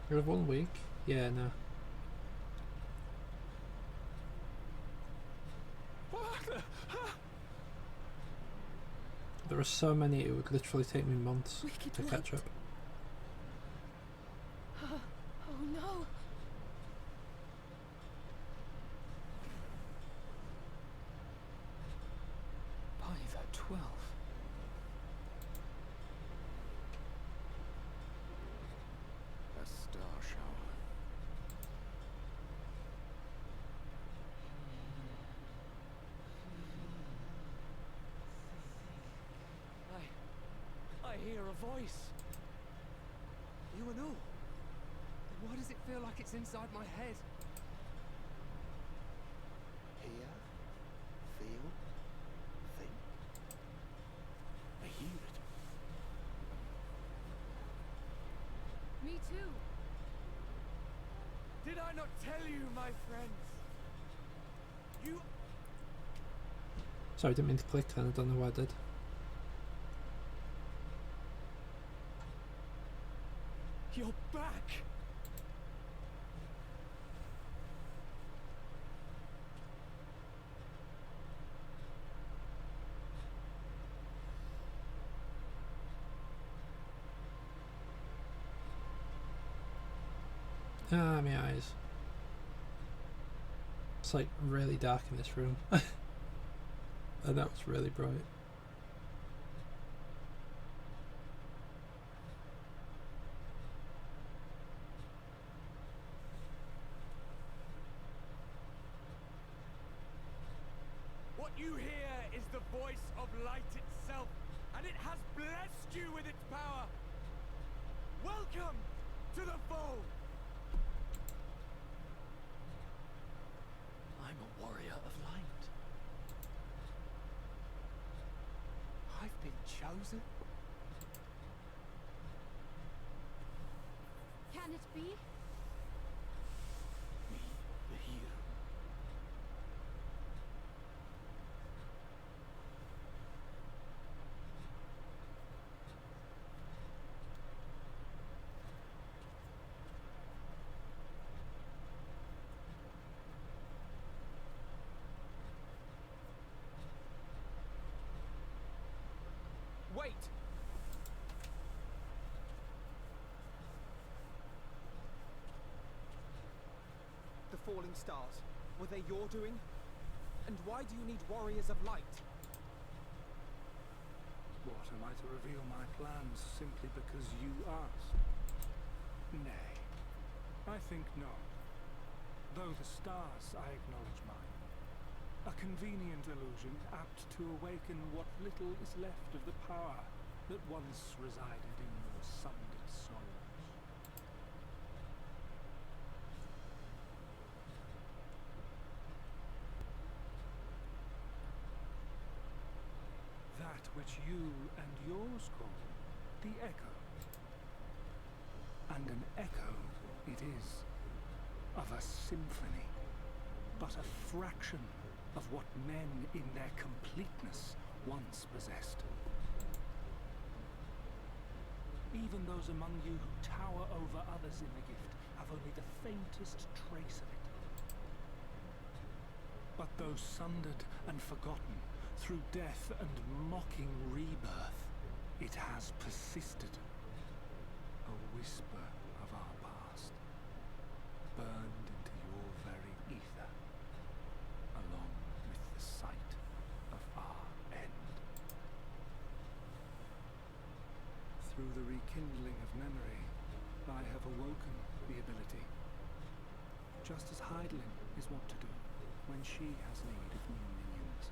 You have 1 week? Yeah, no. There are so many, it would literally take me months to catch up. Oh no! By the 12. A star shower. I hear a voice. You and all? Then why does it feel like it's inside my head? Hear, feel, think. I hear it. Me too. Did I not tell you, my friends? You... Sorry, I didn't mean to click then, I don't know why I did. You're back! Ah, my eyes. It's like really dark in this room. And that was really bright. What you hear is the voice of light itself, and it has blessed you with its power. Welcome to the fold. I'm a warrior of light. I've been chosen. Can it be? Me, the hero. Wait! The falling stars, were they your doing? And why do you need warriors of light? What, am I to reveal my plans simply because you asked? Nay, I think not. Though the stars, I acknowledge mine. A convenient illusion, apt to awaken what little is left of the power that once resided in your sundered souls. That which you and yours call the echo. And an echo it is, of a symphony, but a fraction of what men in their completeness once possessed. Even those among you who tower over others in the gift have only the faintest trace of it. But though sundered and forgotten through death and mocking rebirth, it has persisted. A whisper of our past, burned into your very ether, along with the sight of our end. Through the rekindling of memory, I have awoken the ability, just as Hydaelyn is wont to do when she has need of new minions.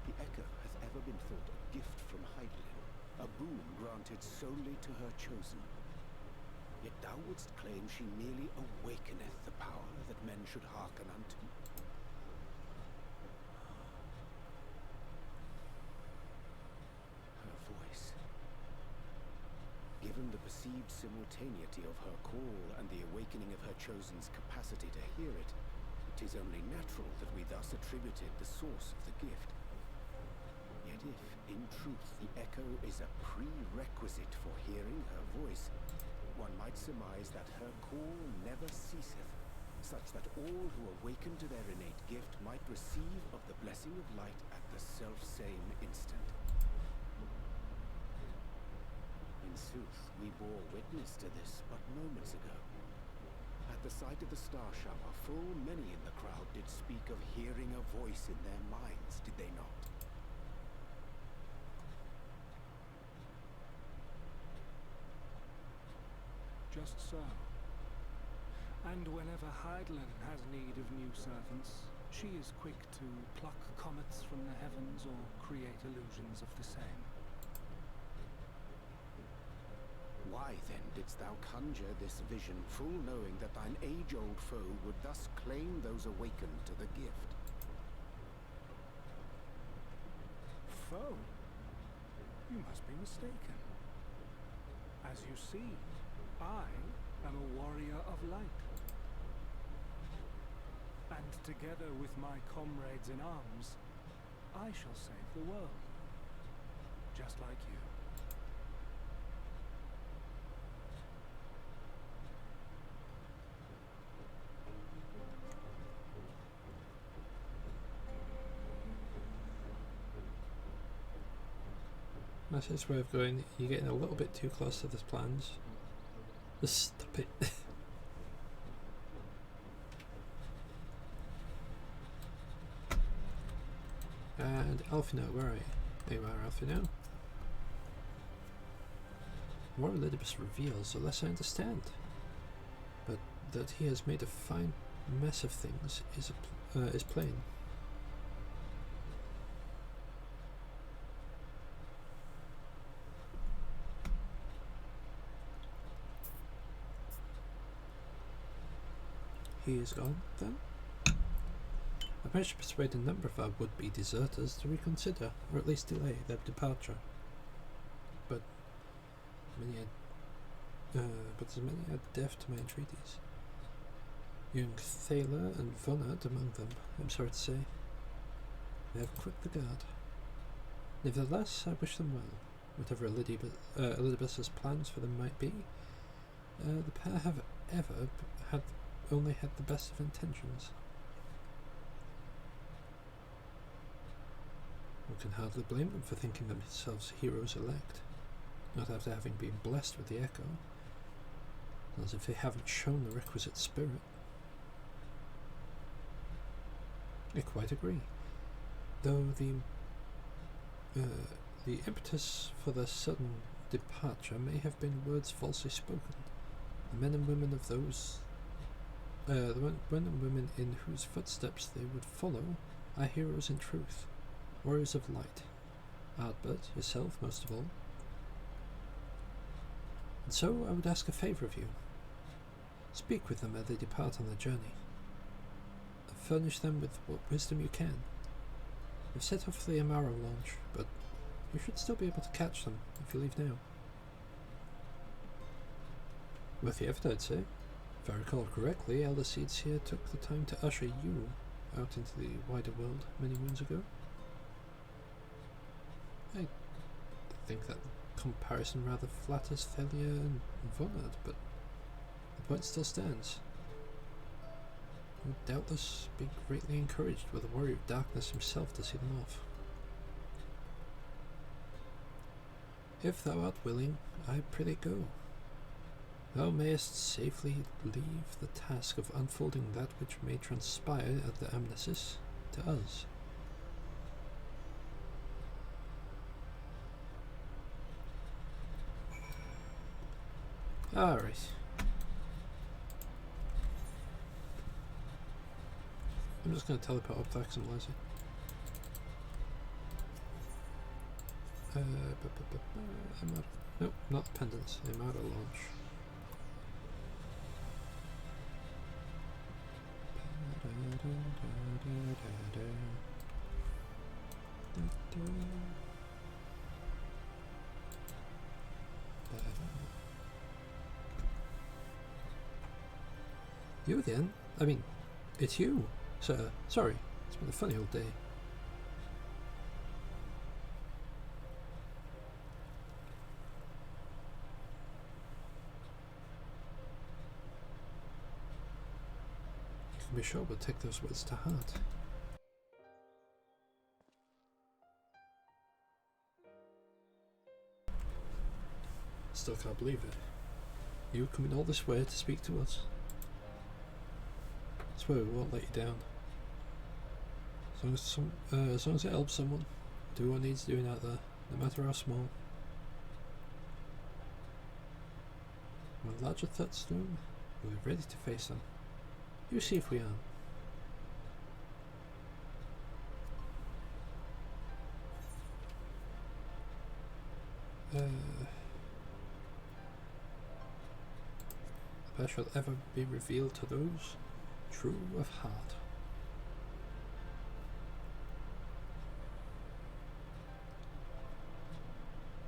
The echo hath ever been thought a gift from Hydaelyn, a boon granted solely to her chosen. Yet thou wouldst claim she merely awakeneth the power that men should hearken unto. Her voice. Given the perceived simultaneity of her call and the awakening of her chosen's capacity to hear it, it is only natural that we thus attributed the source of the gift. Yet if, in truth, the echo is a prerequisite for hearing her voice, one might surmise that her call never ceaseth, such that all who awaken to their innate gift might receive of the blessing of light at the self-same instant. In sooth, we bore witness to this but moments ago. At the sight of the star shower, full many in the crowd did speak of hearing a voice in their minds, did they not? Just so. And whenever Hydaelyn has need of new servants, she is quick to pluck comets from the heavens or create illusions of the same. Why then didst thou conjure this vision, full knowing that thine age-old foe would thus claim those awakened to the gift? Foe? You must be mistaken. As you see, I am a warrior of light. And together with my comrades in arms, I shall save the world. Just like you. That's his way of going, you're getting a little bit too close to the plans. Just stop it. And Alfino, where are you? There you are, Alfino. The more Elidibus reveals, the less I understand. But that he has made a fine mess of things is plain. He is gone, then? I've managed to persuade a number of our would-be deserters to reconsider, or at least delay, their departure. But as many are deaf to my entreaties. Young Thaler and Vonard among them, I'm sorry to say. They have quit the guard. Nevertheless, I wish them well. Whatever Elidibus's plans for them might be, the pair have only had the best of intentions. One can hardly blame them for thinking themselves heroes elect, not after having been blessed with the echo, as if they haven't shown the requisite spirit. I quite agree, though the impetus for their sudden departure may have been words falsely spoken. The men and women of those the men and women in whose footsteps they would follow are heroes in truth, warriors of light. Ardbert, yourself most of all. And so I would ask a favour of you. Speak with them as they depart on their journey. Furnish them with what wisdom you can. You've set off for the Amaro launch, but you should still be able to catch them if you leave now. Worth the effort, I'd say. If I recall correctly, Elder Seeds here took the time to usher you out into the wider world many moons ago. I think that comparison rather flatters Thalia and Vonard, but the point still stands. You would doubtless be greatly encouraged with the warrior of darkness himself to see them off. If thou art willing, I prithee go. Thou mayest safely leave the task of unfolding that which may transpire at the Amnesis to us. Alright. I'm just going to teleport up there because I'm lazy. Nope, not the pendants. The Amaro launch. You again? I mean, it's you, sir. Sorry, it's been a funny old day. You can be sure we'll take those words to heart. Still can't believe it. You coming all this way to speak to us. I swear we won't let you down. As long as it helps someone, do what needs doing out there, no matter how small. When larger threats loom, we'll be ready to face them. You see if we aren't. The best shall ever be revealed to those true of heart.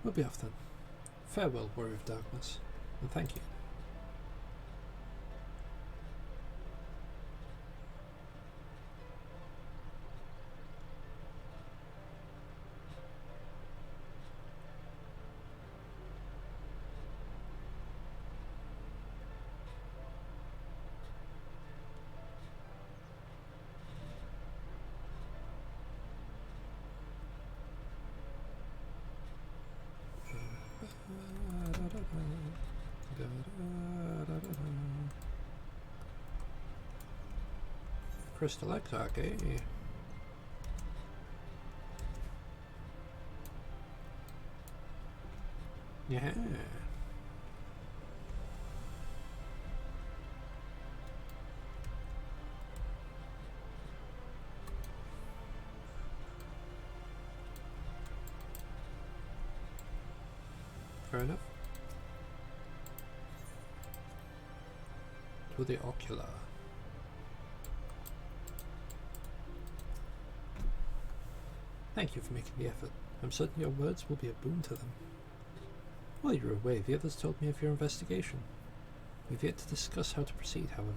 We'll be off then. Farewell, warrior of darkness, and thank you. Crystal Exarch, eh? Yeah. Fair enough. To the ocular. Thank you for making the effort. I'm certain your words will be a boon to them. While you were away, the others told me of your investigation. We've yet to discuss how to proceed, however.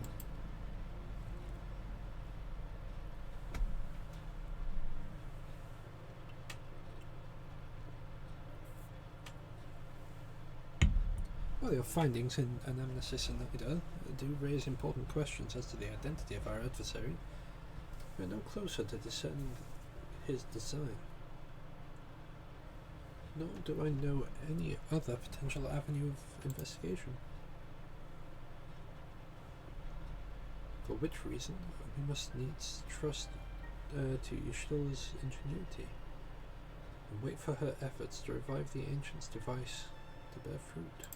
Well, your findings in Anamnesis and Ida do raise important questions as to the identity of our adversary. We are no closer to discerning his design. Nor do I know any other potential avenue of investigation. For which reason, we must needs trust to Yishtola's ingenuity, and wait for her efforts to revive the ancient's device to bear fruit.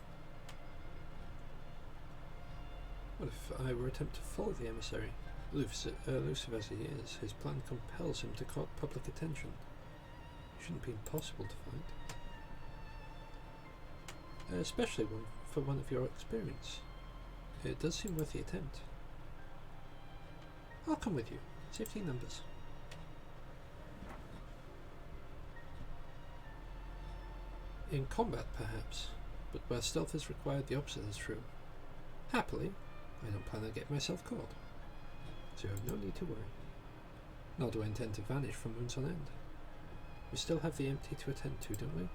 What if I were to attempt to follow the emissary? Elusive as he is, his plan compels him to court public attention. It shouldn't be impossible to find. Especially for one of your experience. It does seem worth the attempt. I'll come with you. Safety in numbers. In combat, perhaps, but where stealth is required, the opposite is true. Happily, I don't plan on getting myself caught, so you have no need to worry. Nor do I intend to vanish for moons on end. We still have the empty to attend to, don't we?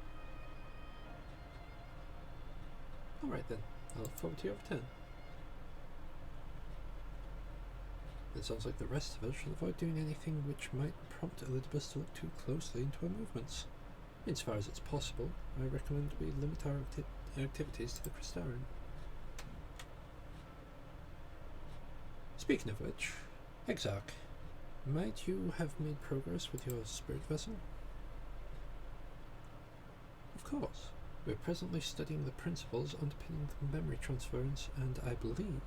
Alright then, I look forward to your return. It sounds like the rest of us should avoid doing anything which might prompt Elizabeth to look too closely into her movements. Insofar as it's possible, I recommend we limit our activities to the Crystarium. Speaking of which, Exarch, might you have made progress with your spirit vessel? Of course. We're presently studying the principles underpinning the memory transference and, I believe,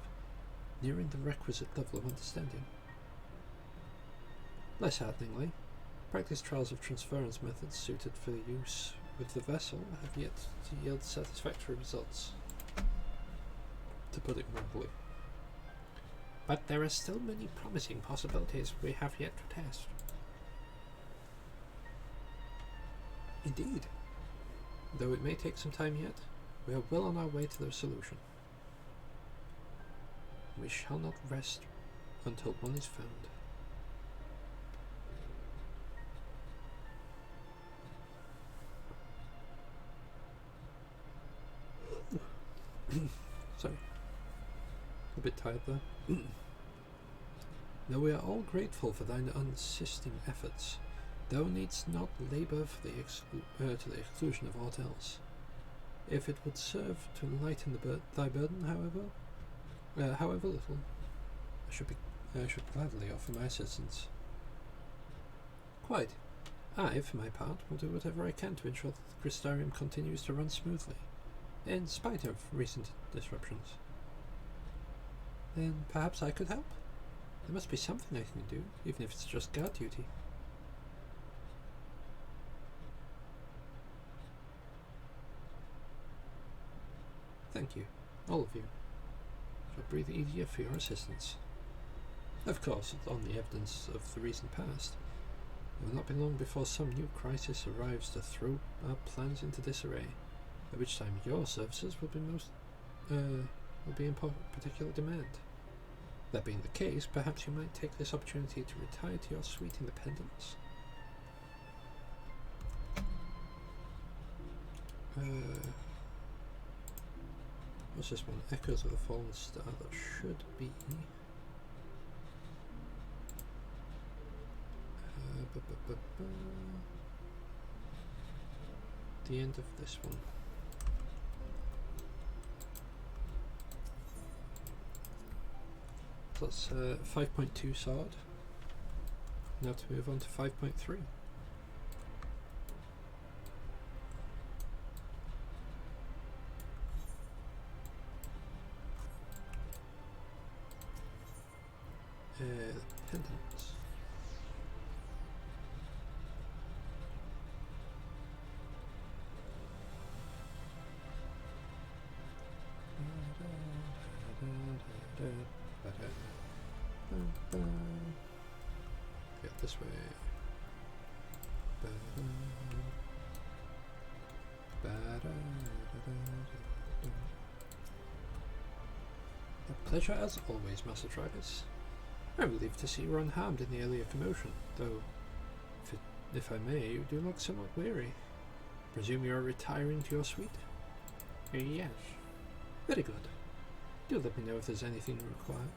nearing the requisite level of understanding. Less hearteningly, practice trials of transference methods suited for use with the vessel have yet to yield satisfactory results, to put it mildly. But there are still many promising possibilities we have yet to test. Indeed. Though it may take some time yet, we are well on our way to their solution. We shall not rest until one is found. Sorry. A bit tired there. Though we are all grateful for thine unsisting efforts, thou needst not labour for to the exclusion of aught else. If it would serve to lighten thy burden, however little, I should gladly offer my assistance. Quite. I, for my part, will do whatever I can to ensure that the Crystarium continues to run smoothly, in spite of recent disruptions. Then perhaps I could help? There must be something I can do, even if it's just guard duty. Thank you, all of you. I shall breathe easier for your assistance. Of course, on the evidence of the recent past, it will not be long before some new crisis arrives to throw our plans into disarray, at which time your services will be in particular demand. That being the case, perhaps you might take this opportunity to retire to your sweet independence. What's this one? Echoes of the Fallen Star. That should be the end of this one. plus 5.2 sword. Now to move on to 5.3. Pendants. Yeah, this way. A pleasure as always, Master Travis. I'm relieved to see you were unharmed in the earlier commotion, though, if I may, you do look somewhat weary. Presume you are retiring to your suite? Yes. Very good. Do let me know if there's anything you require.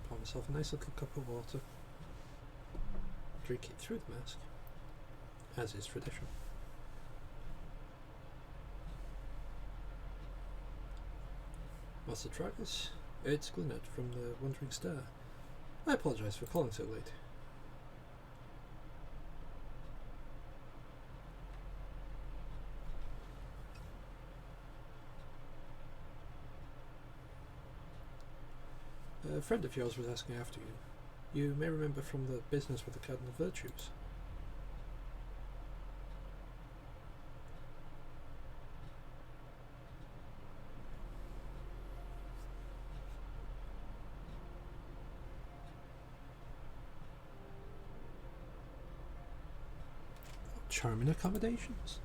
Pour myself a nice little cup of water. Drink it through the mask, as is tradition. Master Travis, it's Glenard from the Wandering Star. I apologise for calling so late. A friend of yours was asking after you. You may remember from the business with the Cardinal Virtues. Charming accommodations.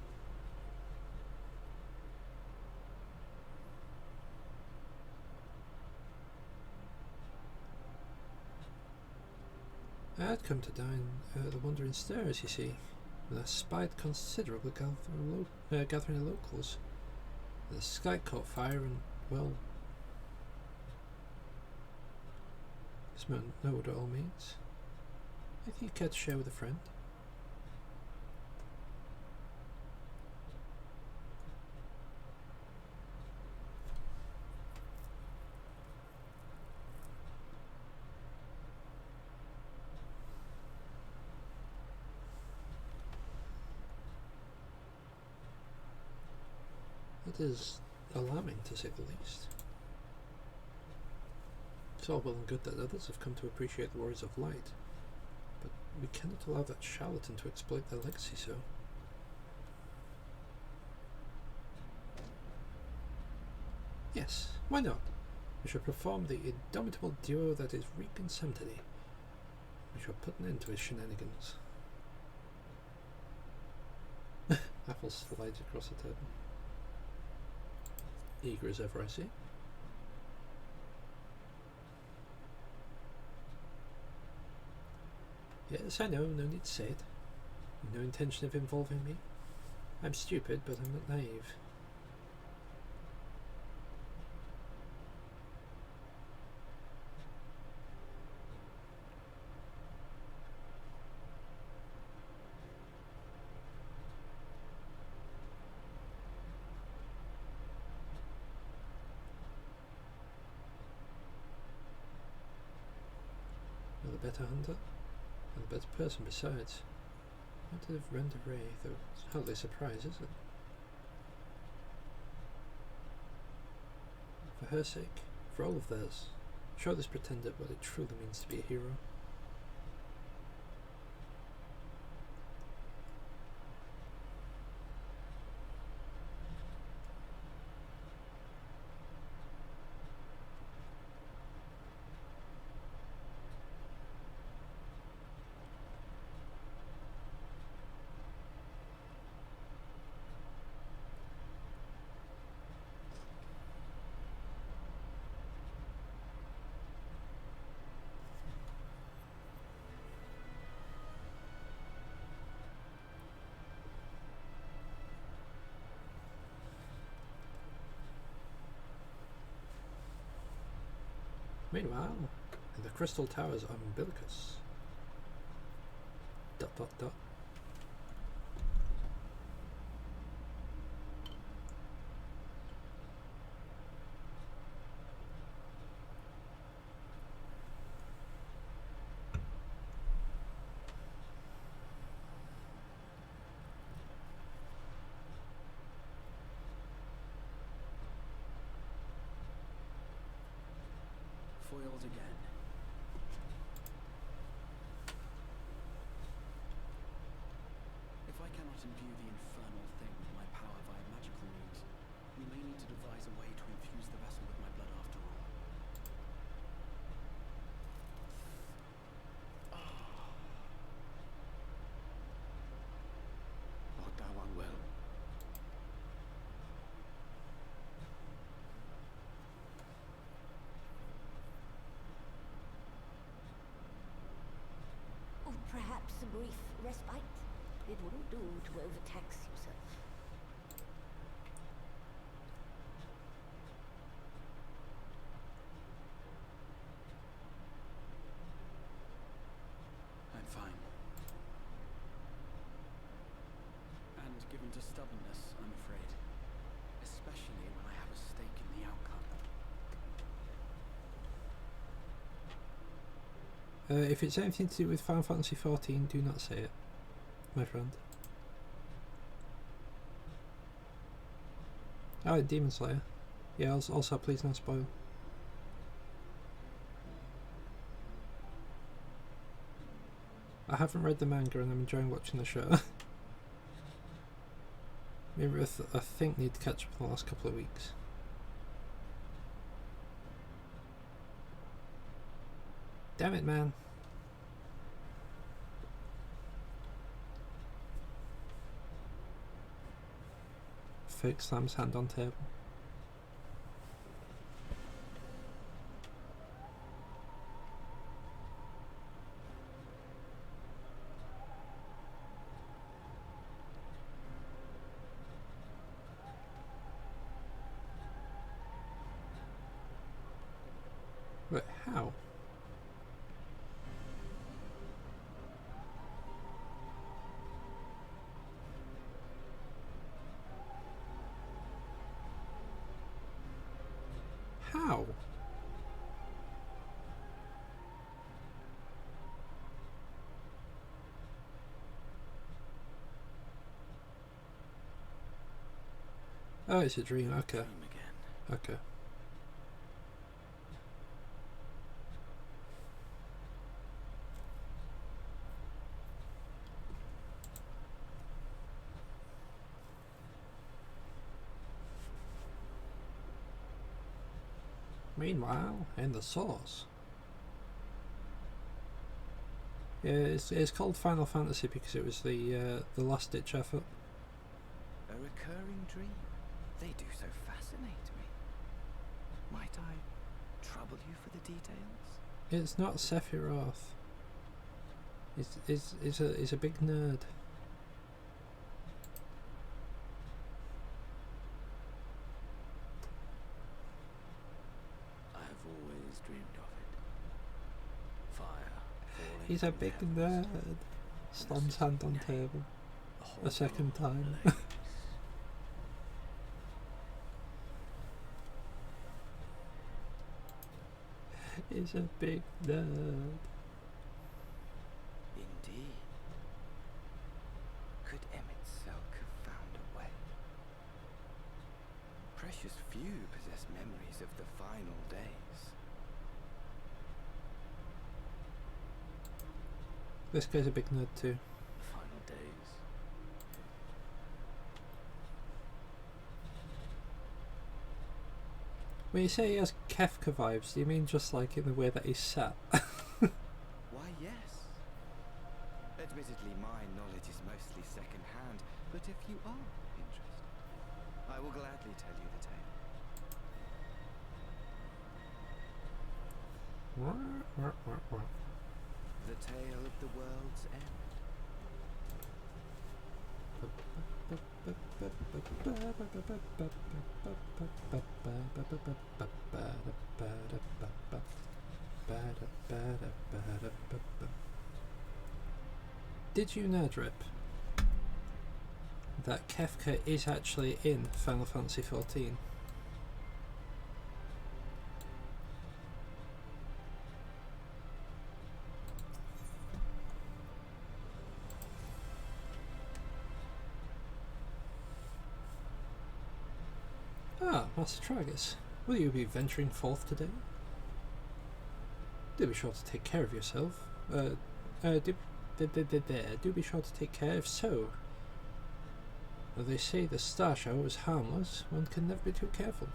I had come to dine at the Wandering Stairs, you see, and I spied considerable gathering of locals. The sky caught fire and, well, this man know what it all means. I think you care to share with a friend. It is alarming, to say the least. It's all well and good that others have come to appreciate the Warriors of Light, but we cannot allow that charlatan to exploit their legacy so. Yes, why not? We shall perform the indomitable duo that is Reek and Semtedy. We shall put an end to his shenanigans. Apple slides across the table. Eager as ever, I see. Yes, I know, no need to say it. No intention of involving me. I'm stupid, but I'm not naive. You're the better hunter, and the better person besides. Attentive rend array, though it's hardly a surprise, is it? For her sake, for all of theirs, show this pretender what it truly means to be a hero. Meanwhile, in the Crystal Towers of Umbilicus. ... Foiled again. If I cannot imbue the infernal thing with my power via magical means, we may need to devise a way to infuse the vessel with my blood after all. Art thou unwell? Or perhaps a brief respite? It wouldn't do to overtax yourself. I'm fine. And given to stubbornness, I'm afraid. Especially when I have a stake in the outcome. If it's anything to do with Final Fantasy XIV, do not say it, my friend. Oh, Demon Slayer. Yeah, also please not spoil. I haven't read the manga and I'm enjoying watching the show. Maybe I think need to catch up in the last couple of weeks. Damn it, man. Fake slams hand on table. But how? How? Oh, it's a dream. Okay. Okay. Meanwhile, in the source. Yeah, it's called Final Fantasy because it was the last ditch effort. A recurring dream. They do so fascinate me. Might I trouble you for the details? It's not Sephiroth. It's a big nerd. He's a big nerd. Slams hand on table. A second time. He's a big nerd. Indeed. memories of the final days. This guy's a big nerd too. The final days. When you say he has Kefka vibes, do you mean just like in the way that he's sat? Why, yes. Admittedly, my knowledge is mostly second-hand, but if you are interested, I will gladly tell you the tale. The tale of the world's end. Did you know, Ardbert, that Kefka is actually in Final Fantasy XIV? Ah, Master Tragus, will you be venturing forth today? Do be sure to take care of yourself. Do be sure to take care if so. Though they say the Star Shower is harmless, one can never be too careful.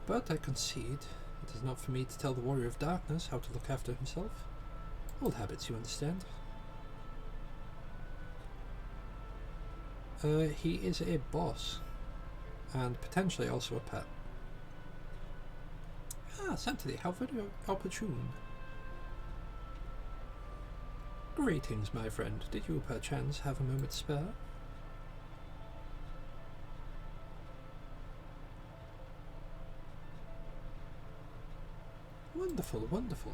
But I concede, it is not for me to tell the Warrior of Darkness how to look after himself. Old habits, you understand. He is a boss, and potentially also a pet. Ah, Saturday, how very opportune. Greetings, my friend. Did you perchance have a moment spare? Wonderful, wonderful.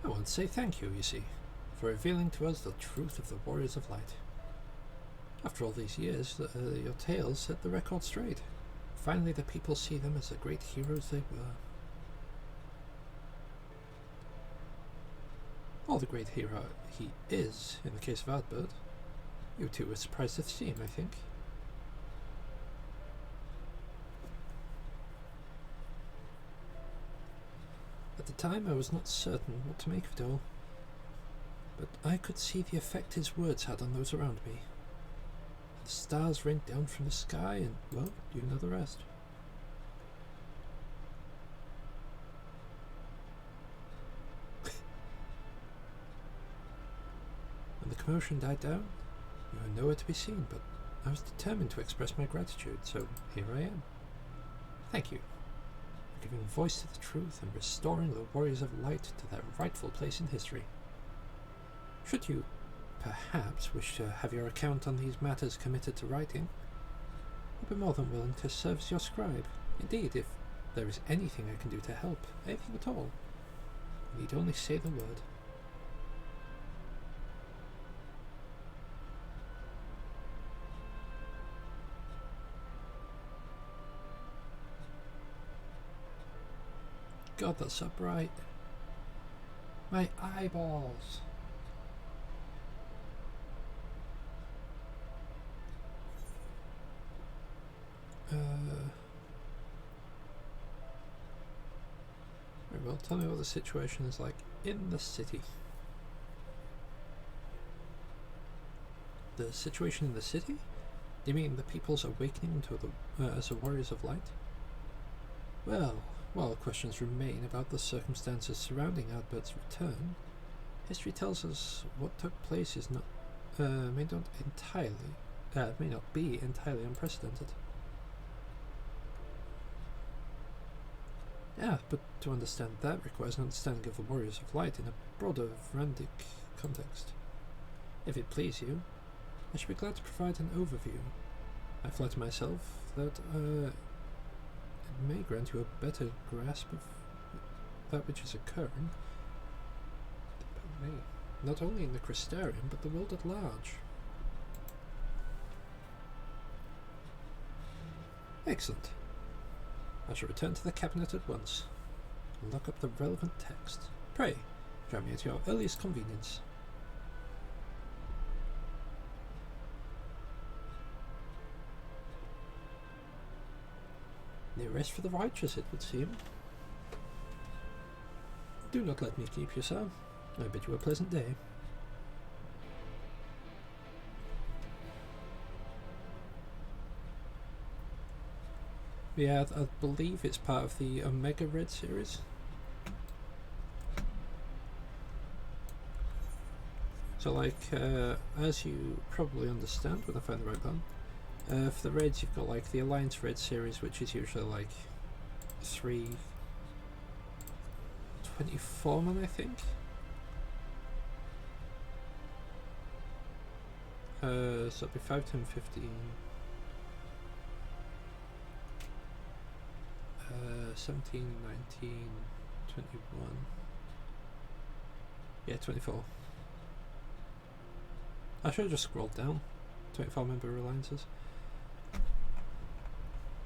I want to say thank you, you see, for revealing to us the truth of the Warriors of Light. After all these years, your tales set the record straight. Finally, the people see them as the great heroes they were. Or the great hero he is, in the case of Ardbert. You two were surprised to see him, I think. At the time, I was not certain what to make of it all, but I could see the effect his words had on those around me. The stars rained down from the sky, and, well, you know the rest. When the commotion died down, you were nowhere to be seen, but I was determined to express my gratitude, so here I am. Thank you for giving voice to the truth and restoring the Warriors of Light to their rightful place in history. Should you perhaps wish to have your account on these matters committed to writing, I'll be more than willing to serve as your scribe. Indeed, if there is anything I can do to help, anything at all, you need only say the word. God, that's so bright. My eyeballs. Very well, tell me what the situation is like in the city. The situation in the city? Do you mean the people's awakening to the as the Warriors of Light? Well, while questions remain about the circumstances surrounding Ardbert's return, history tells us what took place is not may not be entirely unprecedented. Yeah, but to understand that requires an understanding of the Warriors of Light in a broader Vrandic context. If it please you, I should be glad to provide an overview. I flatter myself that it may grant you a better grasp of that which is occurring, not only in the Crystarium, but the world at large. Excellent. I shall return to the cabinet at once and look up the relevant text. Pray, join me at your earliest convenience. No rest for the righteous, it would seem. Do not let me keep you, sir. I bid you a pleasant day. Yeah, I believe it's part of the Omega Red series. So like, as you probably understand when I find the right button, for the Reds you've got like the Alliance Red series, which is usually like 24 men, I think. So it'll be 5, 10, 15, 17, 19, 21, yeah, 24. I should have just scrolled down. 24 member alliances.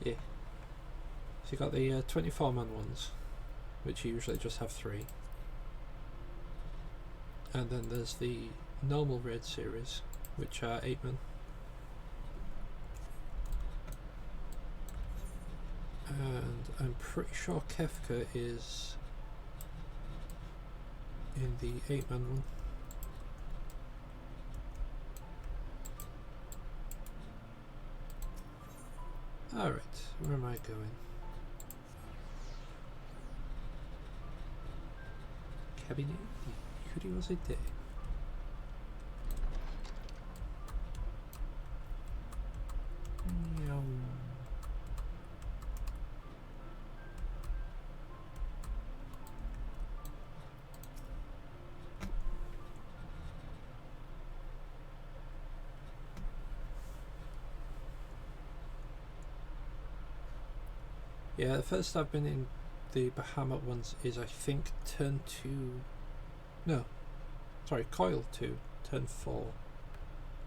Yeah. So you got the 24 man ones, which you usually just have 3. And then there's the normal Red series, which are 8 men. And I'm pretty sure Kefka is in the 8 man one. Alright, where am I going? Cabinet di Curiosité. Meow. Yeah, the first I've been in the Bahamut ones is I think turn 2, no, sorry, coil 2, turn 4,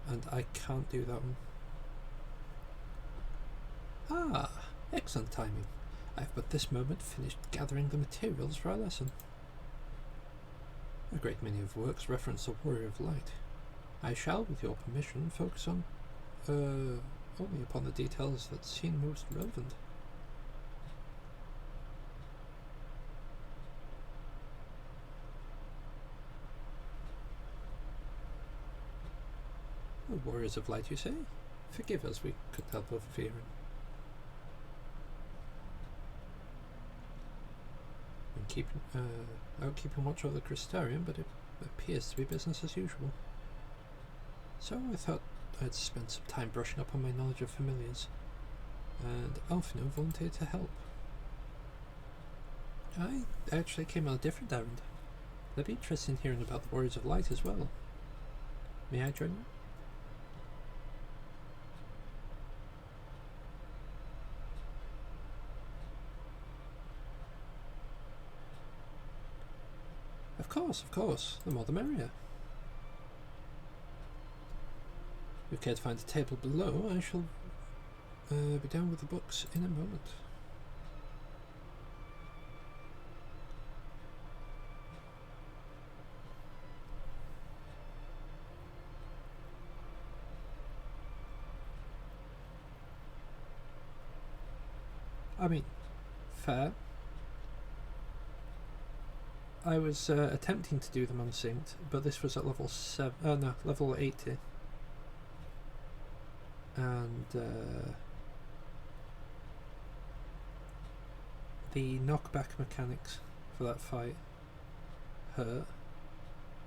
and I can't do that one. Ah, excellent timing. I've but this moment finished gathering the materials for our lesson. A great many of works reference the Warrior of Light. I shall, with your permission, focus on, only upon the details that seem most relevant. The Warriors of Light, you say? Forgive us, we couldn't help overhearing. Out keeping watch over the Crystarium, but it appears to be business as usual. So I thought I'd spend some time brushing up on my knowledge of familiars, and Alfino volunteered to help. I actually came on a different errand. They'd be interested in hearing about the Warriors of Light as well. May I join you? Of course, the more the merrier. If you care to find a table below, I shall be down with the books in a moment. I mean, fair. I was attempting to do them on synced, but this was at level 7. No, level 80. And the knockback mechanics for that fight hurt.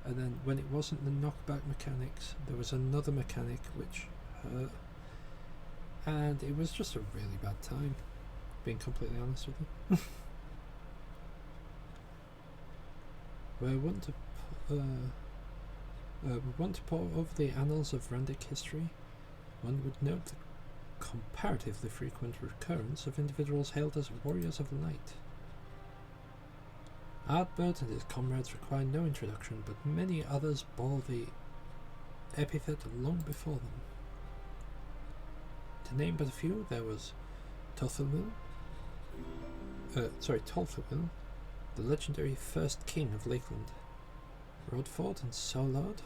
And then when it wasn't the knockback mechanics, there was another mechanic which hurt. And it was just a really bad time, being completely honest with you. We want to pore over the annals of Randic history. One would note the comparatively frequent recurrence of individuals hailed as Warriors of Light. Ardbert and his comrades require no introduction, but many others bore the epithet long before them. To name but a few, there was Tolthawil, the legendary first king of Lakeland, Rodford and Solard,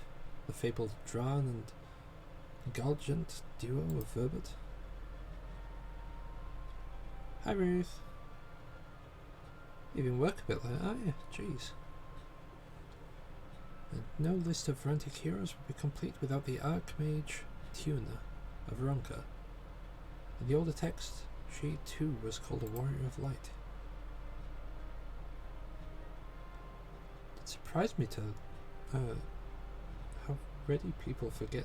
the fabled Dran and Galgant duo of Ardbert, Hi Ruth. You've been working a bit late, aren't you? Jeez. And no list of frantic heroes would be complete without the Archmage Tuna of Ronka. In the older text, she too was called a warrior of light. It surprised me to how ready people forget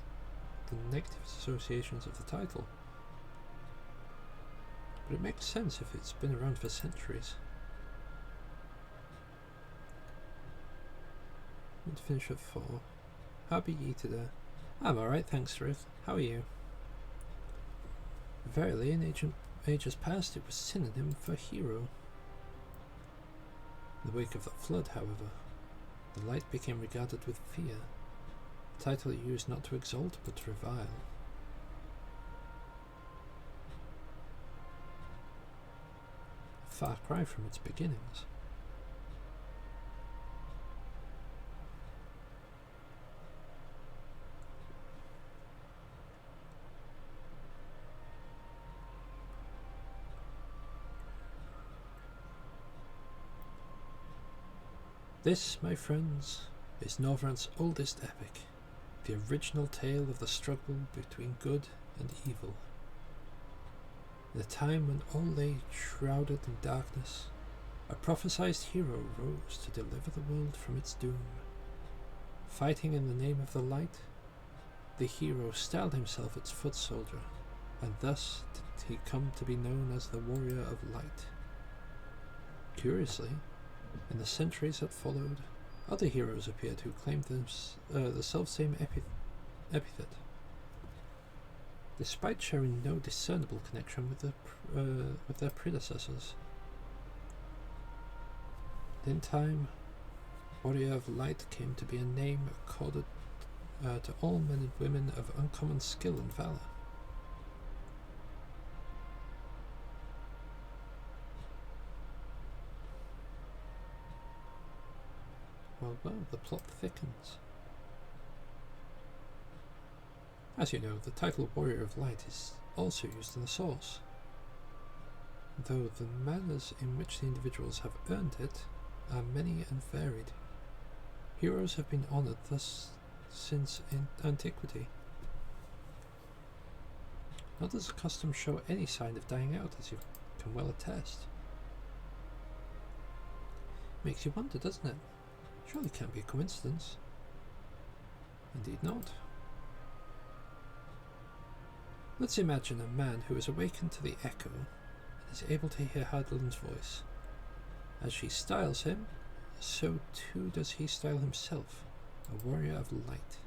the negative associations of the title. But it makes sense if it's been around for centuries. I'm going to finish at 4. How be ye today? I'm alright, thanks Ruth. How are you? Verily, in ages past it was synonym for hero. In the wake of the flood, however, the light became regarded with fear, a title used not to exalt but to revile. A far cry from its beginnings. This, my friends, is Norvrant's oldest epic, the original tale of the struggle between good and evil. In a time when all lay shrouded in darkness, a prophesied hero rose to deliver the world from its doom. Fighting in the name of the light, the hero styled himself its foot soldier, and thus did he come to be known as the Warrior of Light. Curiously, in the centuries that followed, other heroes appeared who claimed the selfsame epithet, despite sharing no discernible connection with their predecessors. In time, Warrior of Light came to be a name accorded to all men and women of uncommon skill and valor. Well, the plot thickens. As you know, the title Warrior of Light is also used in the source, though the manners in which the individuals have earned it are many and varied. Heroes have been honoured thus since in antiquity. Nor does the custom show any sign of dying out, as you can well attest. Makes you wonder, doesn't it? Surely can't be a coincidence. Indeed not. Let's imagine a man who is awakened to the echo and is able to hear Hardlin's voice. As she styles him, so too does he style himself, a warrior of light.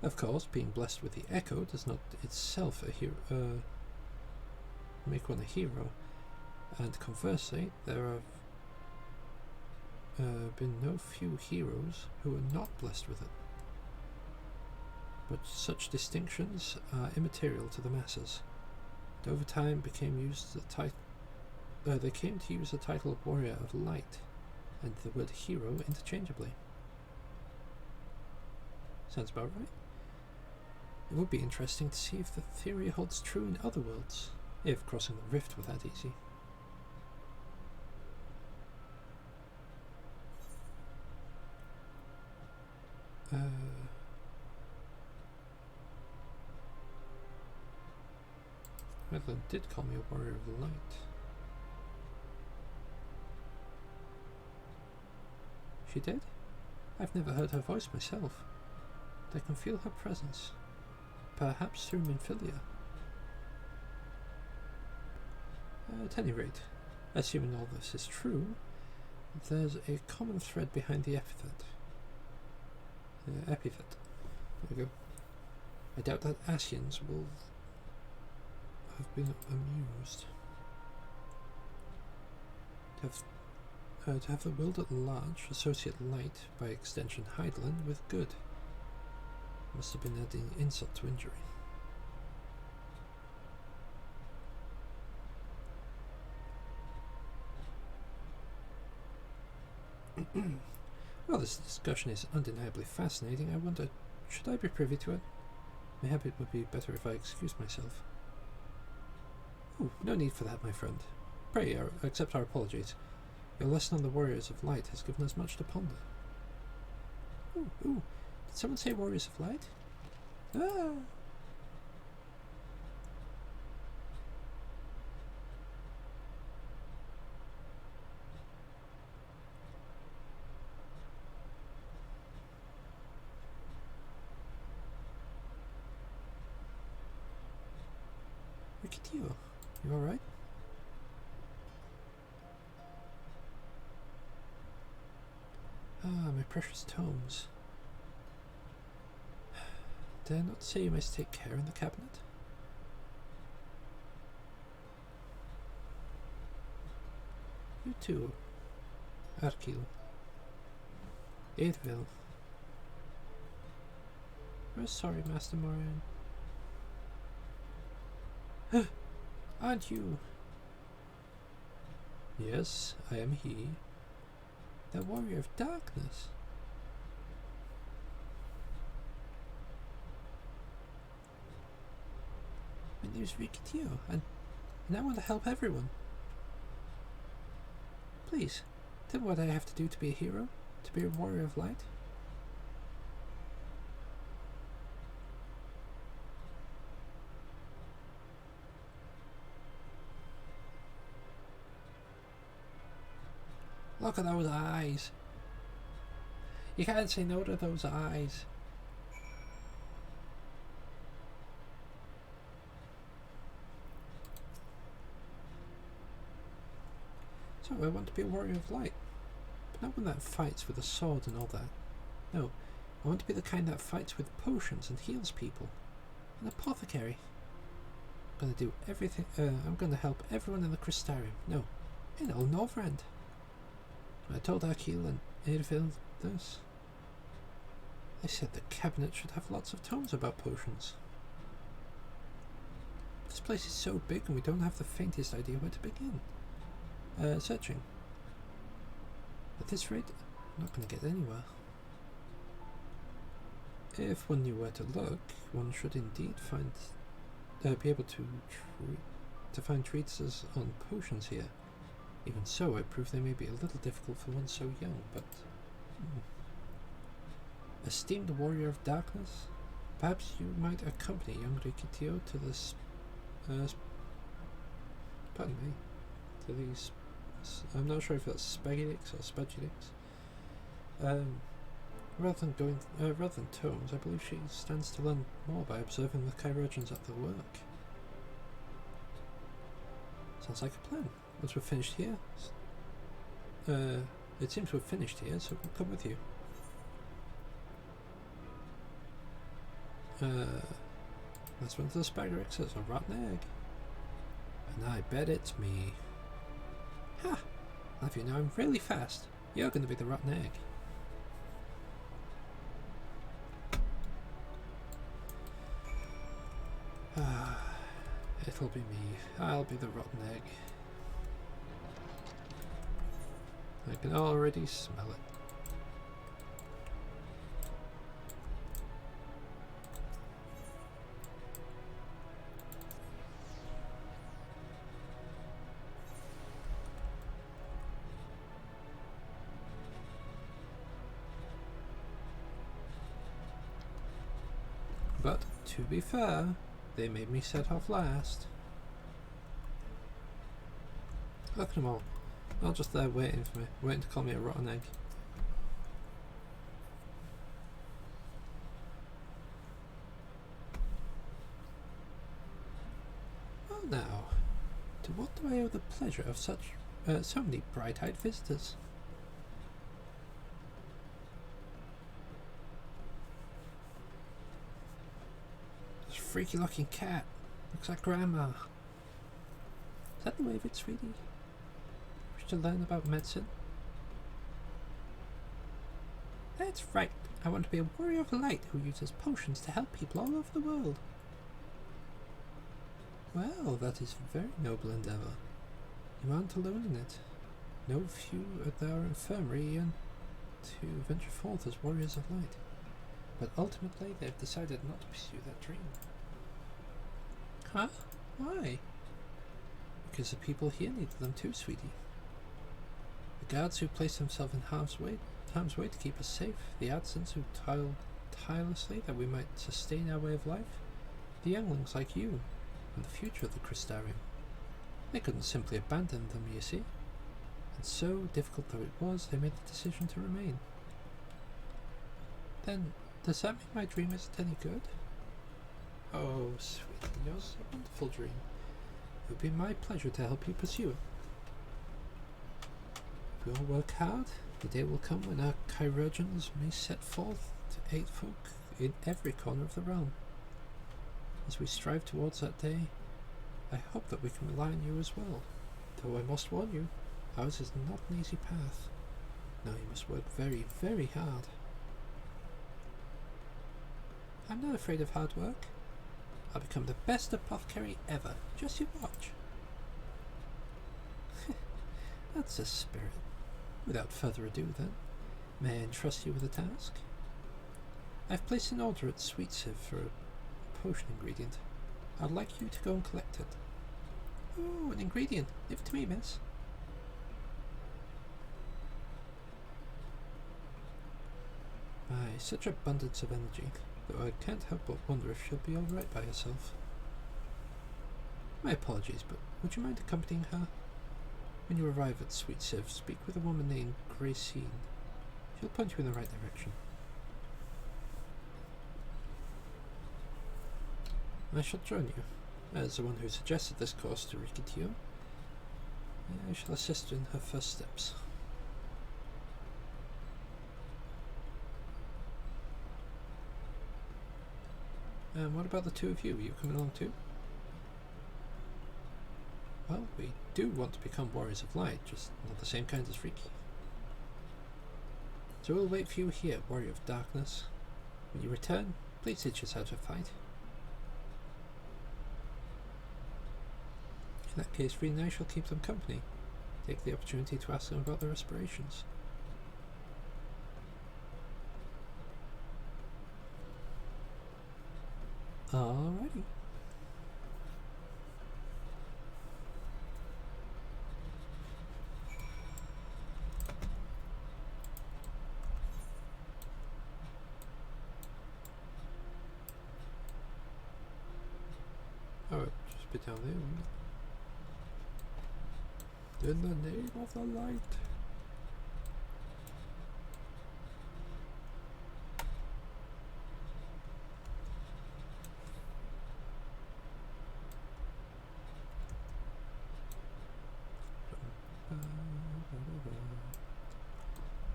Of course, being blessed with the echo does not itself make one a hero, and conversely, there have been no few heroes who are not blessed with it. But such distinctions are immaterial to the masses, and over time they came to use the title of Warrior of Light and the word hero interchangeably. Sounds about right. It would be interesting to see if the theory holds true in other worlds, if crossing the rift were that easy. Madeline did call me a warrior of the light. She did? I've never heard her voice myself, but I can feel her presence, perhaps through Minfilia. At any rate, assuming all this is true, there's a common thread behind the epithet. There we go. I doubt that Asians will have been amused to have the world at large associate light, by extension Hydaelyn, with good. Must have been adding insult to injury. Well, this discussion is undeniably fascinating. I wonder, should I be privy to it? Mayhap it would be better if I excused myself. Oh, no need for that, my friend. Pray, accept our apologies. Your lesson on the Warriors of Light has given us much to ponder. Ooh, ooh. Did someone say Warriors of Light? Ah! Look at you. You alright? Ah, my precious tomes. Dare not say you must take care in the cabinet? You too, Arkil. Eidvil. We're sorry, Master Morian. Aren't you? Yes, I am he. The Warrior of Darkness. My name's Rikitio, and I want to help everyone. Please, tell me what I have to do to be a hero, to be a Warrior of Light. Look at those eyes. You can't say no to those eyes. So I want to be a Warrior of Light, but not one that fights with a sword and all that. No, I want to be the kind that fights with potions and heals people. An apothecary. I'm gonna do everything. I'm gonna help everyone in the Crystarium. No, in all Northrend. I told Arkil and Eidvil this. They said the cabinet should have lots of tomes about potions. This place is so big and we don't have the faintest idea where to begin. Searching. At this rate, I'm not going to get anywhere. If one knew where to look, one should indeed find, be able to find treatises on potions here. Even so, I prove they may be a little difficult for one so young, but... Esteemed Warrior of Darkness, perhaps you might accompany young Rikitio to this... pardon me, to these... I'm not sure if that's Spagidix or Spagidix. Rather than tomes, I believe she stands to learn more by observing the chirurgeons at their work. Sounds like a plan. Once we're finished here, it seems we're finished here, so we'll come with you. That's one of the Spagirixes, a rotten egg. And I bet it's me. Ha! If you know I'm really fast, you're going to be the rotten egg. It'll be me. I'll be the rotten egg. I can already smell it. But, to be fair, they made me set off last. Look at them all. Not just there waiting for me, waiting to call me a rotten egg. Well now, to what do I owe the pleasure of so many bright-eyed visitors? This freaky looking cat. Looks like Grandma. Is that the way of it, sweetie? To learn about medicine? That's right. I want to be a warrior of light who uses potions to help people all over the world. Well, that is a very noble endeavour. You aren't alone in it. No few at our infirmary and to venture forth as warriors of light. But ultimately they have decided not to pursue that dream. Huh? Why? Because the people here needed them too, sweetie. The guards who placed themselves in harm's way to keep us safe, the artisans who toiled tirelessly that we might sustain our way of life, the younglings like you, and the future of the Crystarium. They couldn't simply abandon them, you see. And so difficult though it was, they made the decision to remain. Then, does that mean my dream isn't any good? Oh, sweetie, yours is a wonderful dream. It would be my pleasure to help you pursue it. If we all work hard, the day will come when our chirurgeons may set forth to aid folk in every corner of the realm. As we strive towards that day, I hope that we can rely on you as well. Though I must warn you, ours is not an easy path. Now you must work very, very hard. I'm not afraid of hard work. I'll become the best apothecary ever. Just you watch. That's a spirit. Without further ado then, may I entrust you with a task? I've placed an order at Sweet Sieve for a potion ingredient. I'd like you to go and collect it. Oh, an ingredient. Give it to me, miss. My, such abundance of energy, though I can't help but wonder if she'll be alright by herself. My apologies, but would you mind accompanying her? When you arrive at Sweet Sieve, speak with a woman named Gracine. She'll point you in the right direction. I shall join you. As the one who suggested this course to Rikitio, I shall assist her in her first steps. And what about the two of you? Are you coming along too? Well, we do want to become warriors of light, just not the same kind as Riki. So we'll wait for you here, warrior of darkness. When you return, please teach us how to fight. In that case, Reen and I shall keep them company. Take the opportunity to ask them about their aspirations. Alrighty. Oh, just a bit down there, wouldn't it? In the name of the light.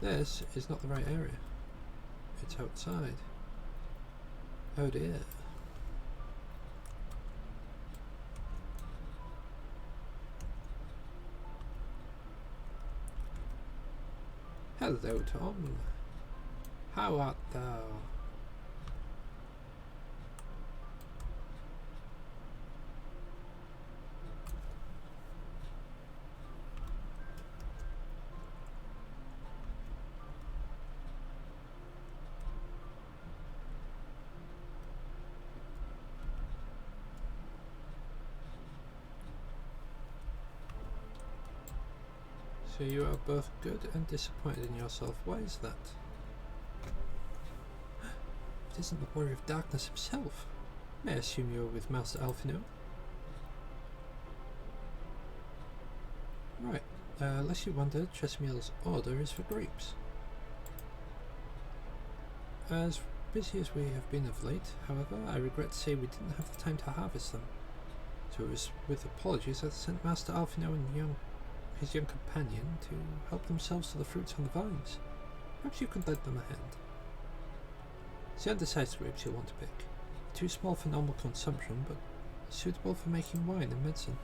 This is not the right area. It's outside. Oh dear. Hello, Tom. How art thou? So you are both good and disappointed in yourself. Why is that? It isn't the warrior of darkness himself. May I assume you're with Master Alphino? Right. Unless you wondered, Chesimil's order is for grapes. As busy as we have been of late, however, I regret to say we didn't have the time to harvest them. So it was with apologies that I sent Master Alphino and his young companion to help themselves to the fruits on the vines. Perhaps you could lend them a hand. It's the undersized grapes you'll want to pick. Too small for normal consumption, but suitable for making wine and medicine.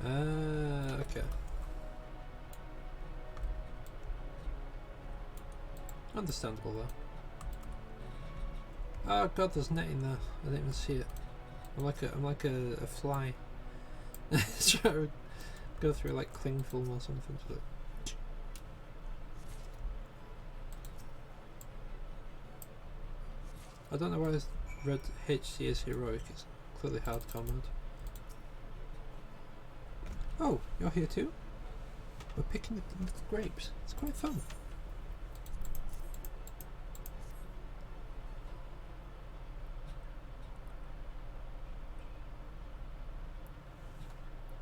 Okay. Understandable though. Oh god, there's net in there. I didn't even see it. I'm like a fly. Try to go through like cling film or something. So. I don't know why I read HC as heroic. It's clearly hardcore mode. Oh, you're here too? We're picking the little grapes. It's quite fun.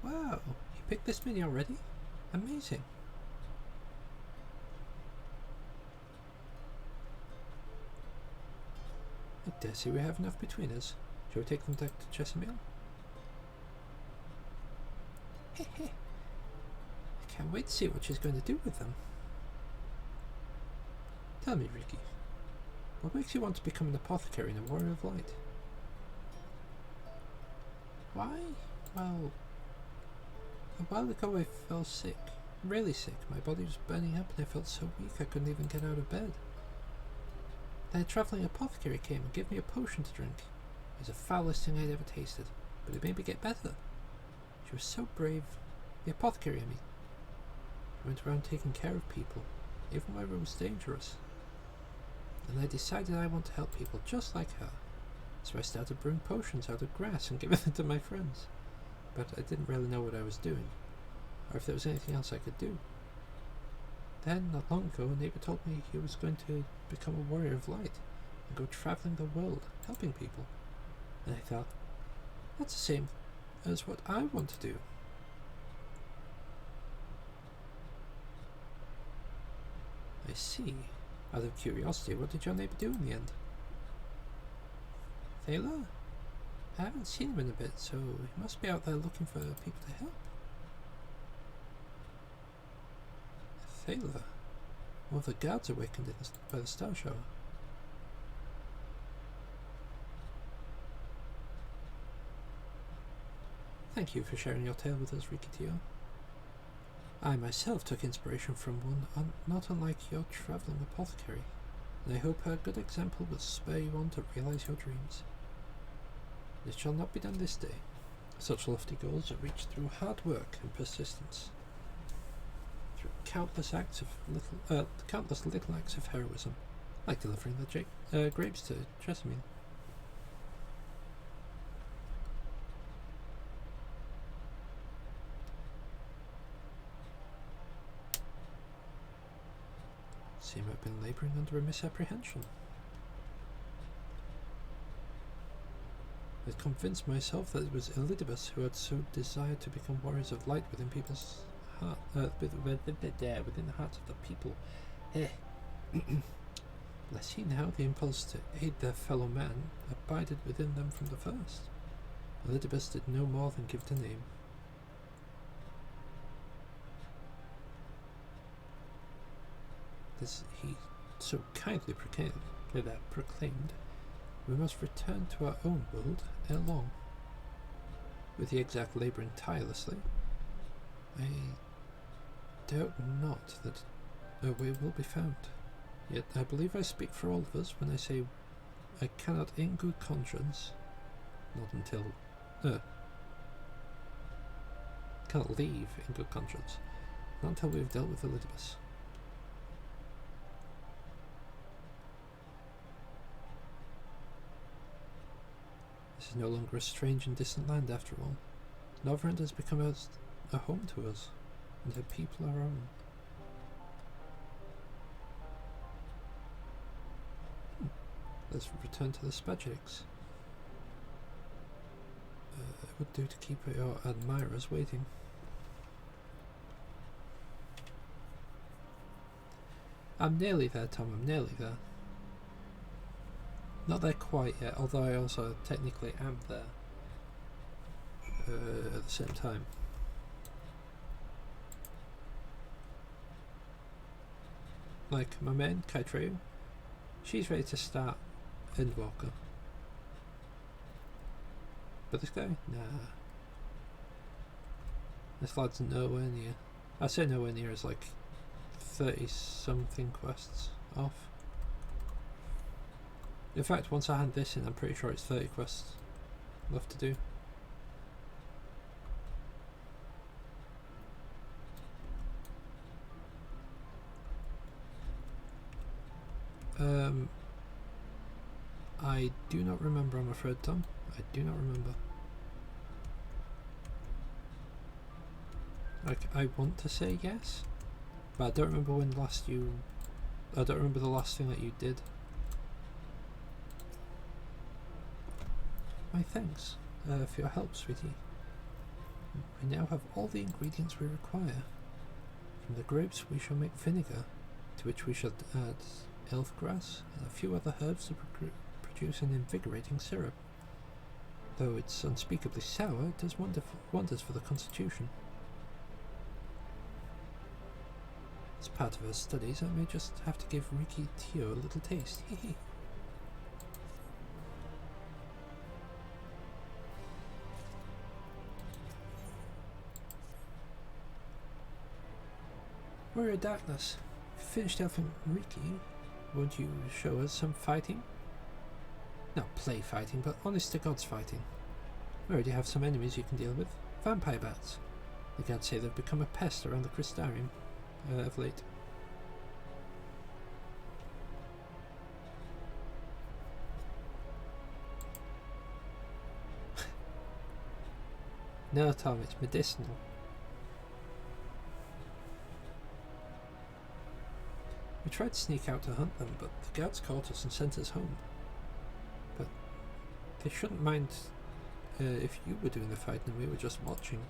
Wow, you picked this many already? Amazing. I dare say we have enough between us. Shall we take them back to Chesimil? Heh. I can't wait to see what she's going to do with them. Tell me, Ricky, what makes you want to become an apothecary and a warrior of light? Why? Well, a while ago I fell sick. Really sick. My body was burning up and I felt so weak I couldn't even get out of bed. Then a travelling apothecary came and gave me a potion to drink. It was the foulest thing I'd ever tasted, but it made me get better. She was so brave. The apothecary, I mean. She went around taking care of people, even when it was dangerous. And I decided I want to help people just like her. So I started brewing potions out of grass and giving them to my friends. But I didn't really know what I was doing, or if there was anything else I could do. Then, not long ago, a neighbour told me he was going to become a warrior of light and go travelling the world, helping people. And I thought, that's the same as what I want to do. I see. Out of curiosity, what did your neighbour do in the end? Thaler? I haven't seen him in a bit, so he must be out there looking for people to help. Thaler? One of the guards awakened by the star shower. Thank you for sharing your tale with us, Rikitio. I myself took inspiration from one not unlike your travelling apothecary, and I hope her good example will spur you on to realise your dreams. It shall not be done this day. Such lofty goals are reached through hard work and persistence, through countless little acts of heroism, like delivering the grapes to Chesimil. Seem I've been labouring under a misapprehension. I convinced myself that it was Elidibus who had so desired to become warriors of light within people's heart, within the hearts of the people. But I see now the impulse to aid their fellow man abided within them from the first. Elidibus did no more than give the name. As he so kindly proclaimed, we must return to our own world ere long. With the exact labouring tirelessly, I doubt not that a way will be found. Yet I believe I speak for all of us when I say I cannot in good conscience, cannot leave in good conscience, not until we have dealt with Elidibus. This is no longer a strange and distant land after all. Northrend has become a home to us, and her people our own. Let's return to the Spajiks. It would do to keep your admirers waiting. I'm nearly there, Tom, I'm nearly there. Not there quite yet, although I also technically am there at the same time. Like my main, Kaitreyu, she's ready to start Endwalker. But this guy? Nah. This lad's nowhere near. I say nowhere near as like 30 something quests off. In fact, once I hand this in, I'm pretty sure it's 30 quests left to do. I do not remember, I'm afraid, Tom. I do not remember. Like, I want to say yes, but I don't remember when last you... I don't remember the last thing that you did. My thanks for your help, sweetie. We now have all the ingredients we require. From the grapes we shall make vinegar, to which we shall add elf grass and a few other herbs to produce an invigorating syrup. Though it's unspeakably sour, it does wonders for the constitution. As part of her studies, I may just have to give Riki Tio a little taste. Warrior Darkness, finished helping Riki. Won't you show us some fighting? Not play fighting, but honest to God's fighting. We already have some enemies you can deal with. Vampire bats. The gods say they've become a pest around the Crystarium of late. No, Tom, it's medicinal. We tried to sneak out to hunt them, but the guards caught us and sent us home. But they shouldn't mind if you were doing the fighting and we were just watching.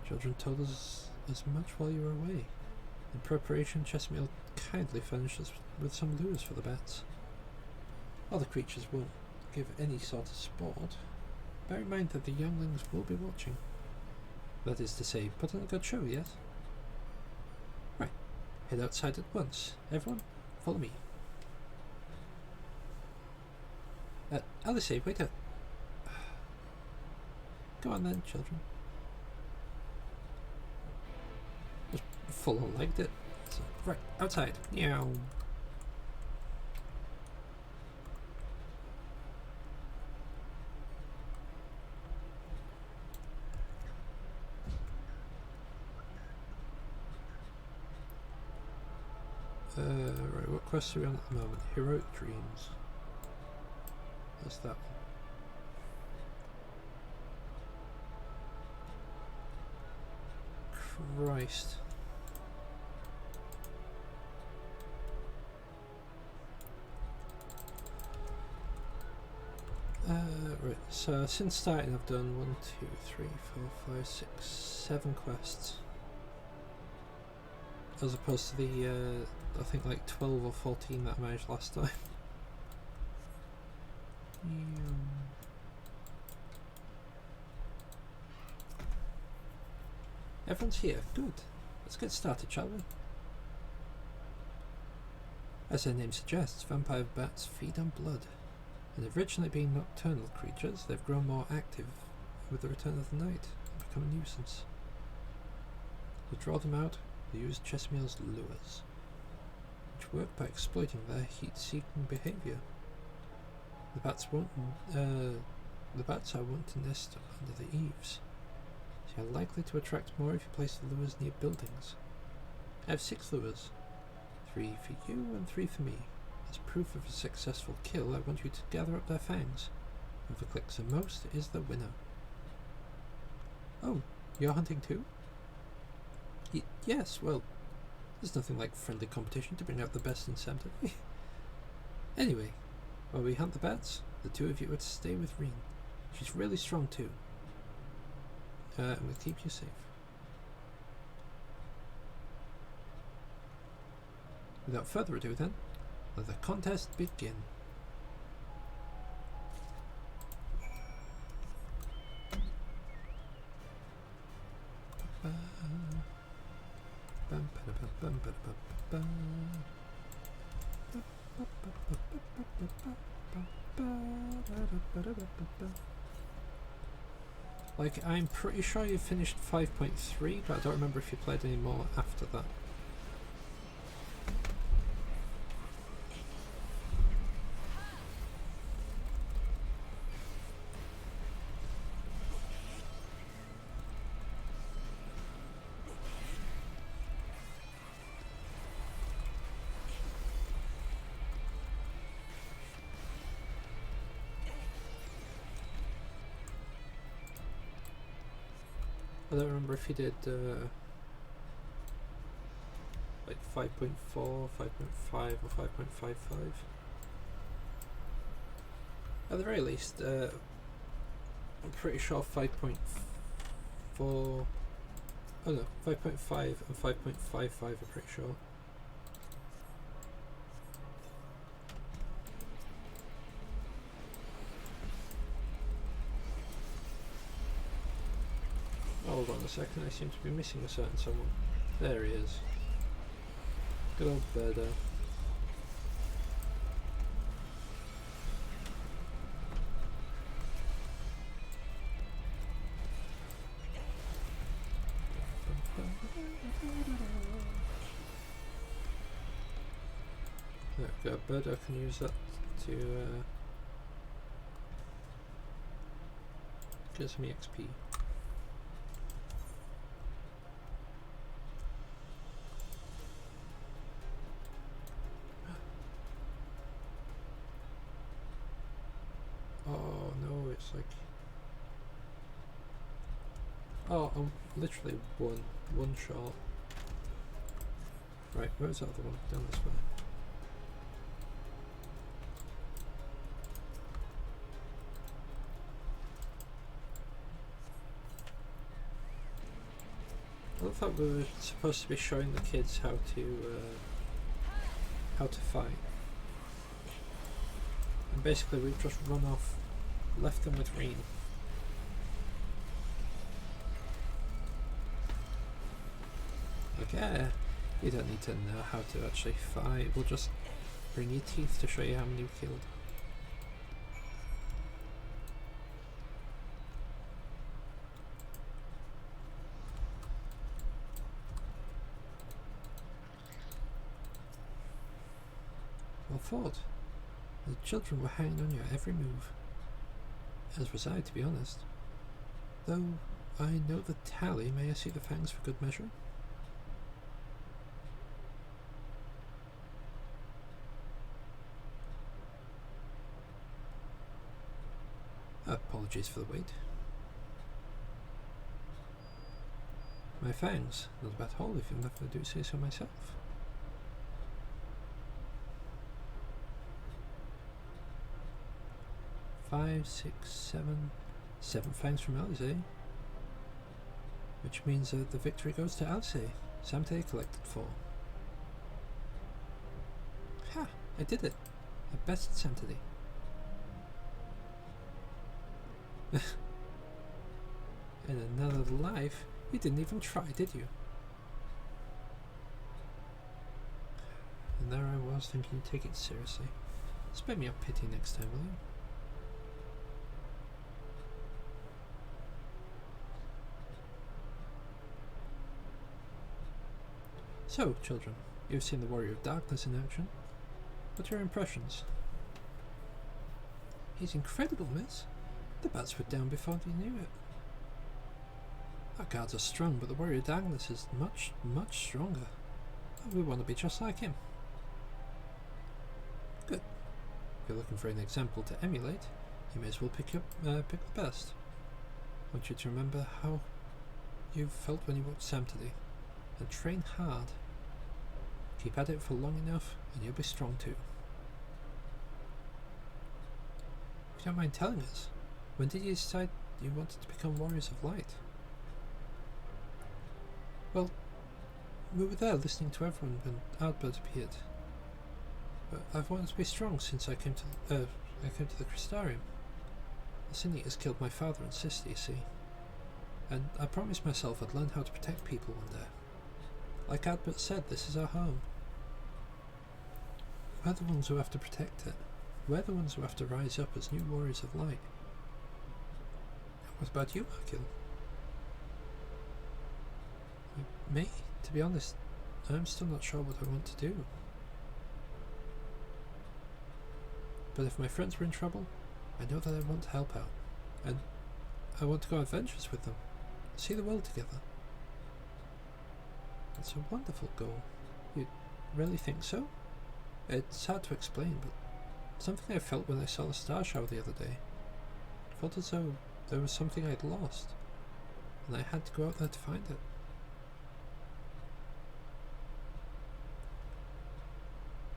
Children told us as much while you were away. In preparation, Chesmiel kindly furnished us with some lures for the bats. Other creatures won't give any sort of sport. Bear in mind that the younglings will be watching. That is to say, put on a good show, yes? Right, head outside at once. Everyone, follow me. Alice, wait up. Go on then, children. Just full-on-legged it. So, right, outside. Meow. Right, what quest are we on at the moment? Heroic Dreams. That's that one. Christ. Right, so since starting I've done 1, 2, 3, 4, 5, 6, 7 quests. As opposed to the, I think like 12 or 14 that I managed last time. Everyone's here. Good. Let's get started, shall we? As their name suggests, vampire bats feed on blood. And originally being nocturnal creatures, they've grown more active with the return of the night and become a nuisance. To draw them out, we use Chesmiel's lures, which work by exploiting their heat-seeking behaviour. The bats are wont to nest under the eaves. They are likely to attract more if you place the lures near buildings. I have 6 lures, 3 for you and 3 for me. As proof of a successful kill, I want you to gather up their fangs. Whoever clicks the most is the winner. Oh, you're hunting too? Yes, well, there's nothing like friendly competition to bring out the best incentive. Anyway, while we hunt the bats, the 2 of you are to stay with Reen. She's really strong too. And we'll keep you safe. Without further ado then, let the contest begin. Like, I'm pretty sure you finished 5.3, but I don't remember if you played any more after that. I don't remember if he did like 5.4, 5.5 or 5.55. At the very least, I'm pretty sure 5.4, oh no, 5.5 and 5.55 I'm pretty sure. Hold on a second, I seem to be missing a certain someone. There he is. Good old Birdo. There we go, Birdo can use that to get some EXP. Oh no, it's like... Oh, I'm literally one shot. Right, where's the other one? Down this way. I thought we were supposed to be showing the kids how to fight. And basically we've just run off, left them with Reen. Okay, you don't need to know how to actually fight, we'll just bring your teeth to show you how many you killed. Well fought. The children were hanging on your every move. As was I, to be honest. Though I know the tally, may I see the fangs for good measure? Apologies for the wait. My fangs, not a bad haul if you'll never do say so myself. Five, six, seven fangs from Alice, eh? Which means the victory goes to Alice. Samte collected 4. Ha! I did it! I bested Samte. In another life, you didn't even try, did you? And there I was thinking you'd take it seriously. Spare me a pity next time, will you? So, children, you've seen the Warrior of Darkness in action. What are your impressions? He's incredible, miss. The bats were down before they knew it. Our guards are strong, but the Warrior of Darkness is much, much stronger. We want to be just like him. Good. If you're looking for an example to emulate, you may as well pick the best. I want you to remember how you felt when you walked Sam today, and train hard. Keep at it for long enough, and you'll be strong too. If you don't mind telling us, when did you decide you wanted to become Warriors of Light? Well, we were there listening to everyone when Ardbert appeared. But I've wanted to be strong since I came to the Crystarium. The Sin Eaters killed my father and sister, you see. And I promised myself I'd learn how to protect people one day. Like Ardbert said, this is our home. We're the ones who have to protect it. We're the ones who have to rise up as new Warriors of Light. What about you, Akil? Me? To be honest, I'm still not sure what I want to do. But if my friends were in trouble, I know that I want to help out. And I want to go on adventures with them. See the world together. It's a wonderful goal. You really think so? It's hard to explain, but something I felt when I saw the star shower the other day. I felt as though there was something I'd lost. and I had to go out there to find it.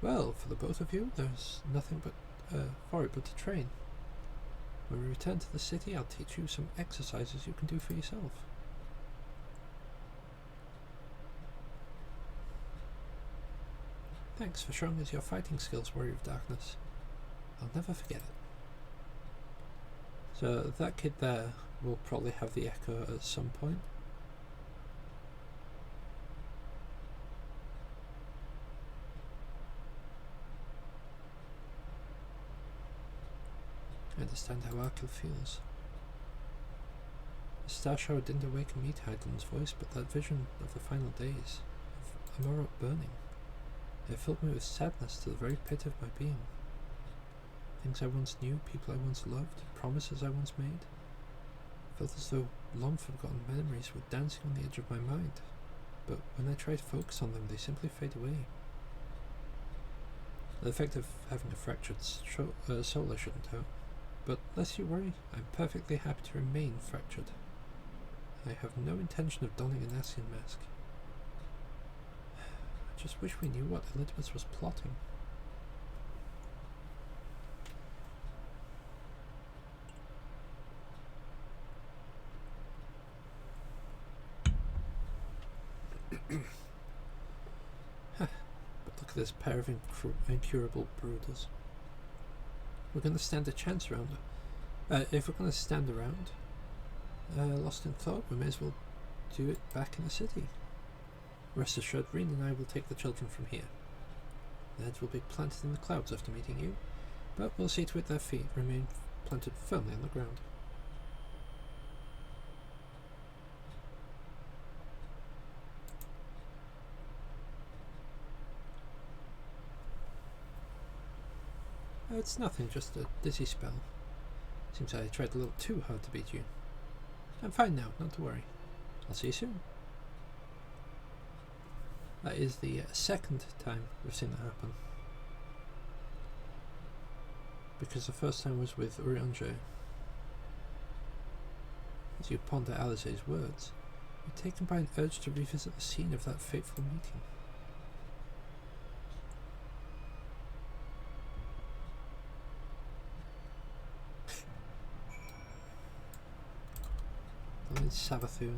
Well, for the both of you, there's nothing but for it but to train. When we return to the city, I'll teach you some exercises you can do for yourself. Thanks for showing us your fighting skills, Warrior of Darkness. I'll never forget it. So that kid there will probably have the echo at some point. I understand how Arkil feels. The star shower didn't awaken me to Heidel's voice, but that vision of the final days, of Amarok burning, it filled me with sadness to the very pit of my being. Things I once knew, people I once loved, promises I once made, felt as though long forgotten memories were dancing on the edge of my mind, but when I try to focus on them, they simply fade away. The effect of having a fractured soul I shouldn't have. But lest you worry, I'm perfectly happy to remain fractured. I have no intention of donning an Ascian mask. I just wish we knew what Elizabeth was plotting. But look at this pair of incurable brooders. We're going to stand a chance around if we're going to stand around lost in thought, we may as well do it back in the city. Rest assured, Reen and I will take the children from here. Their heads will be planted in the clouds after meeting you, but we'll see to it their feet remain planted firmly on the ground. It's nothing, just a dizzy spell. Seems I tried a little too hard to beat you. I'm fine now, not to worry. I'll see you soon. That is the second time we've seen that happen. Because the first time was with Urianger. As you ponder Alizé's words, you're taken by an urge to revisit the scene of that fateful meeting. Savathun.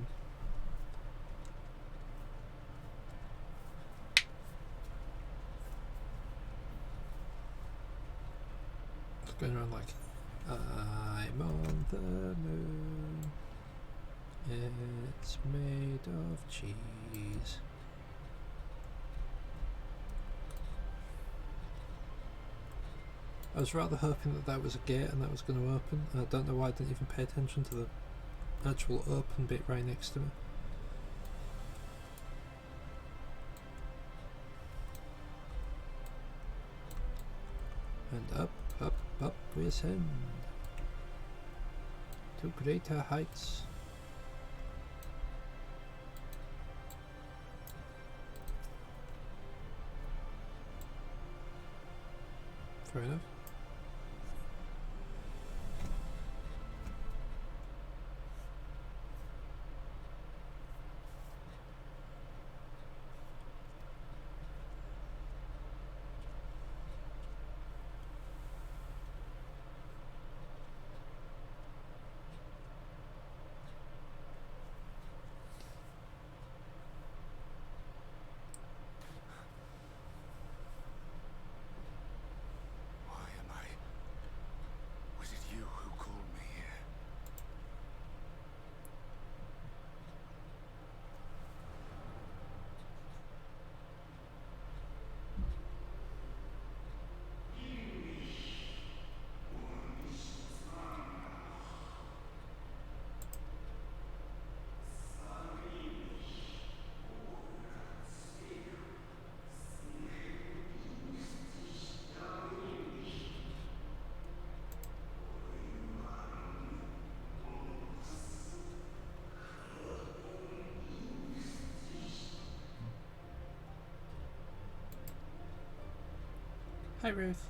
Going around like, I'm on the moon, it's made of cheese. I was rather hoping that that was a gate and that was going to open. I don't know why I didn't even pay attention to the actual open bit right next to me. And up, up, up we ascend to greater heights. Fair enough. Hi, Ruth.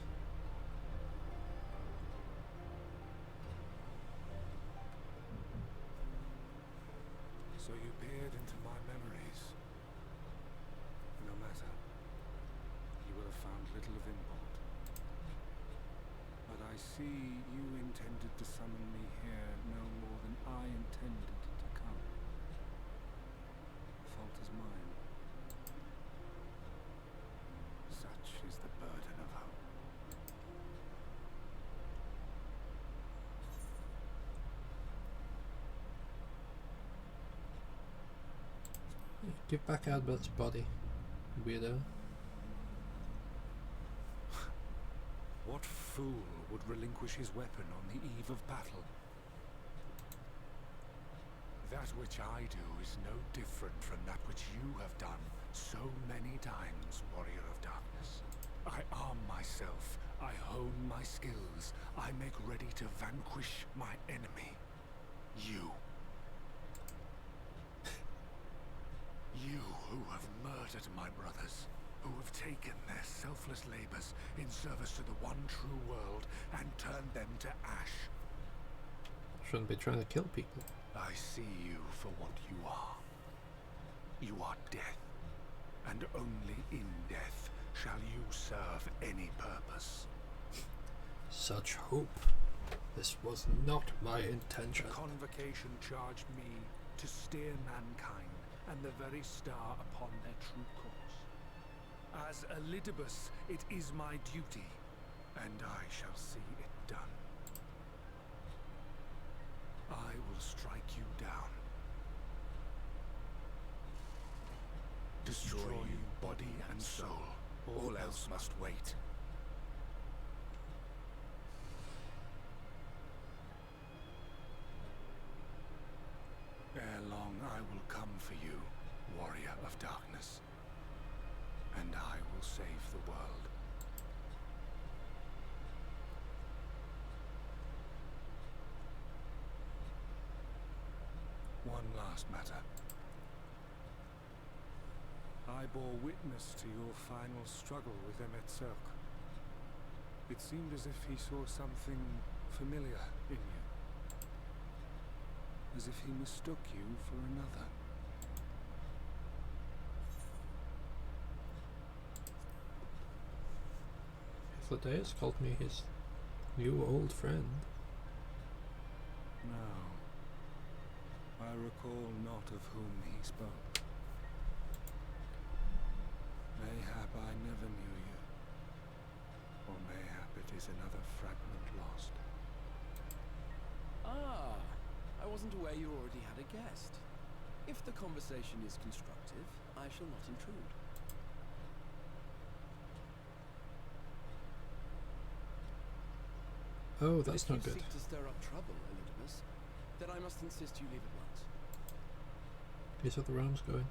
Give back Ardbert's body, weirdo. What fool would relinquish his weapon on the eve of battle? That which I do is no different from that which you have done so many times, Warrior of Darkness. I arm myself, I hone my skills, I make ready to vanquish my enemy. You. You who have murdered my brothers, who have taken their selfless labors in service to the one true world and turned them to ash. Shouldn't be trying to kill people. I see you for what you are. You are death, and only in death shall you serve any purpose. Such hope. This was not my intention. The convocation charged me to steer mankind and the very star upon their true course. As Elidibus, it is my duty, and I shall see it done. I will strike you down. Destroy you body and soul. All else must wait. Ere long I will come for you, Warrior of Darkness, and I will save the world. One last matter. I bore witness to your final struggle with Emet-Selch. It seemed as if he saw something familiar in you. As if he mistook you for another. Thaddeus called me his new old friend. No. I recall not of whom he spoke. Mayhap I never knew you. Or mayhap it is another fragment lost. Ah! I wasn't aware you already had a guest. If the conversation is constructive, I shall not intrude. Oh, that's not good. If you seek to stir up trouble, Elidibus, then I must insist you leave at once. Here's how the round's going.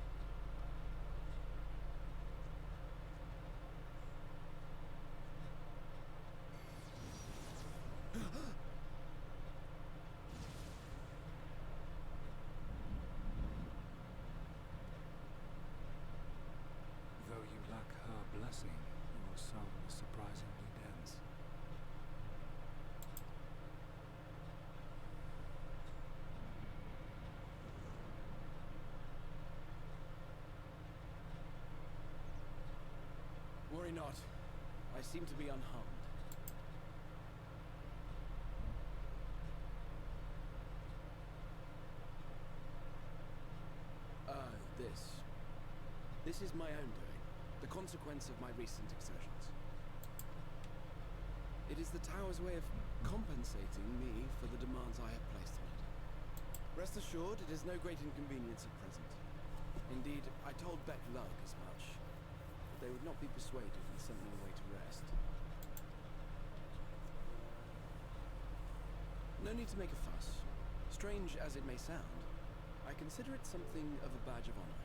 Though you lack her blessing, your soul is surprisingly dense. Worry not. I seem to be unharmed. This is my own doing, the consequence of my recent exertions. It is the Tower's way of compensating me for the demands I have placed on it. Rest assured, it is no great inconvenience at present. Indeed, I told Beck Lug as much, but they would not be persuaded and sent me away to rest. No need to make a fuss. Strange as it may sound, I consider it something of a badge of honor.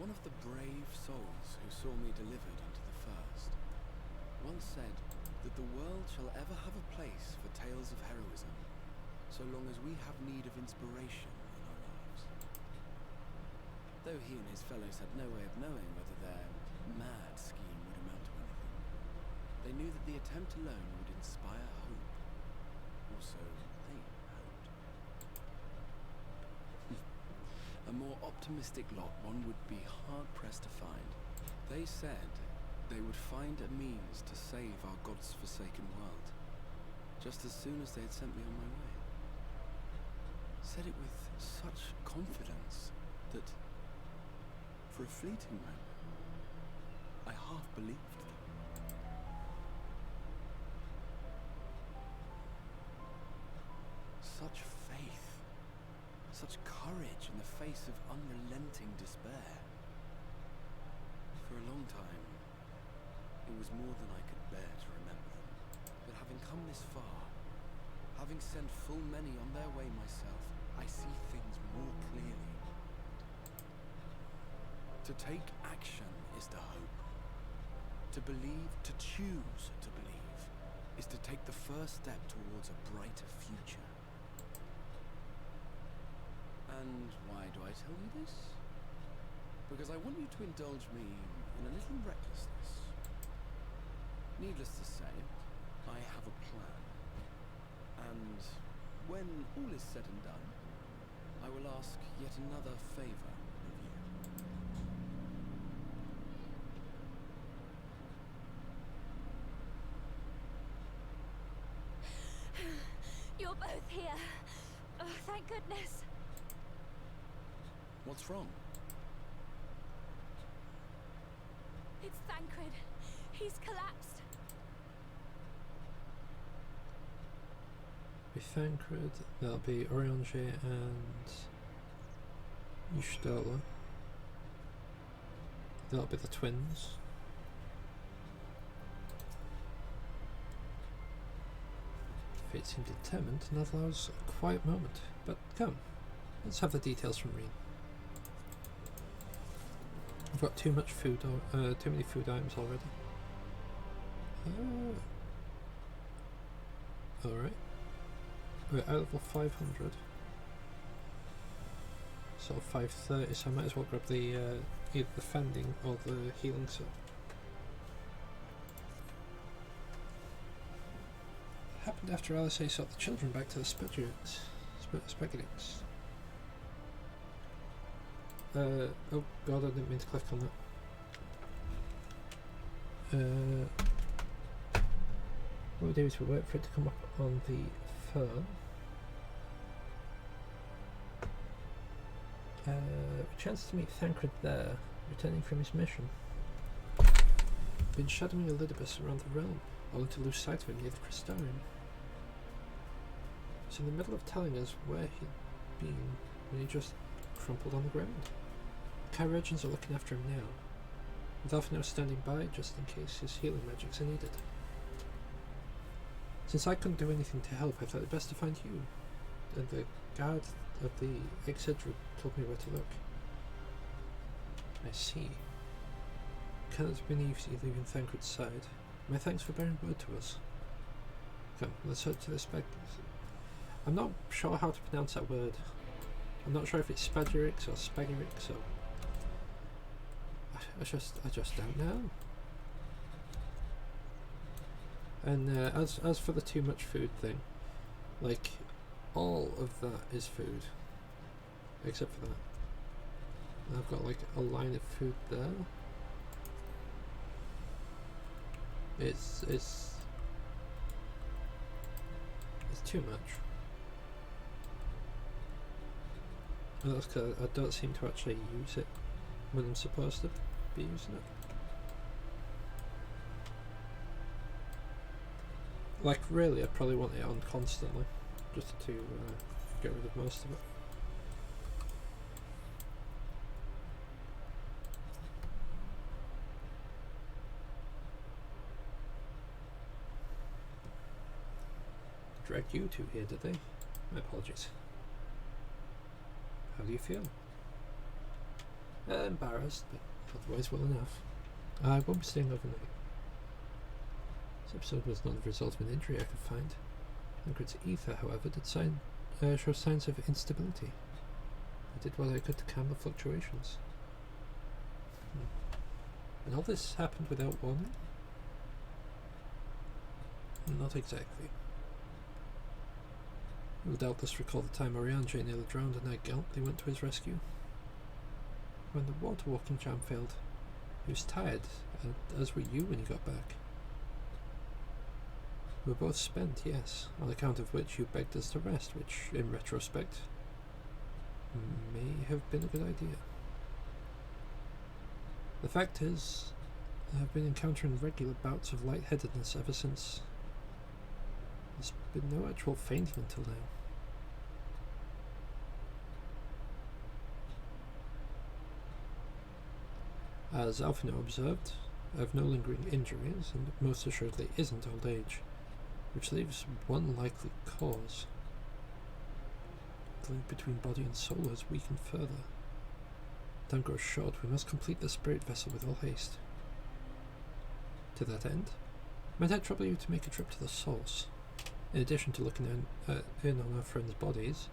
One of the brave souls who saw me delivered into the First once said that the world shall ever have a place for tales of heroism, so long as we have need of inspiration in our lives. Though he and his fellows had no way of knowing whether their mad scheme would amount to anything, they knew that the attempt alone would inspire hope. Or so they hoped. A more optimistic lot one would be hard-pressed to find. They said they would find a means to save our God's forsaken world, just as soon as they had sent me on my way. Said it with such confidence that, for a fleeting moment, I half believed them. Such faith such courage in the face of unrelenting despair. For a long time, it was more than I could bear to remember them. But having come this far, having sent full many on their way myself, I see things more clearly. To take action is to hope. To believe, to choose to believe, is to take the first step towards a brighter future. And why do I tell you this? Because I want you to indulge me in a little recklessness. Needless to say, I have a plan. And when all is said and done, I will ask yet another favor of you. You're both here. Oh, thank goodness. What's wrong? It's Thancred. He's collapsed. Be Thancred, that'll be Oriange and Yshtala. That'll be the twins. Fate seemed determined and that allows a quiet moment. But come, let's have the details from Reen. I've got too much food, too many food items already. Alright. We're at level 500. So 530, so I might as well grab the either the fending or the healing cell. Happened after Alice sought the children back to the Spaghettics. Oh god, I didn't mean to click on that. What we do is we wait for it to come up on the phone. We chanced to meet Thancred there, returning from his mission. Been shadowing Elidibus around the realm, only to lose sight of him near the Crystarium. He's in the middle of telling us where he'd been when he just crumpled on the ground. Kyregans are looking after him now, with Alphinaud standing by just in case his healing magics are needed. Since I couldn't do anything to help, I thought it best to find you, and the guard of the Exedra told me where to look. I see. Cannot have been easy leaving Thancred's side. My thanks for bearing word to us. Come, let's head to the I'm not sure how to pronounce that word. I'm not sure if it's Spaghettics or Spaghettics or... I just don't know. And as for the too much food thing, like, all of that is food. Except for that. And I've got like a line of food there. It's too much. And that's because I don't seem to actually use it when I'm supposed to be using it. Like really, I probably want it on constantly, just to get rid of most of it. Dragged you two here, did they? My apologies. How do you feel? Embarrassed, but otherwise well enough. I won't be staying overnight. This episode was not the result of an injury I could find. Thancred's ether, however, did show signs of instability. I did what I could to calm the fluctuations. And all this happened without warning? Not exactly. You will doubtless recall the time Oriange nearly drowned and I gallantly went to his rescue. When the water walking charm failed, he was tired, as were you when you got back. We were both spent, yes, on account of which you begged us to rest, which, in retrospect, may have been a good idea. The fact is, I have been encountering regular bouts of lightheadedness ever since. There's been no actual fainting until now. As Alphino observed, I have no lingering injuries, and most assuredly isn't old age, which leaves one likely cause. The link between body and soul has weakened further. Time grows short, we must complete the spirit vessel with all haste. To that end, might I trouble you to make a trip to the source? In addition to looking in on our friends' bodies,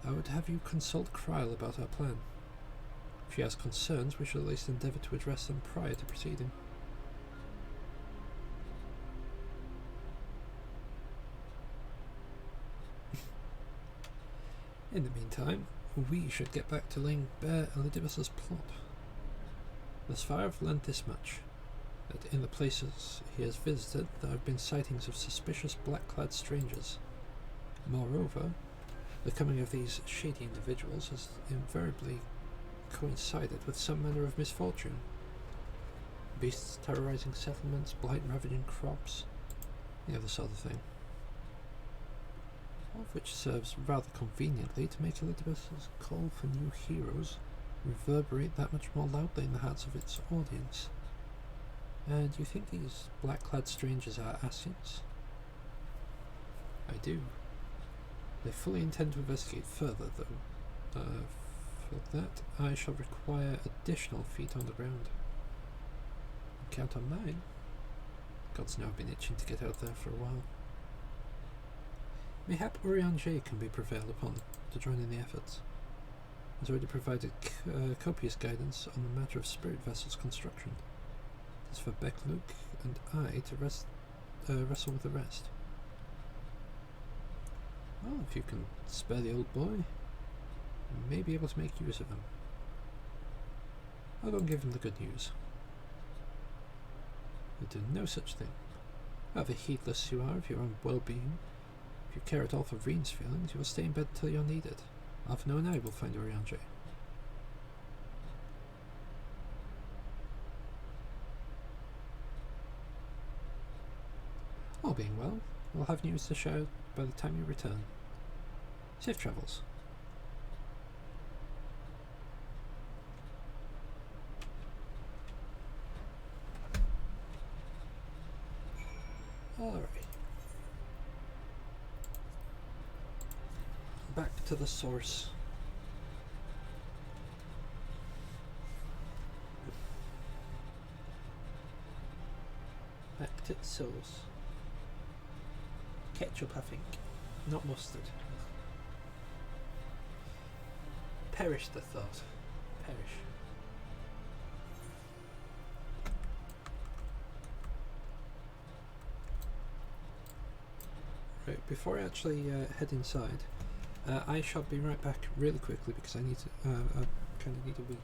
I would have you consult Kryl about our plan. If she has concerns, we shall at least endeavour to address them prior to proceeding. In the meantime, we should get back to laying bare Elidibus's plot. Thus far I've learned this much, that in the places he has visited there have been sightings of suspicious black-clad strangers. Moreover, the coming of these shady individuals has invariably coincided with some manner of misfortune. Beasts terrorizing settlements, blight ravaging crops, the other sort of thing. All of which serves rather conveniently to make Elidibus's call for new heroes reverberate that much more loudly in the hearts of its audience. And you think these black-clad strangers are Asians? I do. They fully intend to investigate further, though. For that, I shall require additional feet on the ground. Count on mine. Gods know I've been itching to get out there for a while. Mayhap Urianger can be prevailed upon to join in the efforts. He's already provided copious guidance on the matter of spirit vessels construction. It is for Beck-Luke and I to wrestle with the rest. Well, if you can spare the old boy, you may be able to make use of him. I'll go and give him the good news. You do no such thing. However heedless you are of your own well-being, if you care at all for Reen's feelings, you will stay in bed till you're needed. Alphino and I will find Urianger. All being well, we'll have news to share by the time you return. Safe travels. Alright. Back to the source. Back to the source. Ketchup, I think. Not mustard. Perish the thought. Perish. Right, before I actually head inside, I shall be right back really quickly because I need to, I kind of need a wee.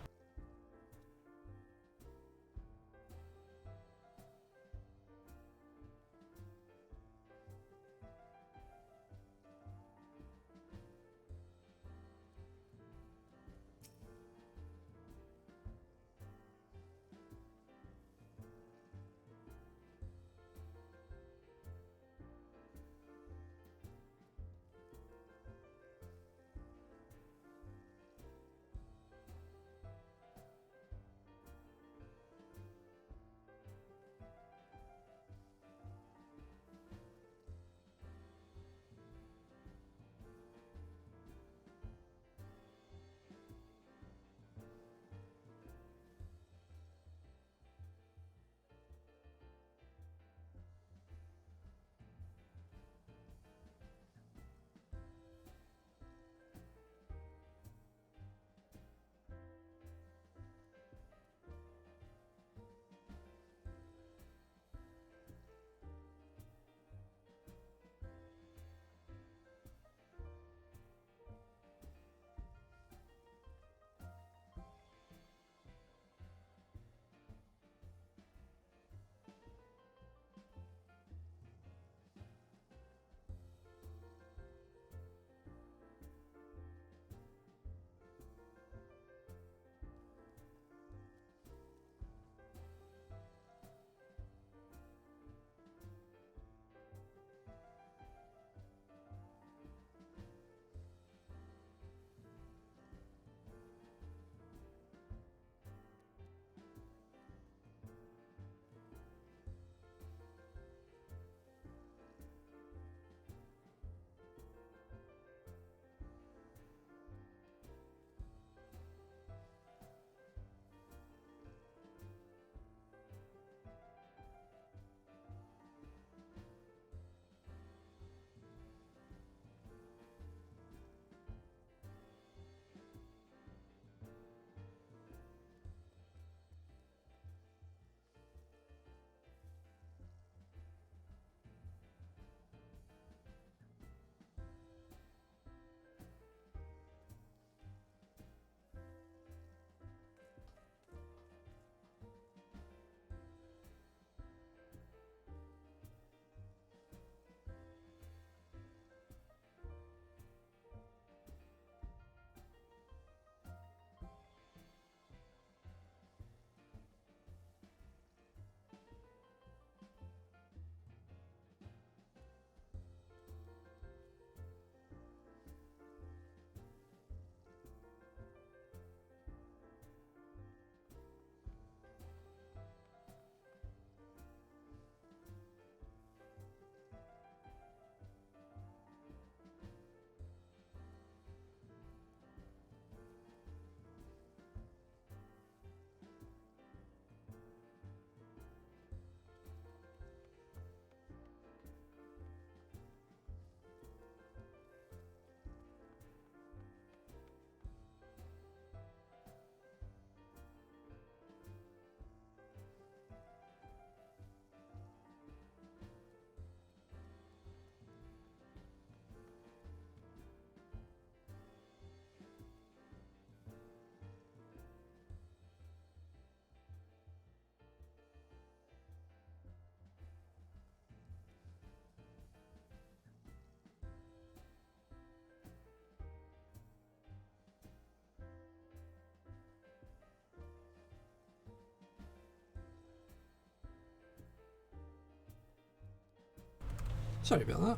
Sorry about that.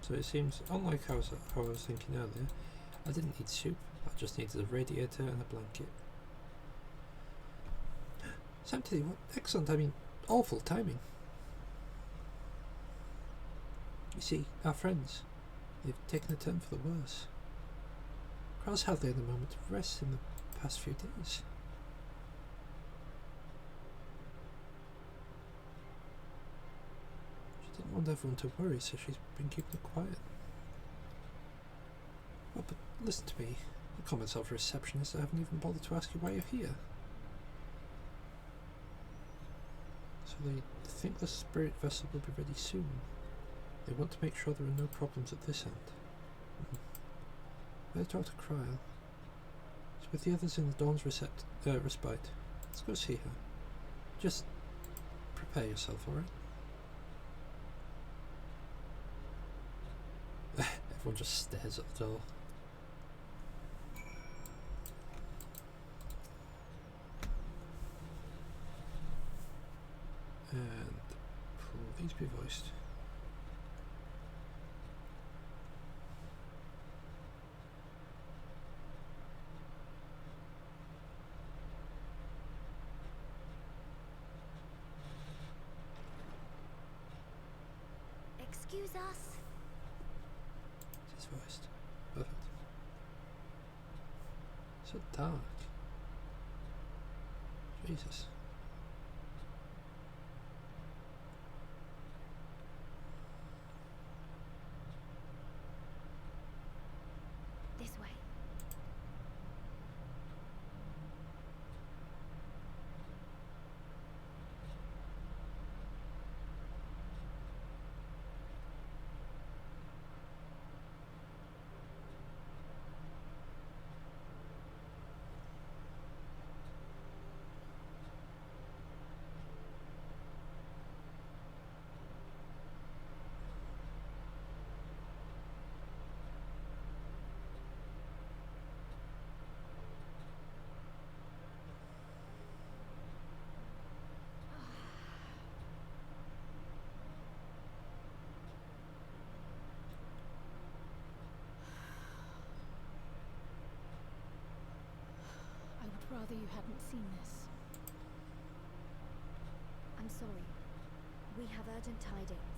So it seems, unlike how I was thinking earlier, I didn't need soup, I just needed a radiator and a blanket. Sam, tell you what, excellent, I mean, awful timing. You see, our friends, they've taken a turn for the worse. Crow's hardly had a moment of rest in the past few days. She didn't want everyone to worry, so she's been keeping it quiet. Oh, but listen to me. I call myself a receptionist. I haven't even bothered to ask you why you're here. So they think the spirit vessel will be ready soon. They want to make sure there are no problems at this end. Where's Dr. Cryle? She's with the others in the Dawn's respite. Let's go see her. Just prepare yourself, alright? Everyone just stares at the door. And please be voiced. Excuse us. She's voiced. Perfect. So dark. Jesus. This way. Rather you hadn't seen this. I'm sorry. We have urgent tidings.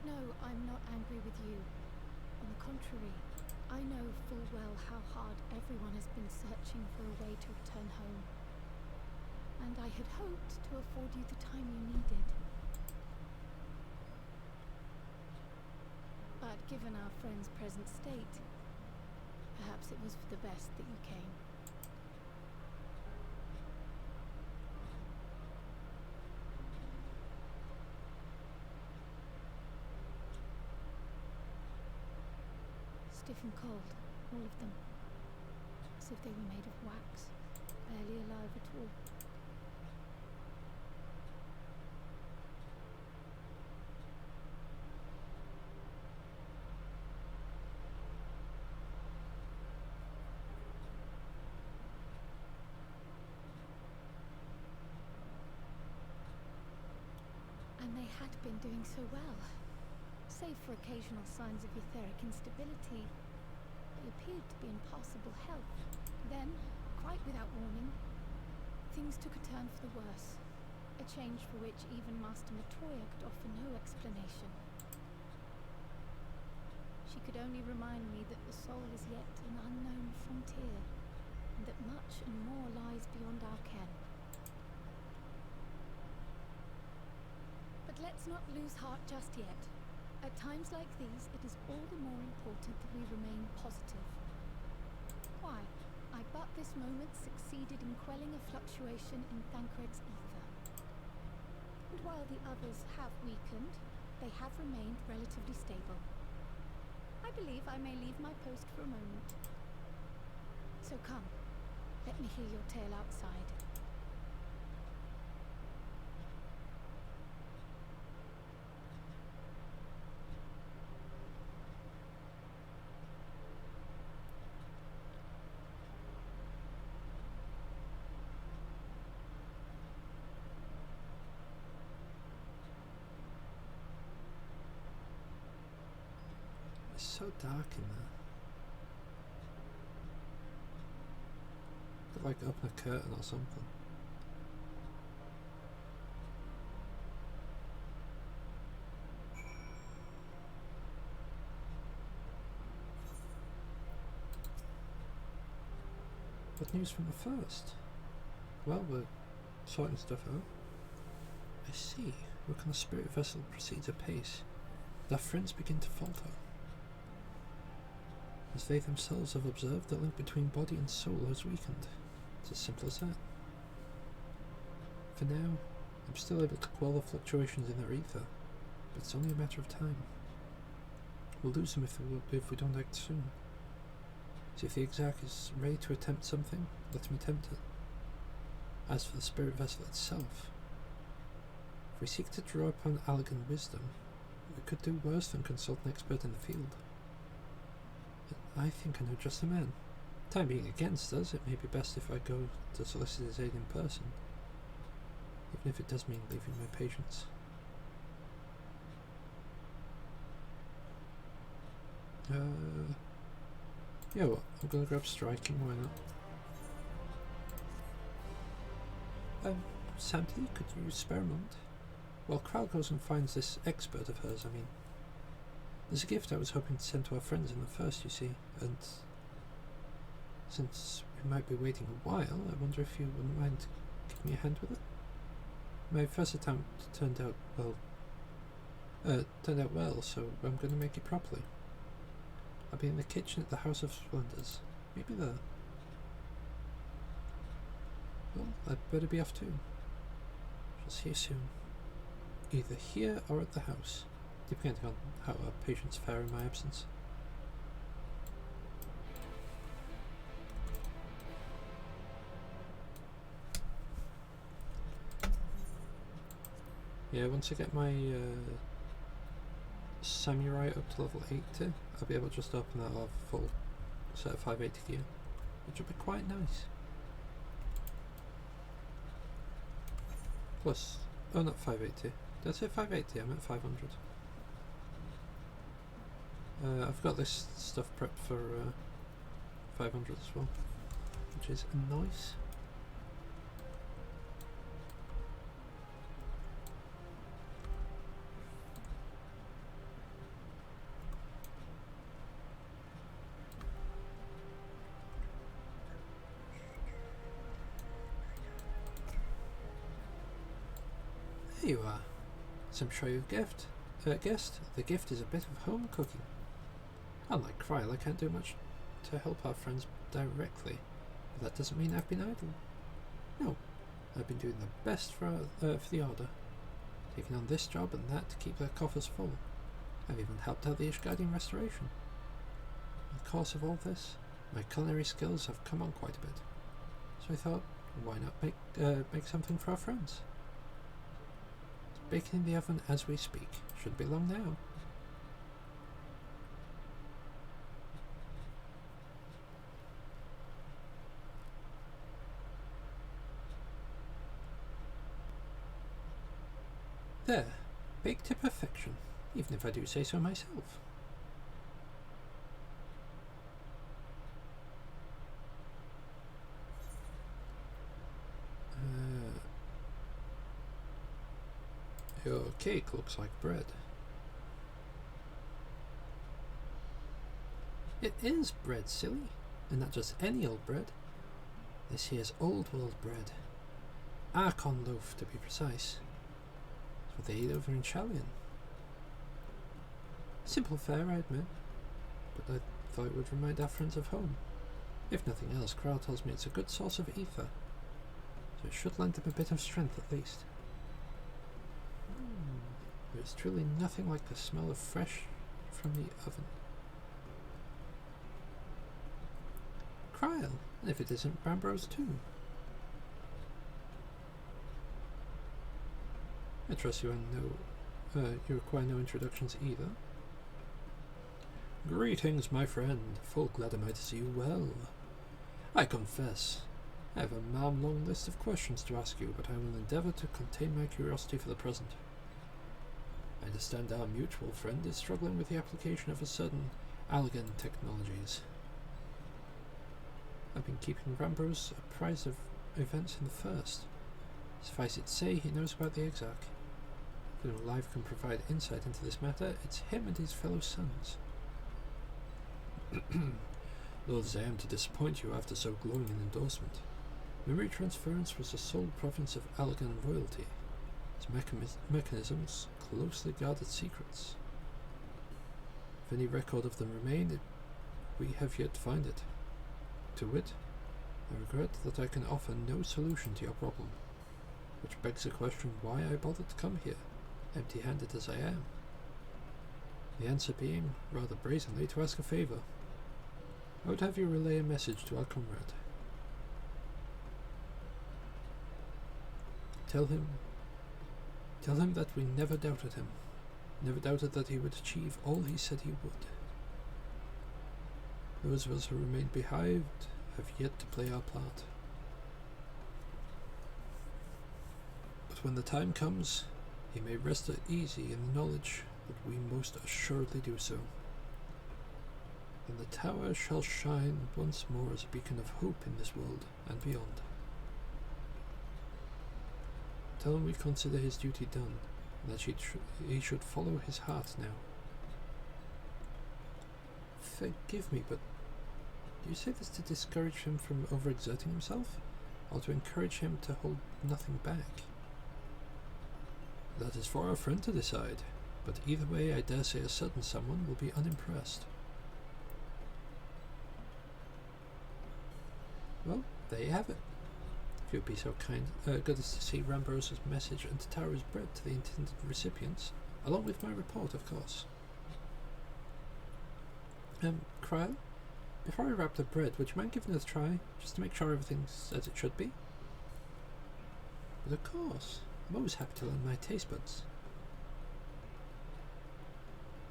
No, I'm not angry with you. On the contrary, I know full well how hard everyone has been searching for a way to return home. And I had hoped to afford you the time you needed. But given our friend's present state, perhaps it was for the best that you came. Stiff and cold, all of them. As if they were made of wax, barely alive at all. And they had been doing so well. Save for occasional signs of etheric instability, they appeared to be in passable health. Then, quite without warning, things took a turn for the worse. A change for which even Master Matoya could offer no explanation. She could only remind me that the soul is yet an unknown frontier, and that much and more lies beyond our ken. But let's not lose heart just yet. At times like these, it is all the more important that we remain positive. Why? I but this moment succeeded in quelling a fluctuation in Thancred's ether. And while the others have weakened, they have remained relatively stable. I believe I may leave my post for a moment. So come, let me hear your tale outside. so dark in there. Could like open a curtain or something. What news from the first? Well, we're sorting stuff out. I see. Work on the spirit vessel proceeds apace. Their friends begin to falter. As they themselves have observed, the link between body and soul has weakened. It's as simple as that. For now, I'm still able to quell the fluctuations in their ether, but it's only a matter of time. We'll lose them if we don't act soon. So if the Exarch is ready to attempt something, let him attempt it. As for the spirit vessel itself, if we seek to draw upon Allegan wisdom, we could do worse than consult an expert in the field. I think I know just the man. Time being against us, it may be best if I go to solicit his aid in person, even if it does mean leaving my patients. Yeah, what? I'm gonna grab striking, why not? Sandy, could you spare a moment? Well, Kral goes and finds this expert of hers, I mean. There's a gift I was hoping to send to our friends in the first, you see, and since we might be waiting a while, I wonder if you wouldn't mind giving me a hand with it? My first attempt turned out well, so I'm going to make it properly. I'll be in the kitchen at the House of Splendors. Maybe there. Well, I'd better be off too. Shall see you soon. Either here or at the house, depending on how our patients fare in my absence. Yeah, once I get my samurai up to level 80, I'll be able to just open that off full set of 580 gear, which will be quite nice. Plus, oh, not 580. Did I say 580? I meant 500. I've got this stuff prepped for 500 as well, which is nice. There you are. So I'm sure you've guessed. The gift is a bit of home cooking. Unlike Kryl, I can't do much to help our friends directly, but that doesn't mean I've been idle. No, I've been doing the best for the Order, taking on this job and that to keep their coffers full. I've even helped out the Ishgardian restoration. In the course of all this, my culinary skills have come on quite a bit, so I thought, why not make something for our friends? Baking in the oven as we speak. Shouldn't be long now. There. Baked to perfection. Even if I do say so myself. Your cake looks like bread. It is bread, silly, and not just any old bread. This here's old world bread. Archon loaf, to be precise. That's what they eat over in Chalion. Simple fare, I admit, but I thought it would remind our friends of home. If nothing else, Kral tells me it's a good source of ether, so it should lend them a bit of strength at least. There's truly nothing like the smell of fresh from the oven. Kryl, and if it isn't, Brambrose too. I trust you you require no introductions either. Greetings, my friend. Full glad am I to see you well. I confess, I have a long list of questions to ask you, but I will endeavour to contain my curiosity for the present. I understand our mutual friend is struggling with the application of a certain Allegan Technologies. I've been keeping Rambrose apprised of events in the First. Suffice it to say, he knows about the Exarch. If anyone alive can provide insight into this matter, it's him and his fellow sons. Loath as I am to disappoint you after so glowing an endorsement, memory transference was the sole province of Allegan royalty. Its mechanisms closely guarded secrets. If any record of them remain, we have yet to find it. To wit, I regret that I can offer no solution to your problem, which begs the question why I bothered to come here, empty-handed as I am. The answer being, rather brazenly, to ask a favour. I would have you relay a message to our comrade. Tell him that we never doubted him, never doubted that he would achieve all he said he would. Those of us who remain behind have yet to play our part. But when the time comes, he may rest easy in the knowledge that we most assuredly do so. Then the tower shall shine once more as a beacon of hope in this world and beyond. Tell him we consider his duty done, and that he should follow his heart now. Forgive me, but do you say this to discourage him from overexerting himself, or to encourage him to hold nothing back? That is for our friend to decide, but either way I dare say a certain someone will be unimpressed. Well, there you have it. If you'd be so kind, good as to see Rambrose's message and Tara's bread to the intended recipients, along with my report, of course. Cryle, before I wrap the bread, would you mind giving it a try, just to make sure everything's as it should be? But of course, I'm always happy to lend my taste buds.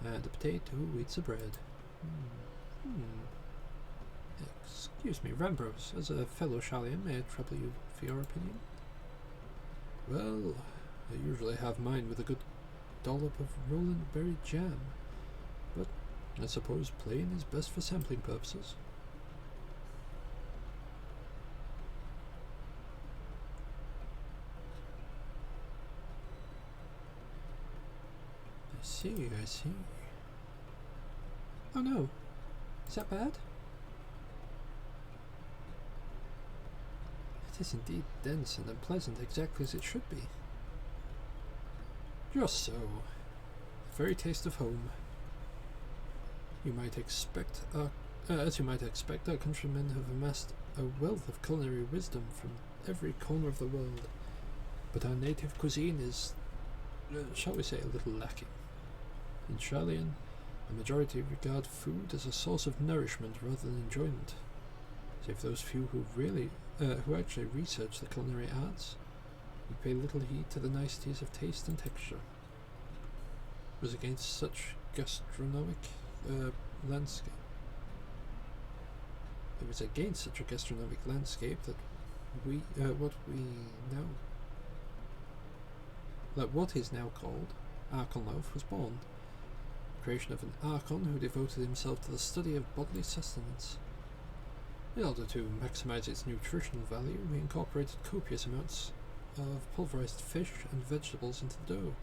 And a potato eats the bread. Excuse me, Rambrose, as a fellow Shallian, may I trouble you for your opinion? Well, I usually have mine with a good dollop of Roland berry jam, but I suppose plain is best for sampling purposes. I see. Oh no, is that bad? It is indeed dense and unpleasant, exactly as it should be. Just so. The very taste of home. You might expect as you might expect, our countrymen have amassed a wealth of culinary wisdom from every corner of the world, but our native cuisine is, shall we say, a little lacking. In Shallian, the majority regard food as a source of nourishment rather than enjoyment, save those few who actually research the culinary arts and pay little heed to the niceties of taste and texture. It was against such gastronomic landscape. It was against such a gastronomic landscape that what is now called Archonloaf was born. The creation of an Archon who devoted himself to the study of bodily sustenance. In order to maximize its nutritional value, we incorporated copious amounts of pulverized fish and vegetables into the dough,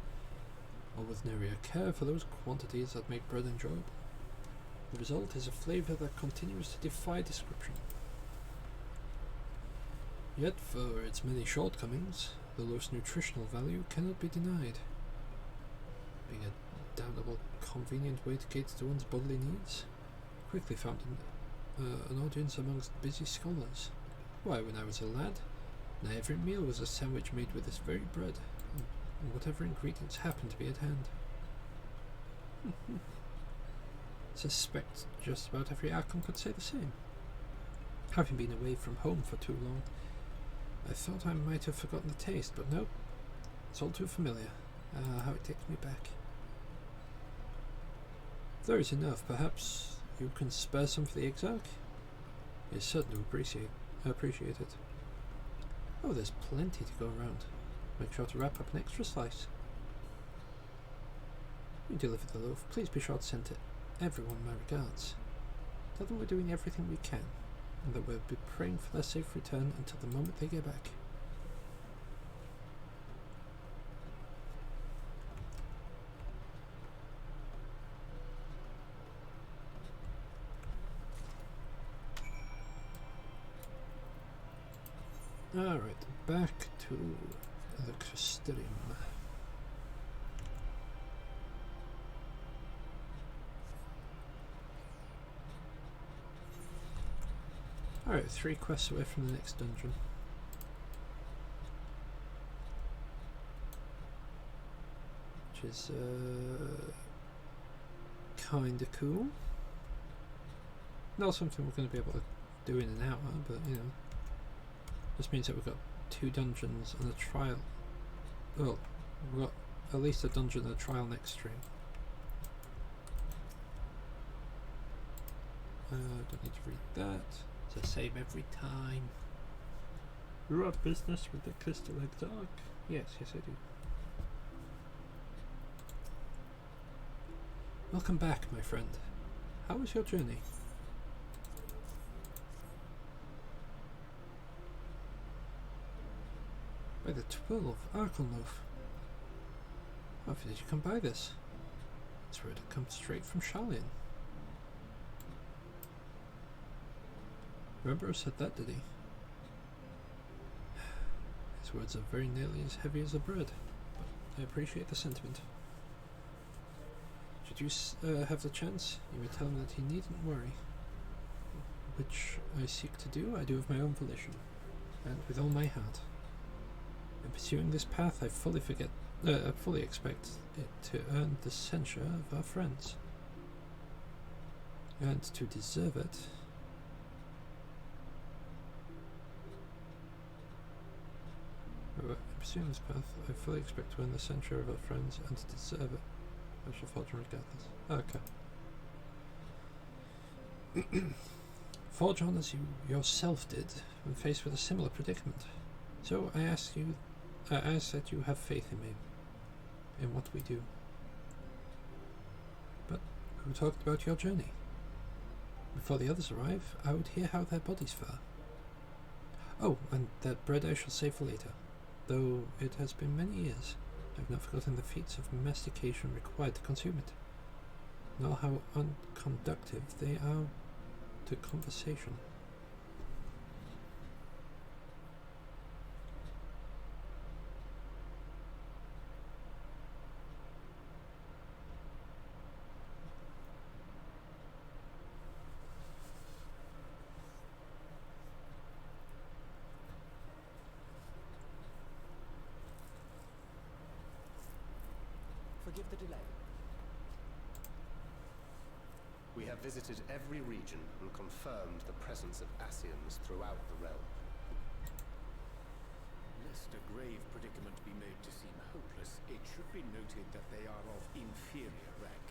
all with nary a care for those quantities that make bread enjoyable. The result is a flavor that continues to defy description. Yet, for its many shortcomings, the lowest nutritional value cannot be denied. Being a damnable convenient way to cater to one's bodily needs, quickly found an audience amongst busy scholars. Why, when I was a lad, now every meal was a sandwich made with this very bread, and whatever ingredients happened to be at hand. Suspect just about every Archon could say the same. Having been away from home for too long, I thought I might have forgotten the taste, but no, it's all too familiar. How it takes me back. If there is enough, perhaps you can spare some for the Exarch? He'll certainly appreciate it. Oh, there's plenty to go around. Make sure to wrap up an extra slice. When you deliver the loaf, please be sure to send it everyone my regards. Tell them we're doing everything we can, and that we'll be praying for their safe return until the moment they get back. Alright, back to the Crystarium. Alright, 3 quests away from the next dungeon. Which is kinda cool. Not something we're going to be able to do in an hour, but you know. This means that we've got 2 dungeons and a trial. Well, we've got at least a dungeon and a trial next stream. Don't need to read that. It's the same every time. You're at business with the Crystal Egg Dog? Yes, yes I do. Welcome back, my friend. How was your journey? By the 12 Arkelloaf. How did you come by this? It's where it comes straight from Shalien. Remember who said that, did he? His words are very nearly as heavy as a bread, but I appreciate the sentiment. Should you have the chance, you may tell him that he needn't worry. Which I seek to do, I do of my own volition, and with all my heart. In pursuing this path, I fully expect it to earn the censure of our friends. And to deserve it, in pursuing this path, I fully expect to earn the censure of our friends and to deserve it. I shall forge on regardless. Okay. Forge on as you yourself did when faced with a similar predicament. So I ask that you have faith in me, in what we do. But who talked about your journey? Before the others arrive, I would hear how their bodies fare. Oh, and that bread I shall save for later. Though it has been many years, I have not forgotten the feats of mastication required to consume it, nor how unconductive they are to conversation. Forgive the delay. We have visited every region and confirmed the presence of Ascians throughout the realm. Lest a grave predicament be made to seem hopeless, it should be noted that they are of inferior rank.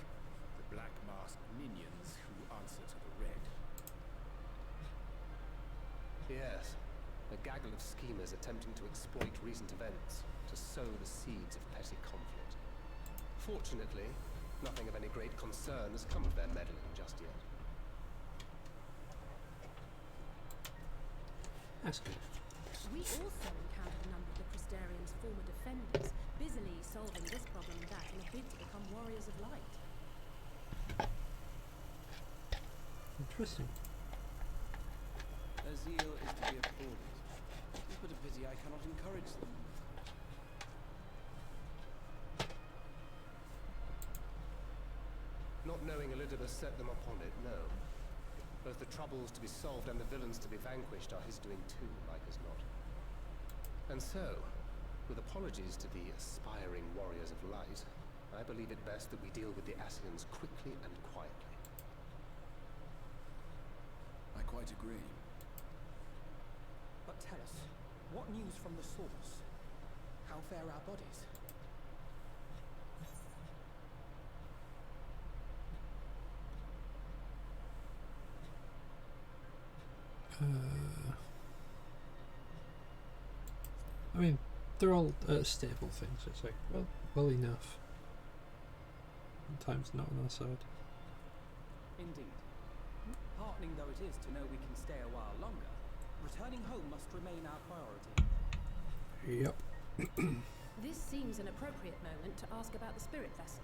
The black masked minions who answer to the red. Yes, a gaggle of schemers attempting to exploit recent events to sow the seeds of petty conflict. Fortunately, nothing of any great concern has come of their meddling just yet. That's good. We also encountered a number of the Crystarium's former defenders, busily solving this problem and that in a bid to become warriors of light. Interesting. Their zeal is to be applauded. But a pity I cannot encourage them. Not knowing Elizabeth set them upon it, no. Both the troubles to be solved and the villains to be vanquished are his doing too, like as not. And so, with apologies to the aspiring warriors of light, I believe it best that we deal with the Ascians quickly and quietly. I quite agree. But tell us, what news from the source? How fare our bodies? I mean, they're all stable things. It's like, well enough. And time's not on our side. Indeed. Heartening though it is to know we can stay a while longer, returning home must remain our priority. Yep. This seems an appropriate moment to ask about the spirit vessel.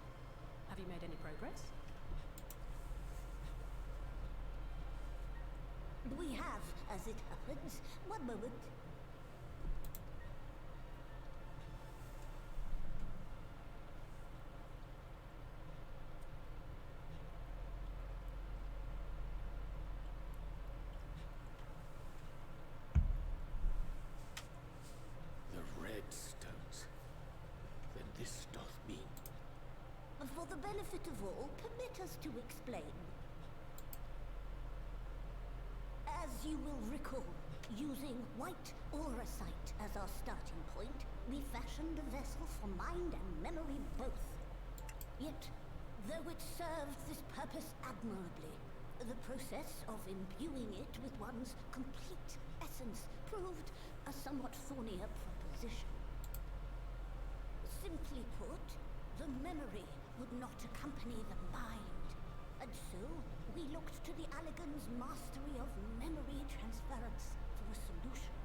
Have you made any progress? We have, as it happens. One moment. The red stones. Then this doth mean. For the benefit of all, permit us to explain. As you will recall, using white auracite as our starting point, we fashioned a vessel for mind and memory both. Yet, though it served this purpose admirably, the process of imbuing it with one's complete essence proved a somewhat thornier proposition. Simply put, the memory would not accompany the mind, and so we looked to the Allegan's mastery of memory transference for a solution.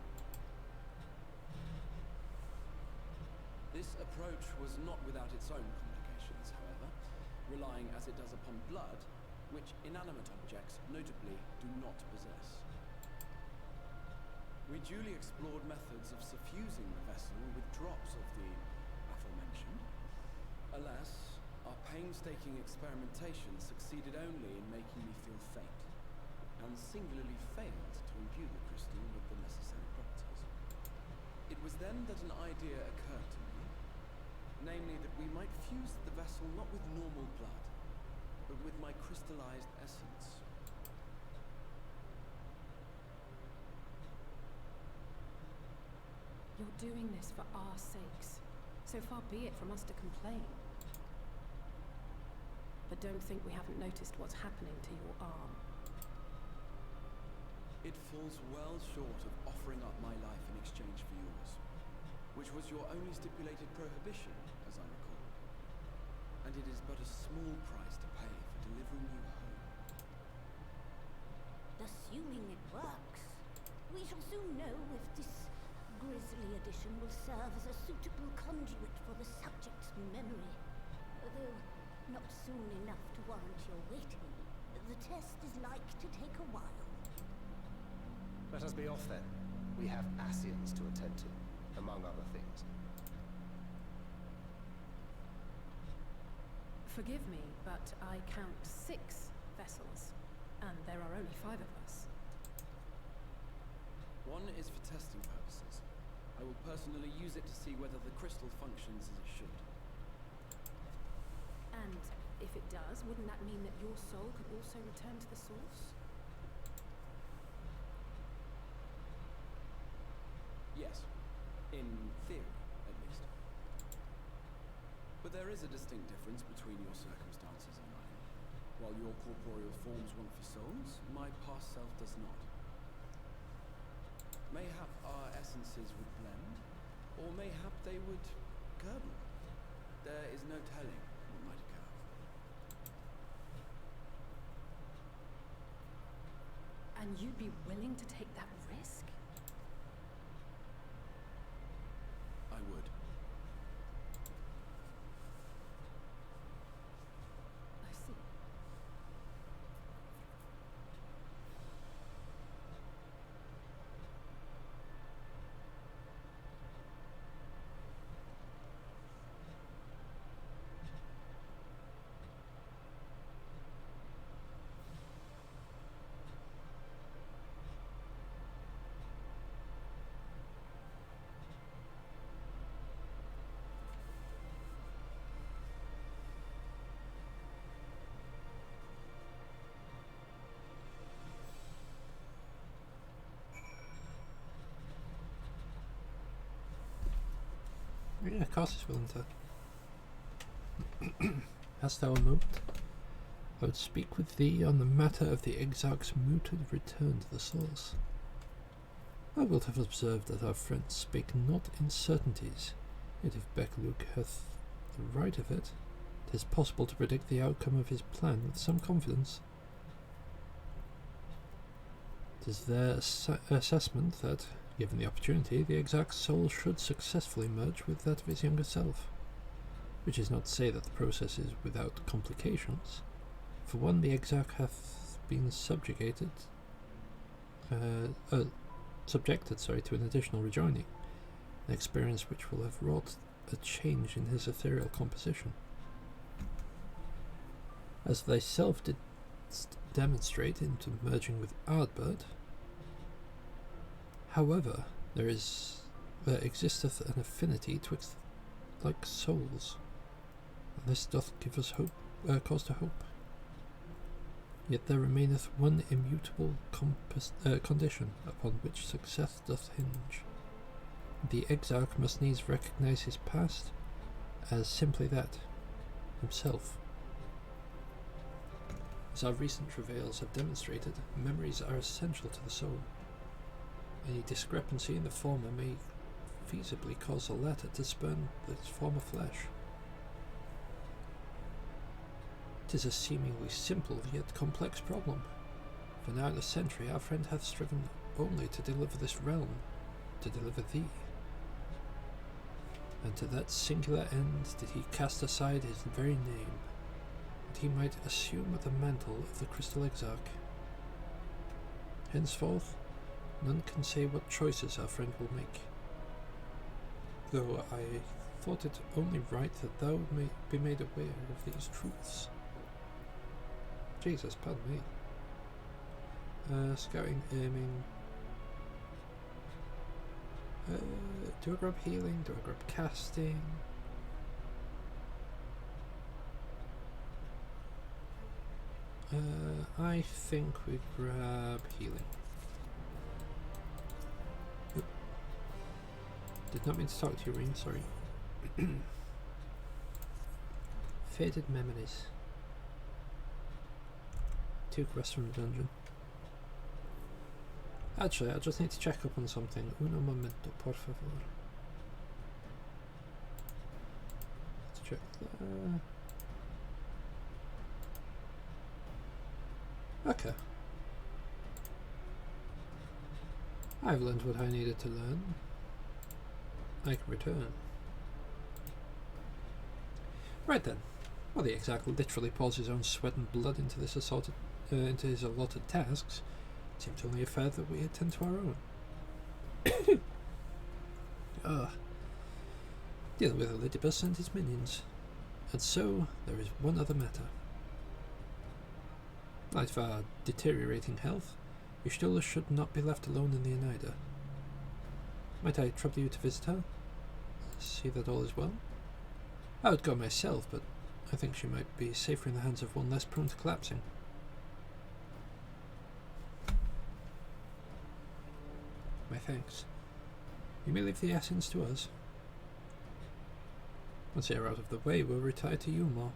This approach was not without its own complications, however, relying as it does upon blood, which inanimate objects notably do not possess. We duly explored methods of suffusing the vessel with drops of the aforementioned. Alas, our painstaking experimentation succeeded only in making me feel faint, and singularly failed to imbue the crystal with the necessary properties. It was then that an idea occurred to me, namely that we might fuse the vessel not with normal blood, but with my crystallized essence. You're doing this for our sakes. So far be it from us to complain. But don't think we haven't noticed what's happening to your arm. It falls well short of offering up my life in exchange for yours, which was your only stipulated prohibition, as I recall. And it is but a small price to pay for delivering you home. Assuming it works, we shall soon know if this grisly addition will serve as a suitable conduit for the subject's memory. Although not soon enough to warrant your waiting, the test is like to take a while. Let us be off then. We have Assyrians to attend to, among other things. Forgive me, but I count 6 vessels, and there are only 5 of us. One is for testing purposes. I will personally use it to see whether the crystal functions as it should. And if it does, wouldn't that mean that your soul could also return to the source? Yes. In theory, at least. But there is a distinct difference between your circumstances and mine. While your corporeal forms want for souls, my past self does not. Mayhap our essences would blend, or mayhap they would curdle. There is no telling what might occur. And you'd be willing to take that risk? I would. I see. Yeah, Cass is willing to. Hast thou a moment? I would speak with thee on the matter of the Exarch's mooted return to the source. Thou wilt have observed that our friends spake not in certainties, yet if Beckluke hath the right of it, 'tis possible to predict the outcome of his plan with some confidence. It is their assessment that, given the opportunity, the Exarch's soul should successfully merge with that of his younger self. Which is not to say that the process is without complications. For one, the Exarch hath been subjected to an additional rejoining, an experience which will have wrought a change in his ethereal composition. As thyself didst demonstrate into merging with Ardbert, however, there existeth an affinity twixt like souls, and this doth give us hope, cause to hope. Yet there remaineth one immutable condition upon which success doth hinge. The Exarch must needs recognise his past as simply that, himself. As our recent travails have demonstrated, memories are essential to the soul. Any discrepancy in the former may feasibly cause the latter to spurn its former flesh. It is a seemingly simple yet complex problem. For now in a century our friend hath striven only to deliver this realm, to deliver thee. And to that singular end did he cast aside his very name, that he might assume the mantle of the Crystal Exarch. Henceforth, none can say what choices our friend will make, though I thought it only right that thou may be made aware of these truths. Jesus, pardon me. Scouting, aiming. Do I grab healing? Do I grab casting? I think we grab healing. Oop. Did not mean to talk to you, Reen, sorry. Faded memories. 2 quests from the dungeon. Actually, I just need to check up on something. Uno momento, por favor. Let's check there. Okay. I've learned what I needed to learn. I can return. Right then. Well, the Exarch literally pours his own sweat and blood into this into his allotted tasks. It seems only fair that we attend to our own. Deal with Elidibus and his minions. And so, there is one other matter. Like for our deteriorating health, Y'shtola should not be left alone in the Oneida. Might I trouble you to visit her? See that all is well? I would go myself, but I think she might be safer in the hands of one less prone to collapsing. My thanks. You may leave the essence to us. Once they are out of the way, we'll retire to Umar.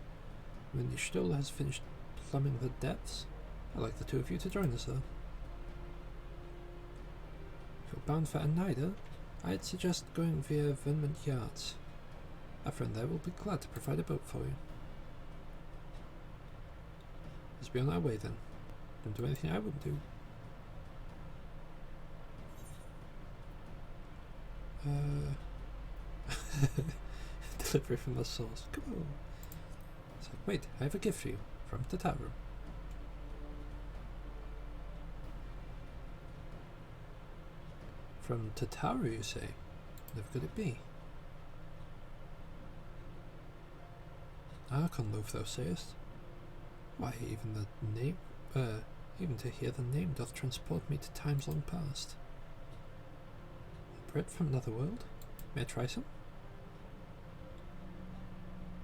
When Y'shtola has finished plumbing the depths, I'd like the two of you to join us, though. If you're bound for Oneida, I'd suggest going via Vermont Yards. Our friend there will be glad to provide a boat for you. Let's be on our way then. Don't do anything I wouldn't do. Delivery from the source. Come on. So, wait, I have a gift for you from Tataru. From Tataru, you say? Never could it be? Archon loaf, thou sayest? Why, even the name, even to hear the name doth transport me to times long past. Bread from another world? May I try some?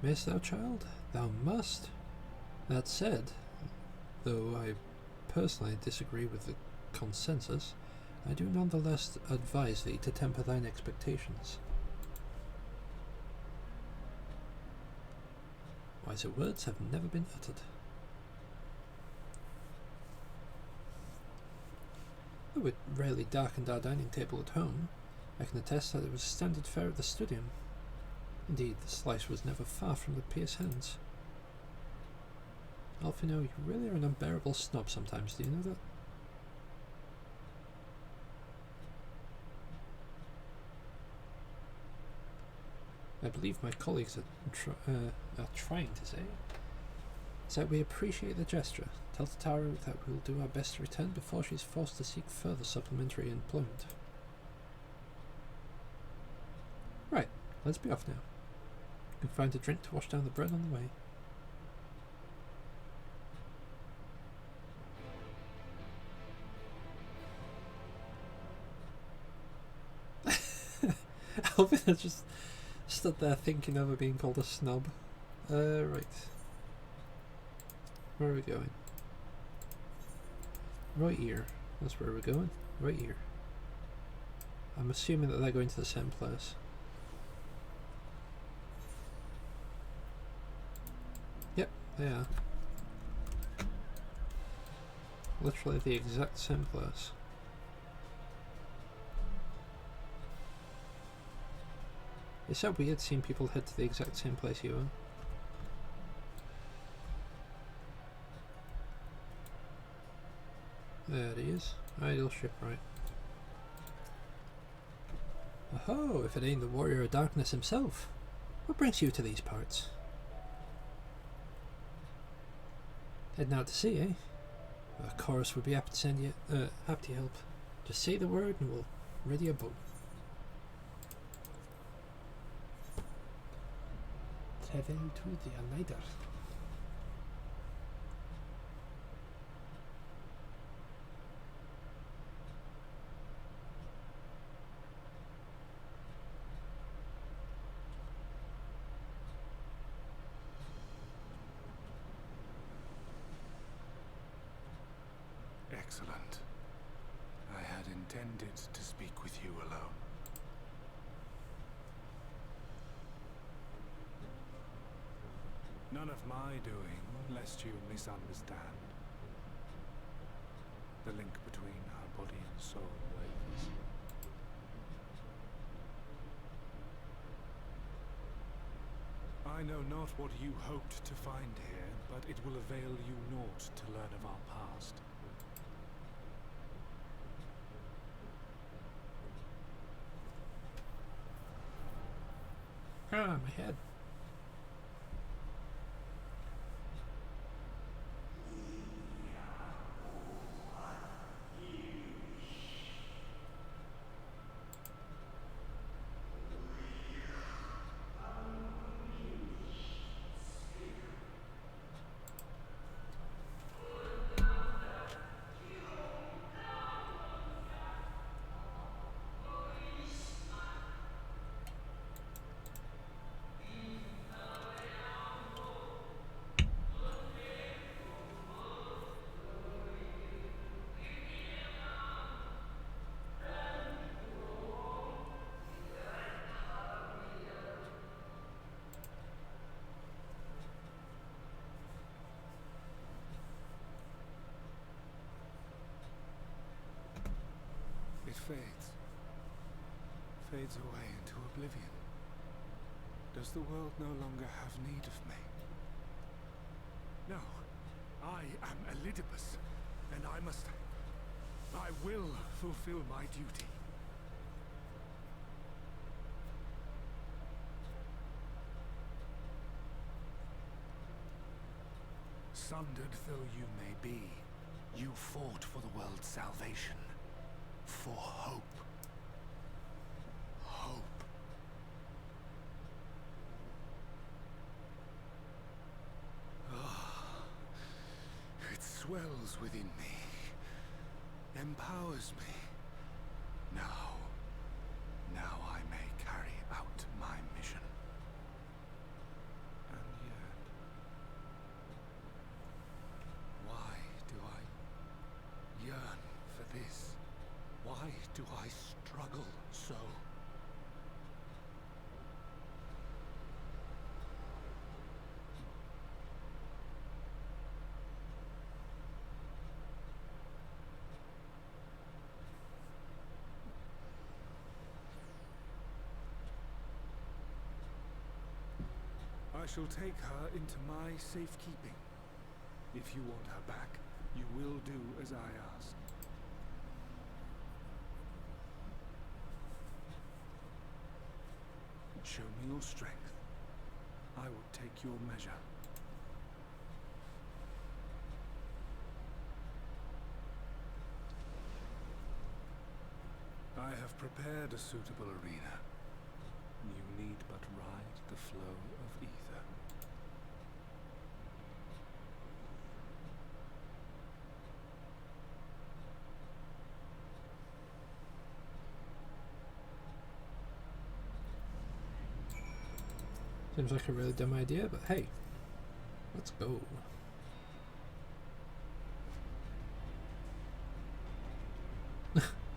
Mayst thou, child? Thou must. That said, though I personally disagree with the consensus, I do nonetheless advise thee to temper thine expectations. Wiser words have never been uttered. Though it rarely darkened our dining table at home, I can attest that it was standard fare at the studium. Indeed, the slice was never far from the Pierce hands. Alfino, you really are an unbearable snob sometimes, do you know that? I believe my colleagues are trying to say, is that we appreciate the gesture. Tell Tataru that we'll do our best to return before she's forced to seek further supplementary employment. Right, let's be off now. You can find a drink to wash down the bread on the way. Alvin has just stood there thinking over being called a snob. Right. Where are we going? Right here. That's where we're going. Right here. I'm assuming that they're going to the same place. Yep, they are. Literally the exact same place. It's so weird seeing people head to the exact same place you are. There it is. Ideal shipwright. Oh, if it ain't the warrior of darkness himself. What brings you to these parts? Heading out to sea, eh? A chorus would be happy to send you, happy to help. Just say the word and we'll ready a boat. Travel to the Allider. Excellent. I had intended to speak with you alone. None of my doing, lest you misunderstand. The link between our body and soul wavers. I know not what you hoped to find here, but it will avail you naught to learn of our past. Ah, my head. It fades away into oblivion. Does the world no longer have need of me? No, I am Elidibus, and I will fulfill my duty. Sundered though you may be, you fought for the world's salvation. For hope. Hope. It swells within me. Empowers me. Now I may carry out my mission. And yet, why do I yearn for this? Why do I struggle so? I shall take her into my safekeeping. If you want her back, you will do as I ask. Show me your strength. I will take your measure. I have prepared a suitable arena. You need but ride the flow of ether. Seems like a really dumb idea, but hey, let's go.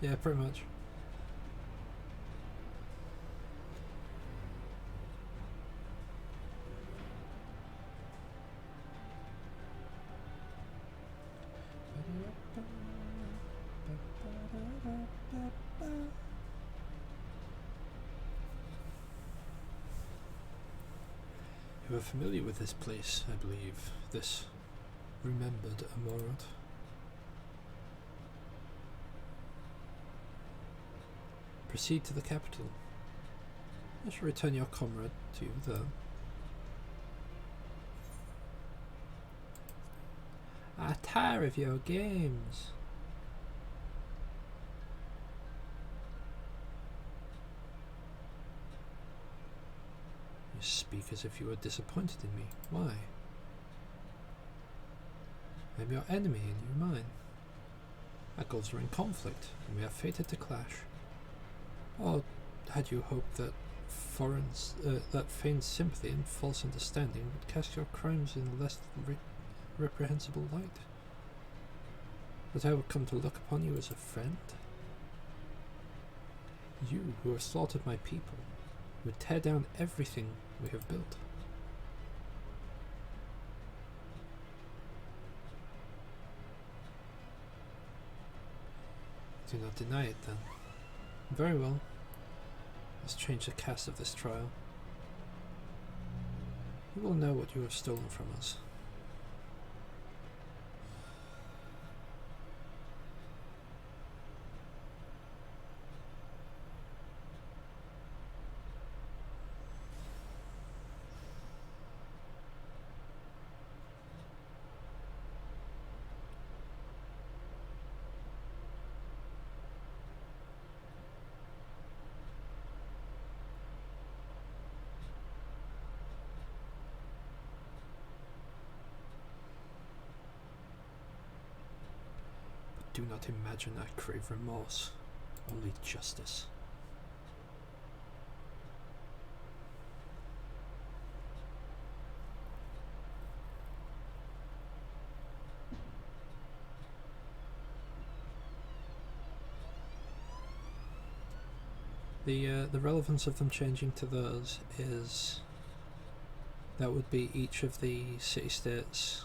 Yeah, pretty much. You are familiar with this place, I believe. This remembered Amaurot. Proceed to the capital. I shall return your comrade to you there. I tire of your games. You speak as if you were disappointed in me. Why? I am your enemy and you mine. Our goals are in conflict, and we are fated to clash. Or had you hoped that that feigned sympathy and false understanding would cast your crimes in a less reprehensible light? That I would come to look upon you as a friend? You, who have slaughtered my people, would tear down everything we have built. Do not deny it, then. Very well. Let's change the cast of this trial. You will know what you have stolen from us. Do not imagine I crave remorse, only justice. The relevance of them changing to those is that would be each of the city-states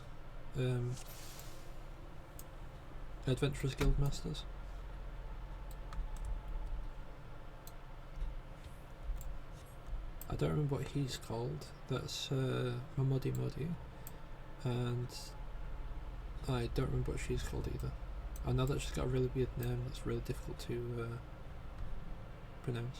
Adventurers Guild Masters. I don't remember what he's called. That's Mamodi Modi, and I don't remember what she's called either. I know that she's got a really weird name that's really difficult to pronounce.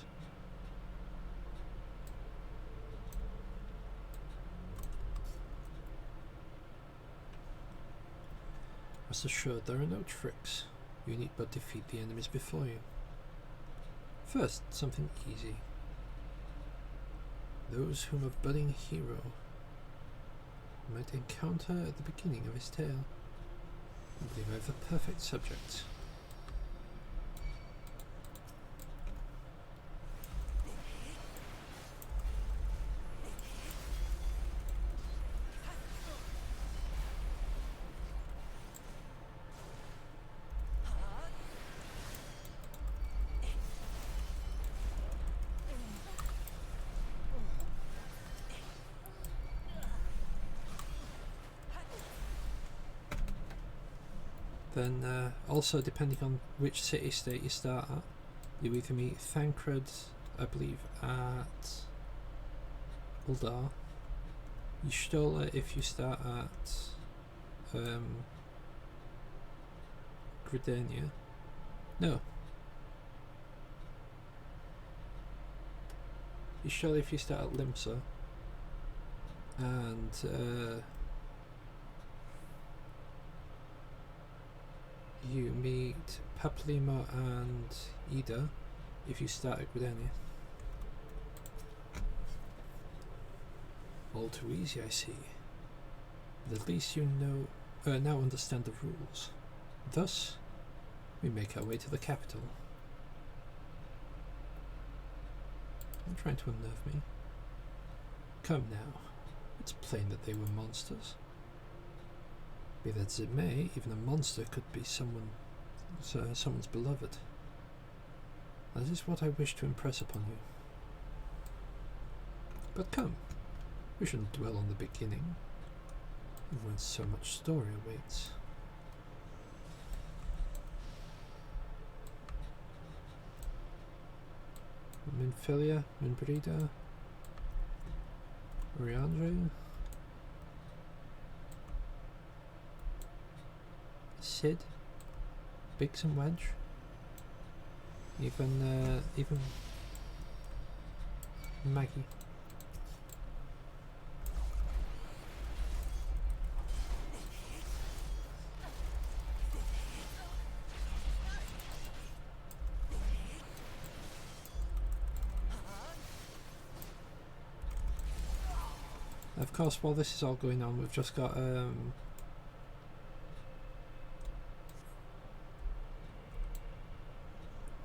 Rest assured, there are no tricks. You need but defeat the enemies before you. First, something easy. Those whom a budding hero might encounter at the beginning of his tale. I believe I have the perfect subjects. Then also depending on which city-state you start at, you either meet Thancred, I believe, at Uldar, Y'shtola if you start at Gridania. No. Usually if you start at Limsa and you meet Paplima and Ida if you start at Gridania. All too easy, I see. But at least you now understand the rules. Thus, we make our way to the capital. You're trying to unnerve me. Come now. It's plain that they were monsters. Be that as it may, even a monster could be someone's beloved. That is what I wish to impress upon you. But come, we shouldn't dwell on the beginning, when so much story awaits. Minfilia, Minbrida, Riandre, Sid, Biggs and Wedge, even Maggie. Of course, while this is all going on, we've just got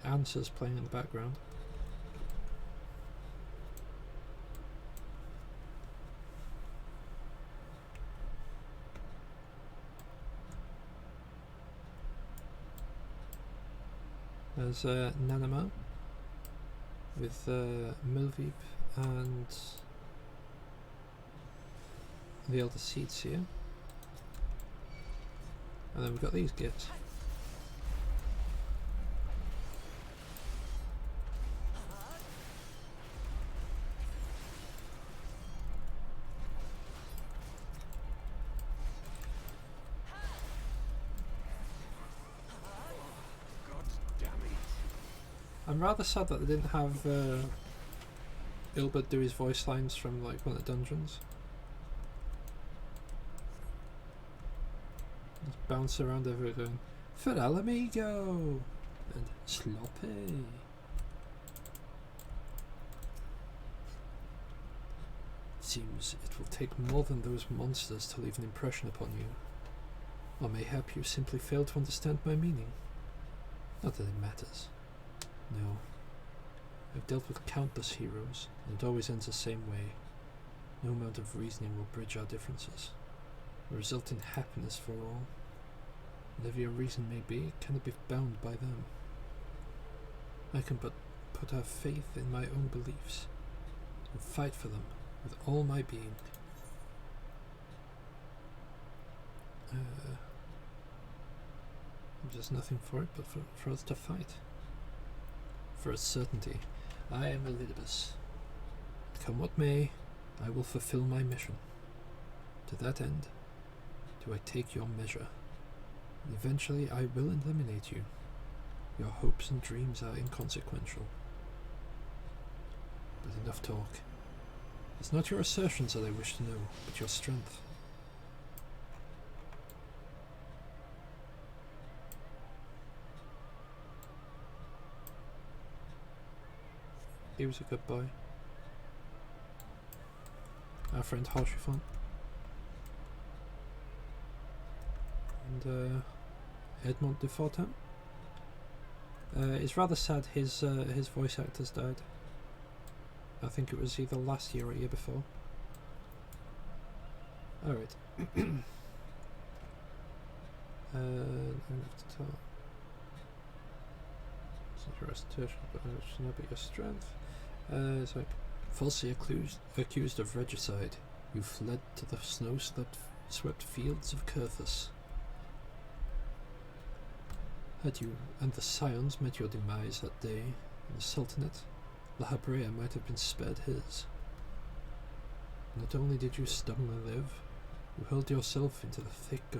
Answers playing in the background. There's Nanama with Milvip and the elder seeds here, and then we've got these gits. I'm rather sad that they didn't have Ardbert do his voice lines from like one of the dungeons. Just bounce around everywhere going, "For el amigo!" and "Sloppy." Seems it will take more than those monsters to leave an impression upon you. Or mayhap you simply fail to understand my meaning. Not that it matters. No. I've dealt with countless heroes, and it always ends the same way. No amount of reasoning will bridge our differences, or result in happiness for all. Whatever your reason may be, it cannot be bound by them. I can but put our faith in my own beliefs, and fight for them with all my being. There's nothing for it but for us to fight. For a certainty, I am Elidibus. Come what may, I will fulfill my mission. To that end, do I take your measure, and eventually I will eliminate you. Your hopes and dreams are inconsequential. But enough talk. It's not your assertions that I wish to know, but your strength. He was a good boy. Our friend Harshifon. And Edmond de Fortin. It's rather sad his voice actors died. I think it was either last year or year before. Alright. I'm going to talk. It's not your restitution, but your strength. It's like, falsely accused of regicide, you fled to the snow-swept fields of Kurthus. Had you and the Scions met your demise that day in the Sultanate, La Habrea might have been spared his. Not only did you stubbornly live, you hurled yourself into the thick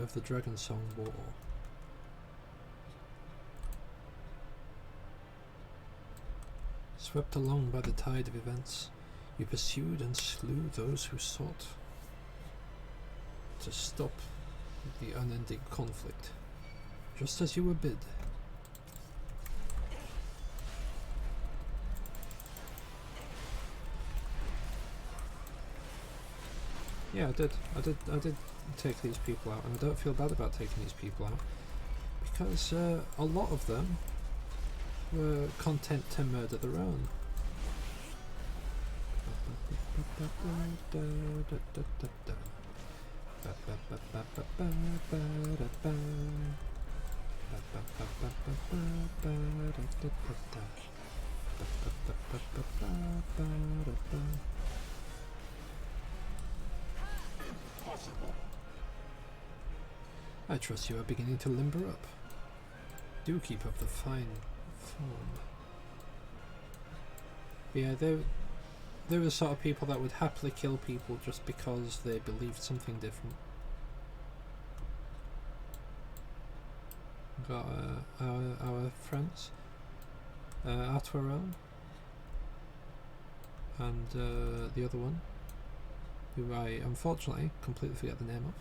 of the Dragon Song War. Swept along by the tide of events, you pursued and slew those who sought to stop the unending conflict, just as you were bid. Yeah, I did take these people out, and I don't feel bad about taking these people out, because a lot of them were content to murder their own. I trust you are beginning to limber up. Do keep up the fine form. But yeah, they were the sort of people that would happily kill people just because they believed something different. Got our friends, Artwarel, and the other one, who I unfortunately completely forget the name of.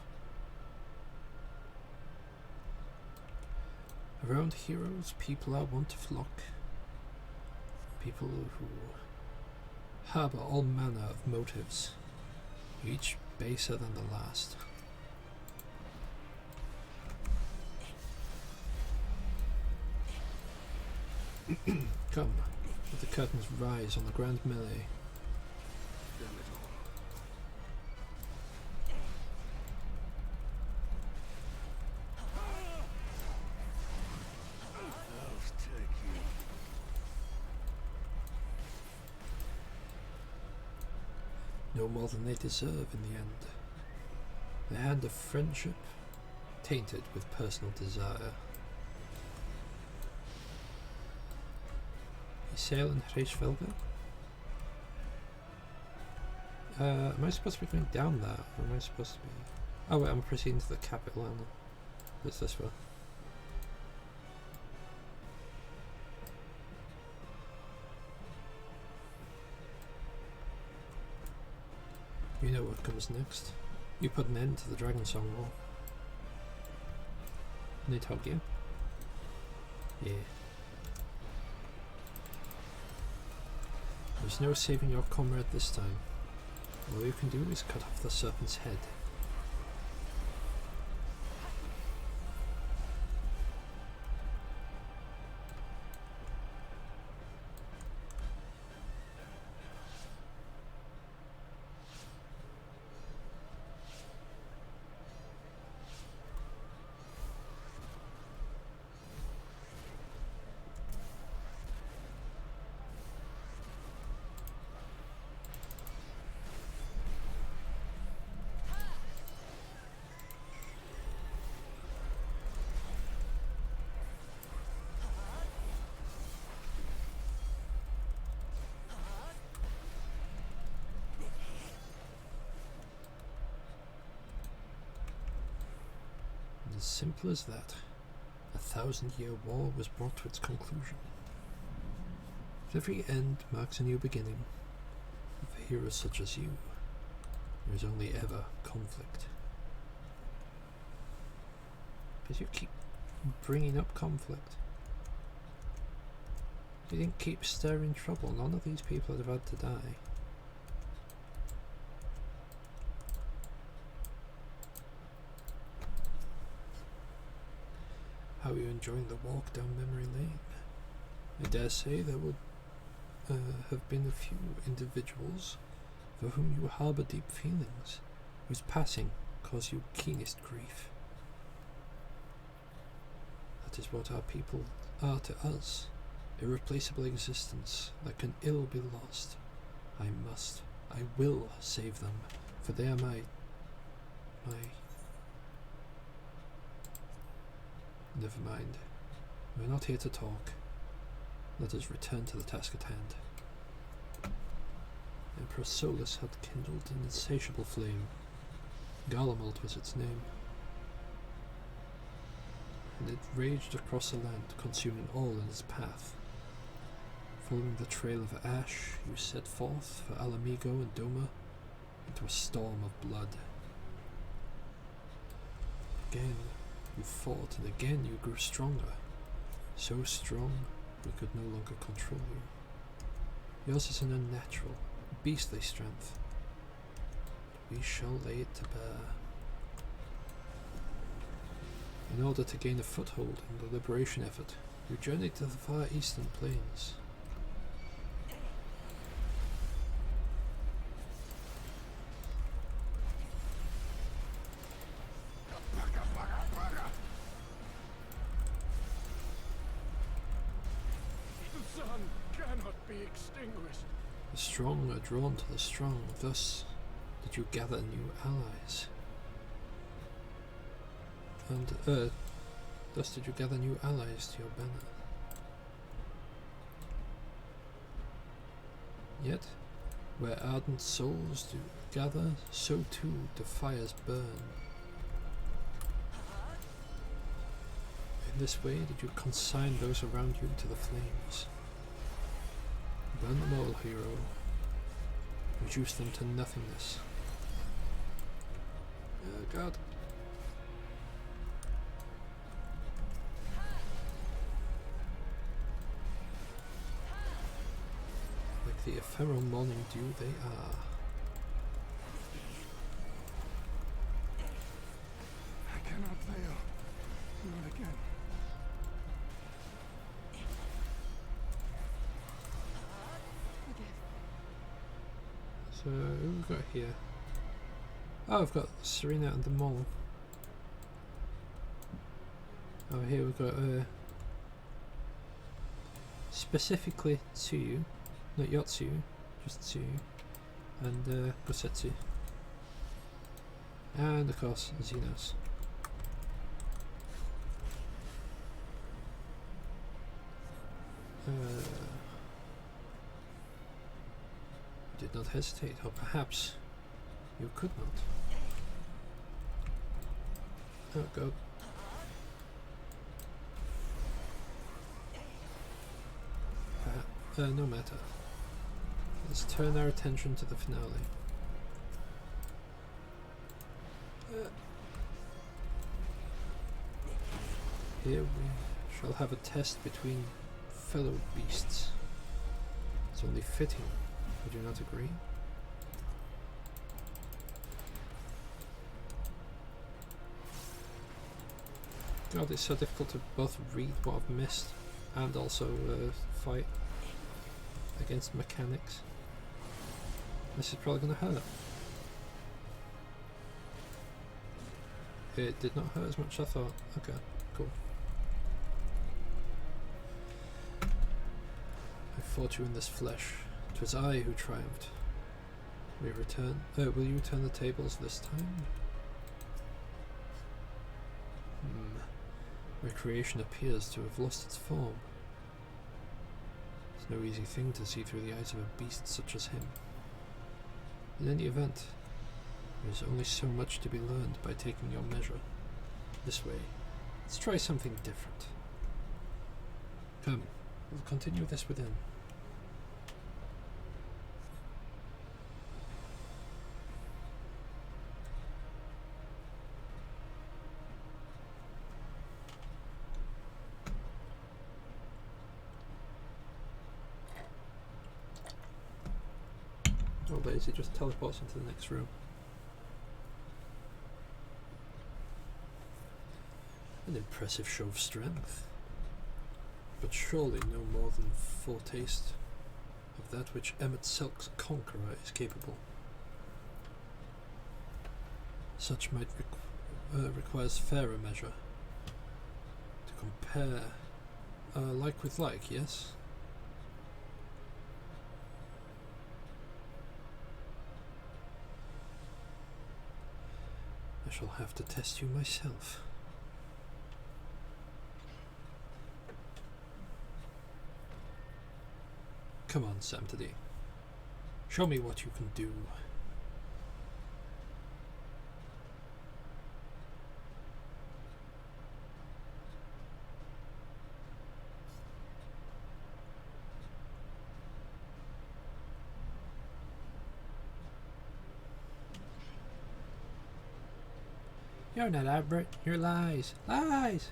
Around heroes, people are wont to flock. People who harbour all manner of motives, each baser than the last. Come, let the curtains rise on the grand melee. No more than they deserve in the end. The hand of friendship, tainted with personal desire. You sail in Hreisvelga? Am I supposed to be going down there? Or am I supposed to be... Oh wait, I'm proceeding to the capital, aren't I? It's this way. You know what comes next. You put an end to the Dragon Song War. They tug you? Yeah. There's no saving your comrade this time. All you can do is cut off the serpent's head. As simple as that, a 1,000-year war was brought to its conclusion. But every end marks a new beginning. For heroes such as you, there is only ever conflict. But you keep bringing up conflict. You didn't keep stirring trouble. None of these people would have had to die. How are you enjoying the walk down memory lane? I dare say there would have been a few individuals for whom you harbour deep feelings, whose passing caused you keenest grief. That is what our people are to us, irreplaceable existence that can ill be lost. I will save them, for they are my... Never mind. We're not here to talk. Let us return to the task at hand. Emperor Solus had kindled an insatiable flame. Garlemald was its name. And it raged across the land, consuming all in its path. Following the trail of ash, you set forth for Alamigo and Doma into a storm of blood. Again, you fought, and again you grew stronger. So strong, we could no longer control you. Yours is an unnatural, beastly strength. We shall lay it to bear. In order to gain a foothold in the liberation effort, you journeyed to the far eastern plains. The sun cannot be extinguished. The strong are drawn to the strong, thus did you gather new allies. And, thus did you gather new allies to your banner. Yet, where ardent souls do gather, so too do fires burn. In this way did you consign those around you to the flames. Burn them all, hero. Reduce them to nothingness. Oh god. Like the ephemeral morning dew they are. I cannot fail. Not again. So, who have we got here? Oh, I've got Serena and the mole. Oh, here we've got specifically Tsuyu, not Yotsu, just Tsuyu, and Gosetsu. And of course, Xenos. You did not hesitate, or perhaps you could not. Oh god. No matter. Let's turn our attention to the finale. Here we shall have a test between fellow beasts. It's only fitting, would you not agree? God, it's so difficult to both read what I've missed and also fight against mechanics. This is probably going to hurt. It did not hurt as much as I thought. Okay, cool. I fought you in this flesh. 'Twas I who triumphed. Will you return the tables this time? Recreation appears to have lost its form. It's no easy thing to see through the eyes of a beast such as him. In any event, there is only so much to be learned by taking your measure. This way, let's try something different. Come, we'll continue this within. Oh, Daisy just teleports into the next room. An impressive show of strength, but surely no more than a foretaste of that which Emmett Selk's conqueror is capable. Such might requires fairer measure. To compare like with like, yes? I shall have to test you myself. Come on, Samtadi. Show me what you can do. You're not Ardbert. You're lies. Lies!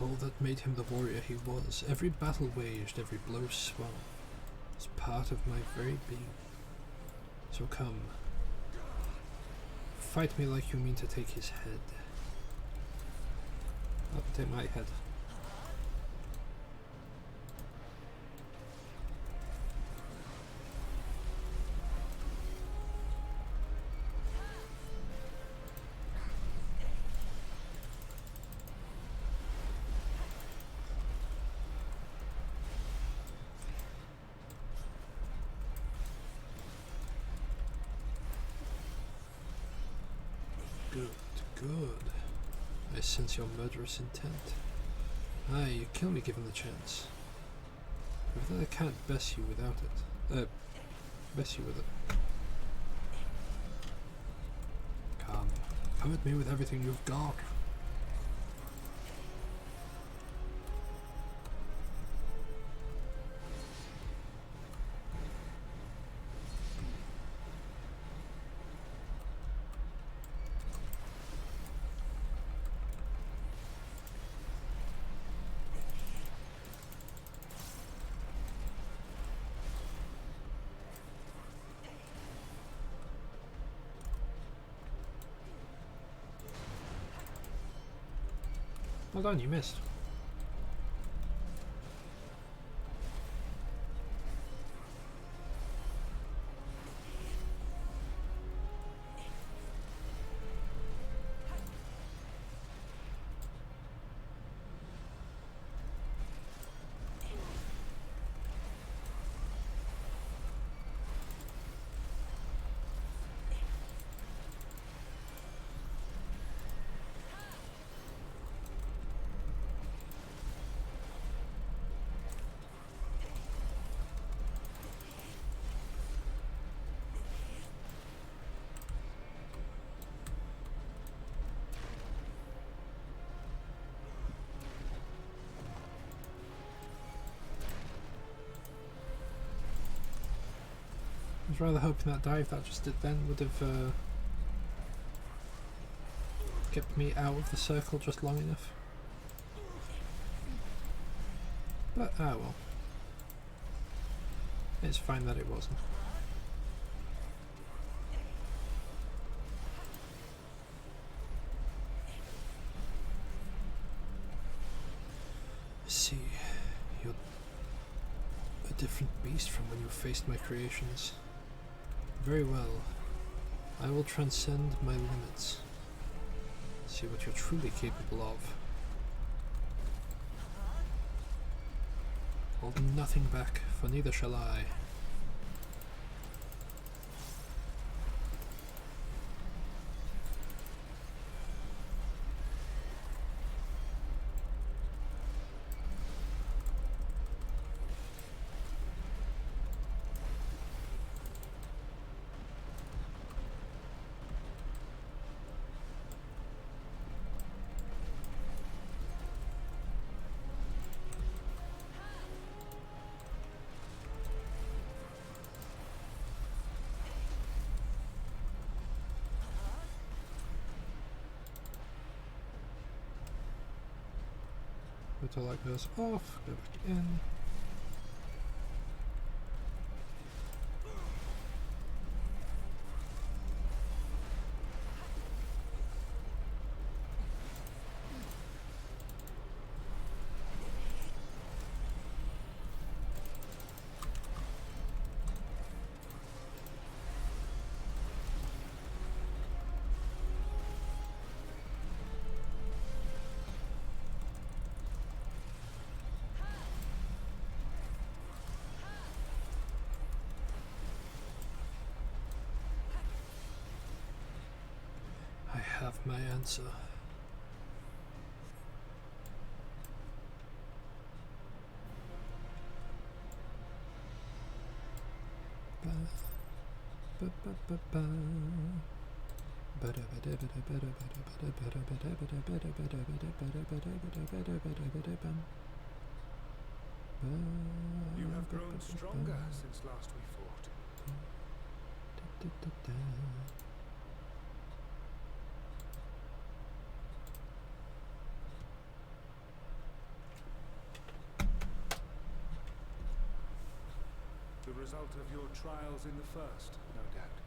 All that made him the warrior he was, every battle waged, every blow swung, was part of my very being. So come, fight me like you mean to take his head. I'll take my head. Good, good. I sense your murderous intent. Aye, you kill me given the chance. But then I can't best you without it. Best you with it. Come at me with everything you've got. Well done, you missed. I was rather hoping that dive that just did then would have kept me out of the circle just long enough. But ah well. It's fine that it wasn't. See, you're a different beast from when you faced my creations. Very well. I will transcend my limits. See what you're truly capable of. Hold nothing back, for neither shall I. Until that goes off, go back in. I have my answer. You have grown stronger since last we fought. The result of your trials in the first, no doubt.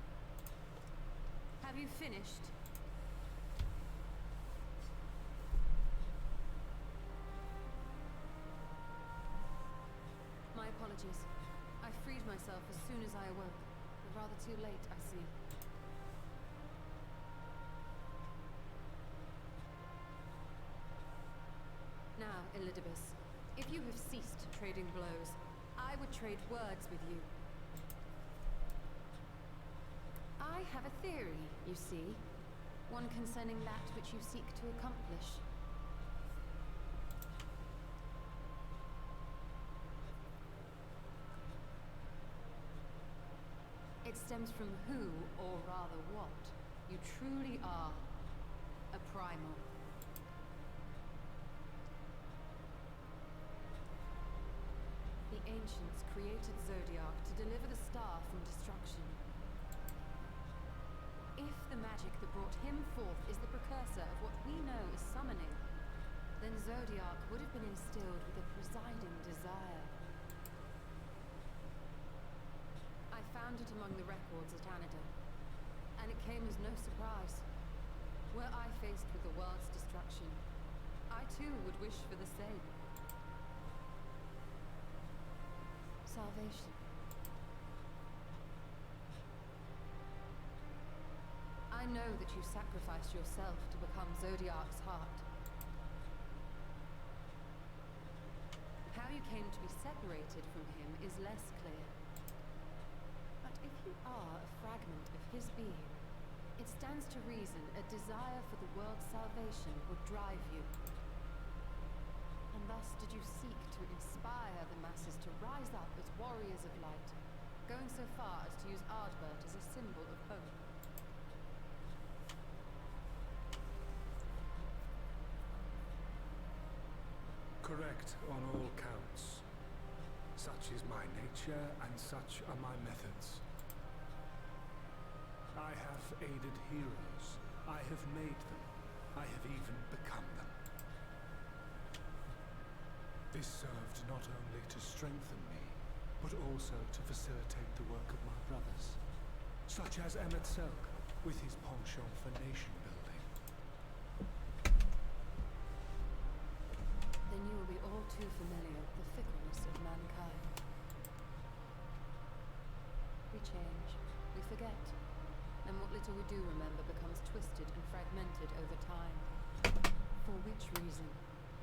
Have you finished? My apologies. I freed myself as soon as I awoke. But rather too late, I see. Now, Elidibus, if you have ceased trading blows, I would trade words with you. I have a theory, you see. One concerning that which you seek to accomplish. It stems from who, or rather what, you truly are. A primal. The ancients created Zodiac to deliver the star from destruction. If the magic that brought him forth is the precursor of what we know as summoning, then Zodiac would have been instilled with a presiding desire. I found it among the records at Anida, and it came as no surprise. Were I faced with the world's destruction, I too would wish for the same. Salvation. I know that you sacrificed yourself to become Zodiac's heart. How you came to be separated from him is less clear. But if you are a fragment of his being, it stands to reason a desire for the world's salvation would drive you. And thus did you seek to inspire the masses to rise up as warriors of light, going so far as to use Ardbert as a symbol of hope. Correct on all counts. Such is my nature, and such are my methods. I have aided heroes. I have made them. I have even become them. This served not only to strengthen me, but also to facilitate the work of my brothers, such as Emmett Selk, with his penchant for nation building. Then you will be all too familiar with the fickleness of mankind. We change, we forget, and what little we do remember becomes twisted and fragmented over time. For which reason,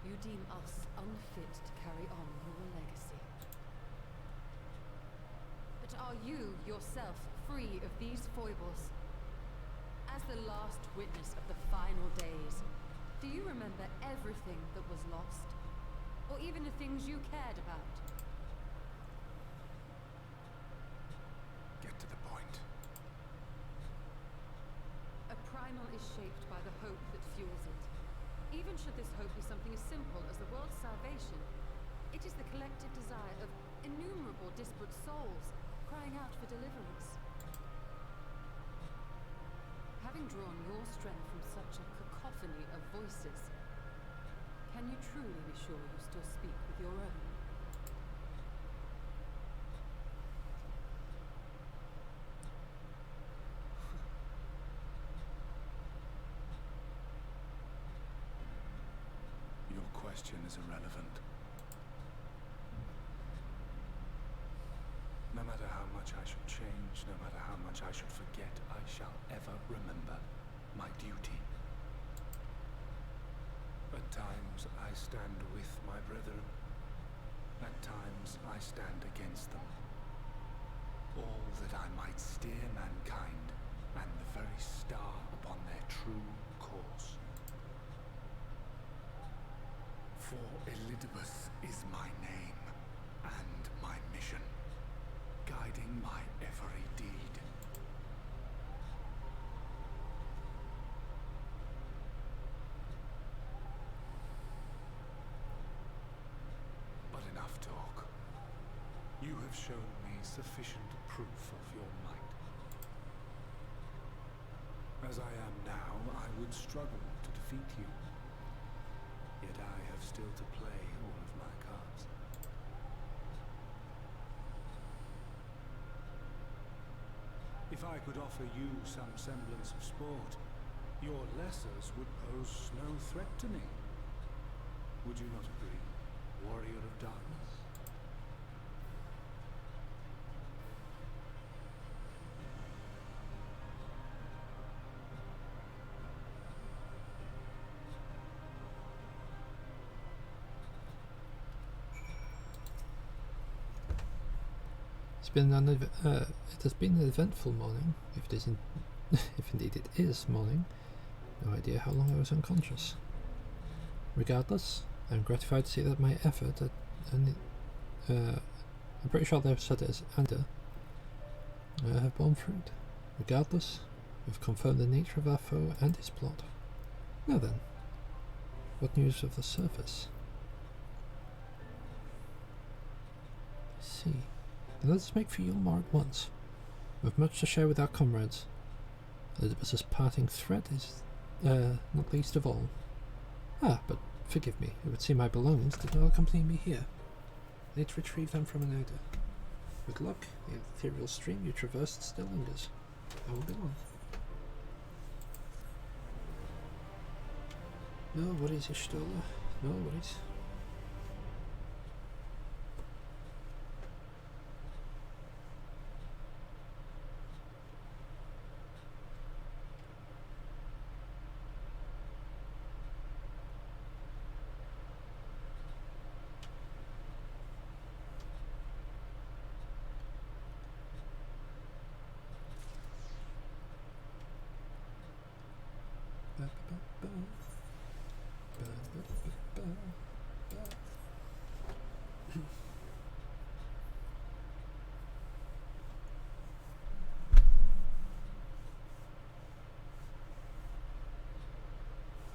you deem us unfit to carry on your legacy. But are you, yourself, free of these foibles? As the last witness of the final days, do you remember everything that was lost? Or even the things you cared about? Get to the point. A primal is shaped by the hope that fuels it. Even should this hope be something as simple as the world's salvation, it is the collective desire of innumerable disparate souls crying out for deliverance. Having drawn your strength from such a cacophony of voices, can you truly be sure you still speak with your own? Your question is irrelevant. No matter how much I should change, no matter how much I should forget, I shall ever remember my duty. At times I stand with my brethren. At times I stand against them. All that I might steer mankind and the very star upon their true course. For Elidibus is my name and my mission, guiding my every have shown me sufficient proof of your might. As I am now, I would struggle to defeat you. Yet I have still to play all of my cards. If I could offer you some semblance of sport, your lessers would pose no threat to me. Would you not agree, warrior of darkness? It has been an eventful morning, if it isn't, if indeed it is morning. No idea how long I was unconscious. Regardless, I'm gratified to see that my effort at, I'm pretty sure they've said it as Ander, have borne fruit. Regardless, we've confirmed the nature of our foe and his plot. Now then, what news of the surface? I see. Then let us make for Yulmar at once. We have much to share with our comrades. Elizabeth's parting threat is, not least of all. Ah, but forgive me, it would seem my belongings did not accompany me here. I need to retrieve them from an odor. With luck, the ethereal stream you traversed still lingers. I will be on. No worries, Ishtola. No worries.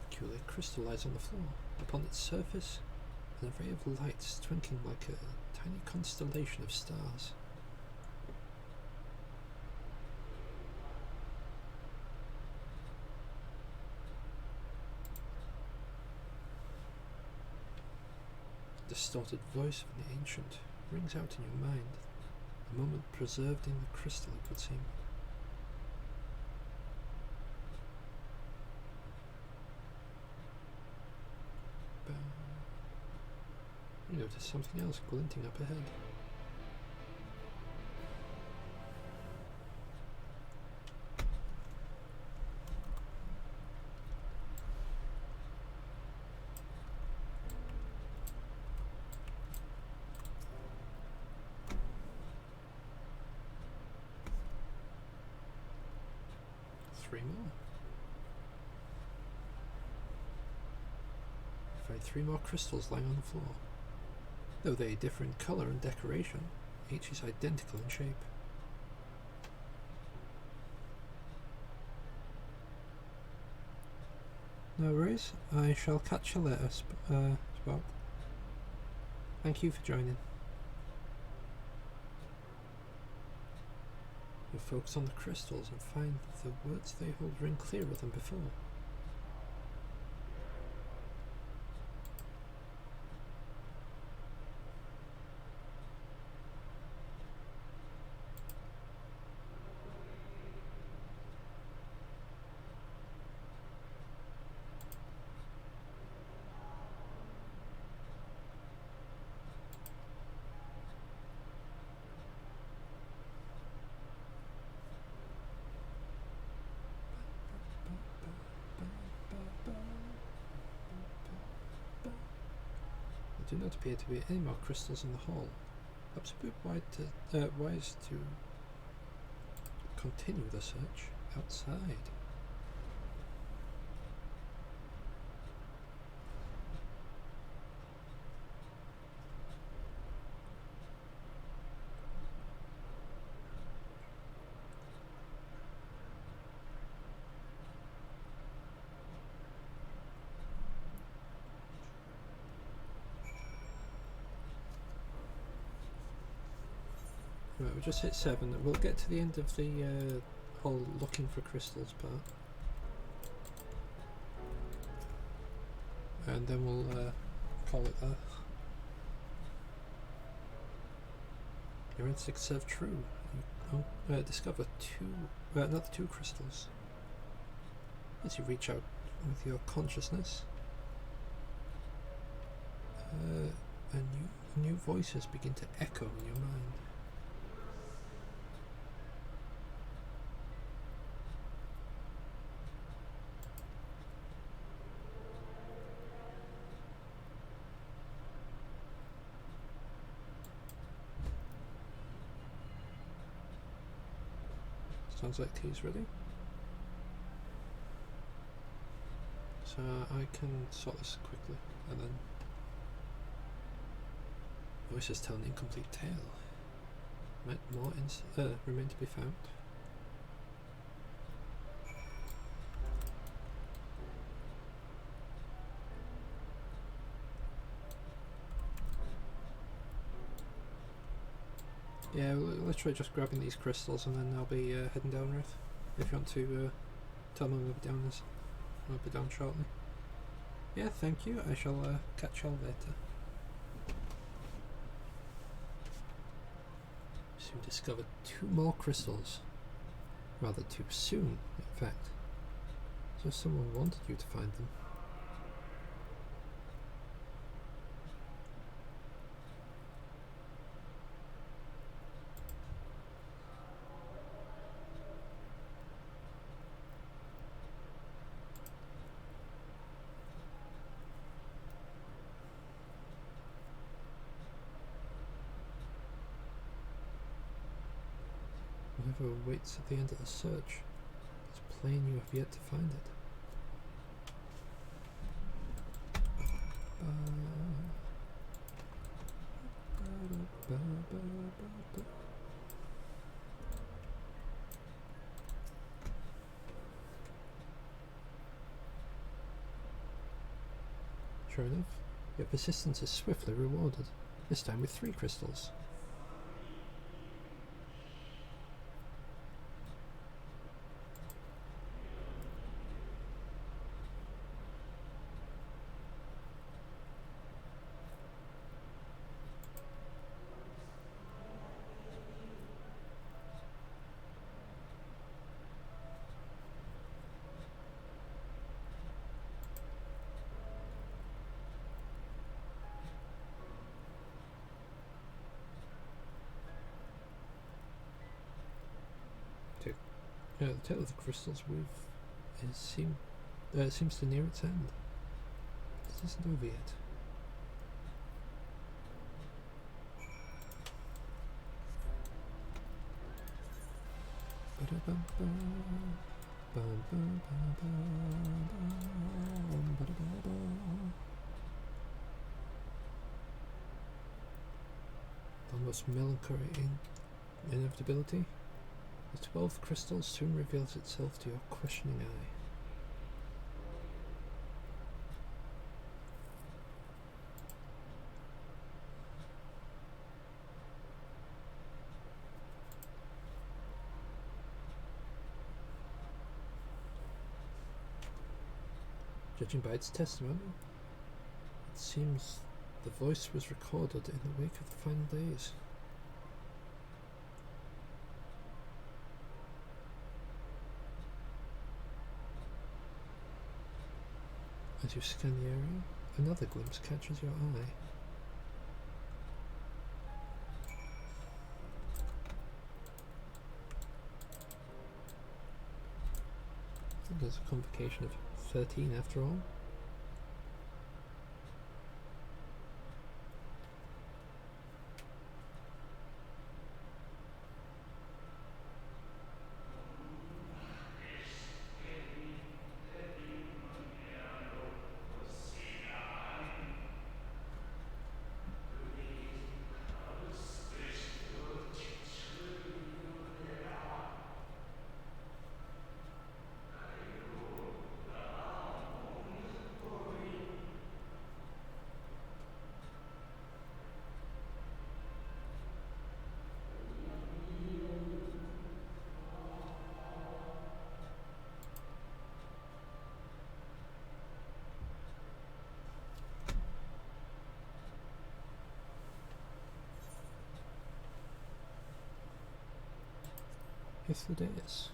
Peculiar crystal lies on the floor. Upon its surface, an array of lights twinkling like a tiny constellation of stars. The distorted voice of the ancient rings out in your mind, a moment preserved in the crystal, it would seem. You notice something else glinting up ahead. Three more. Find three more crystals lying on the floor. Though they differ in colour and decoration, each is identical in shape. No worries, I shall catch you later, Spock. Thank you for joining. We'll focus on the crystals and find the words they hold ring clearer than before. There do not appear to be any more crystals in the hall. Perhaps a bit wise to continue the search outside. Right, we'll just hit 7. We'll get to the end of the whole looking for crystals part. And then we'll call it that. Your instincts serve true. Discover another 2 crystals. As you reach out with your consciousness, new voices begin to echo in your mind. Sounds like tea's ready. So I can sort this quickly, and then voices tell an incomplete tale. More remain to be found. Yeah, literally just grabbing these crystals and then I'll be heading down, Riff. If you want to tell me I'll be down I'll be down shortly. Yeah, thank you. I shall catch y'all later. Soon discovered 2 more crystals. Rather too soon, in fact. So someone wanted you to find them. Whoever waits at the end of the search, it's plain you have yet to find it. Sure enough, your persistence is swiftly rewarded, this time with 3 crystals. The tale of the crystals seems to near its end. It isn't over yet. Almost melancholy inevitability. The 12th crystal soon reveals itself to your questioning eye. Judging by its testimony, it seems the voice was recorded in the wake of the final days. As you scan the area, another glimpse catches your eye. I think there's a convocation of 13 after all. If it is.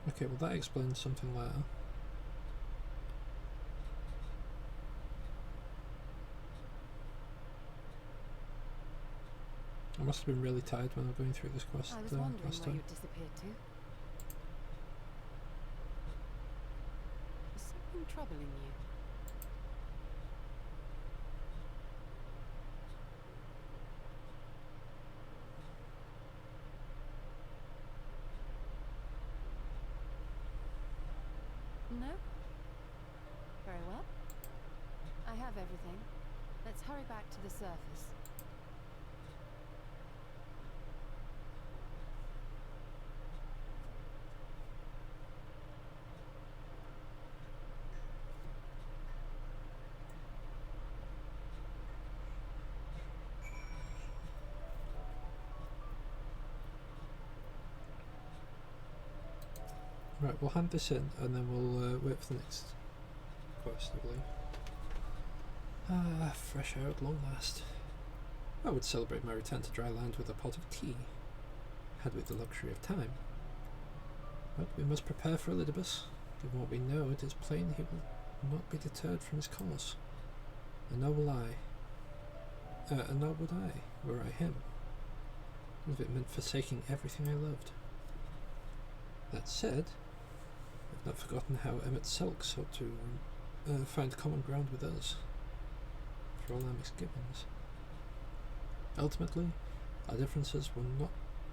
Okay, well that explains something later. I must have been really tired when I was going through this quest I was wondering last where time. you disappeared to. Is something troubling you? No? Very well. I have everything. Let's hurry back to the surface. Right, we'll hand this in and then we'll wait for the next quest, I believe. Ah, fresh air at long last. I would celebrate my return to dry land with a pot of tea, had we the luxury of time. But we must prepare for Elidibus. Given what we know, it is plain he will not be deterred from his course. And nor will I. And nor would I, were I him. If it meant forsaking everything I loved. That said, I've not forgotten how Emmett Selk sought to find common ground with us, for all our misgivings. Ultimately, our differences were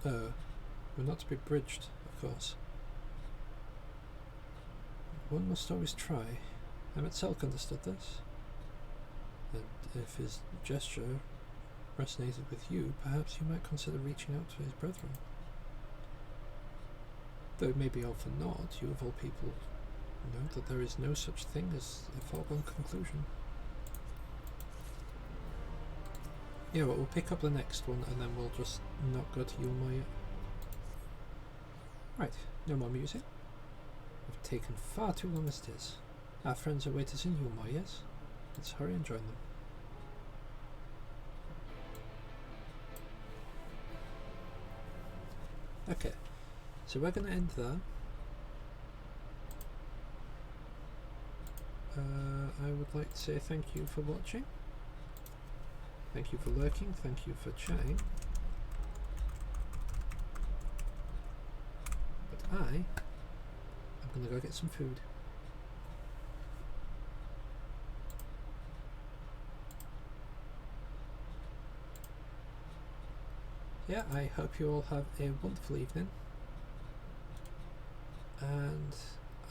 not to be bridged, of course. One must always try. Emmett Selk understood this, and if his gesture resonated with you, perhaps you might consider reaching out to his brethren. Though it may be all for naught, you of all people know that there is no such thing as a foregone conclusion. Yeah, well, we'll pick up the next one and then we'll just not go to Yulmar yet. Right, no more music. We've taken far too long as it is. Our friends await us in Yulmar, yes? Let's hurry and join them. Okay, so we're going to end there. I would like to say thank you for watching. Thank you for lurking, thank you for chatting. But I'm going to go get some food. Yeah, I hope you all have a wonderful evening. And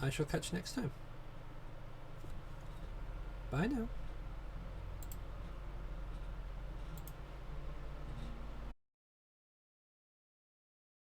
I shall catch you next time. Bye now.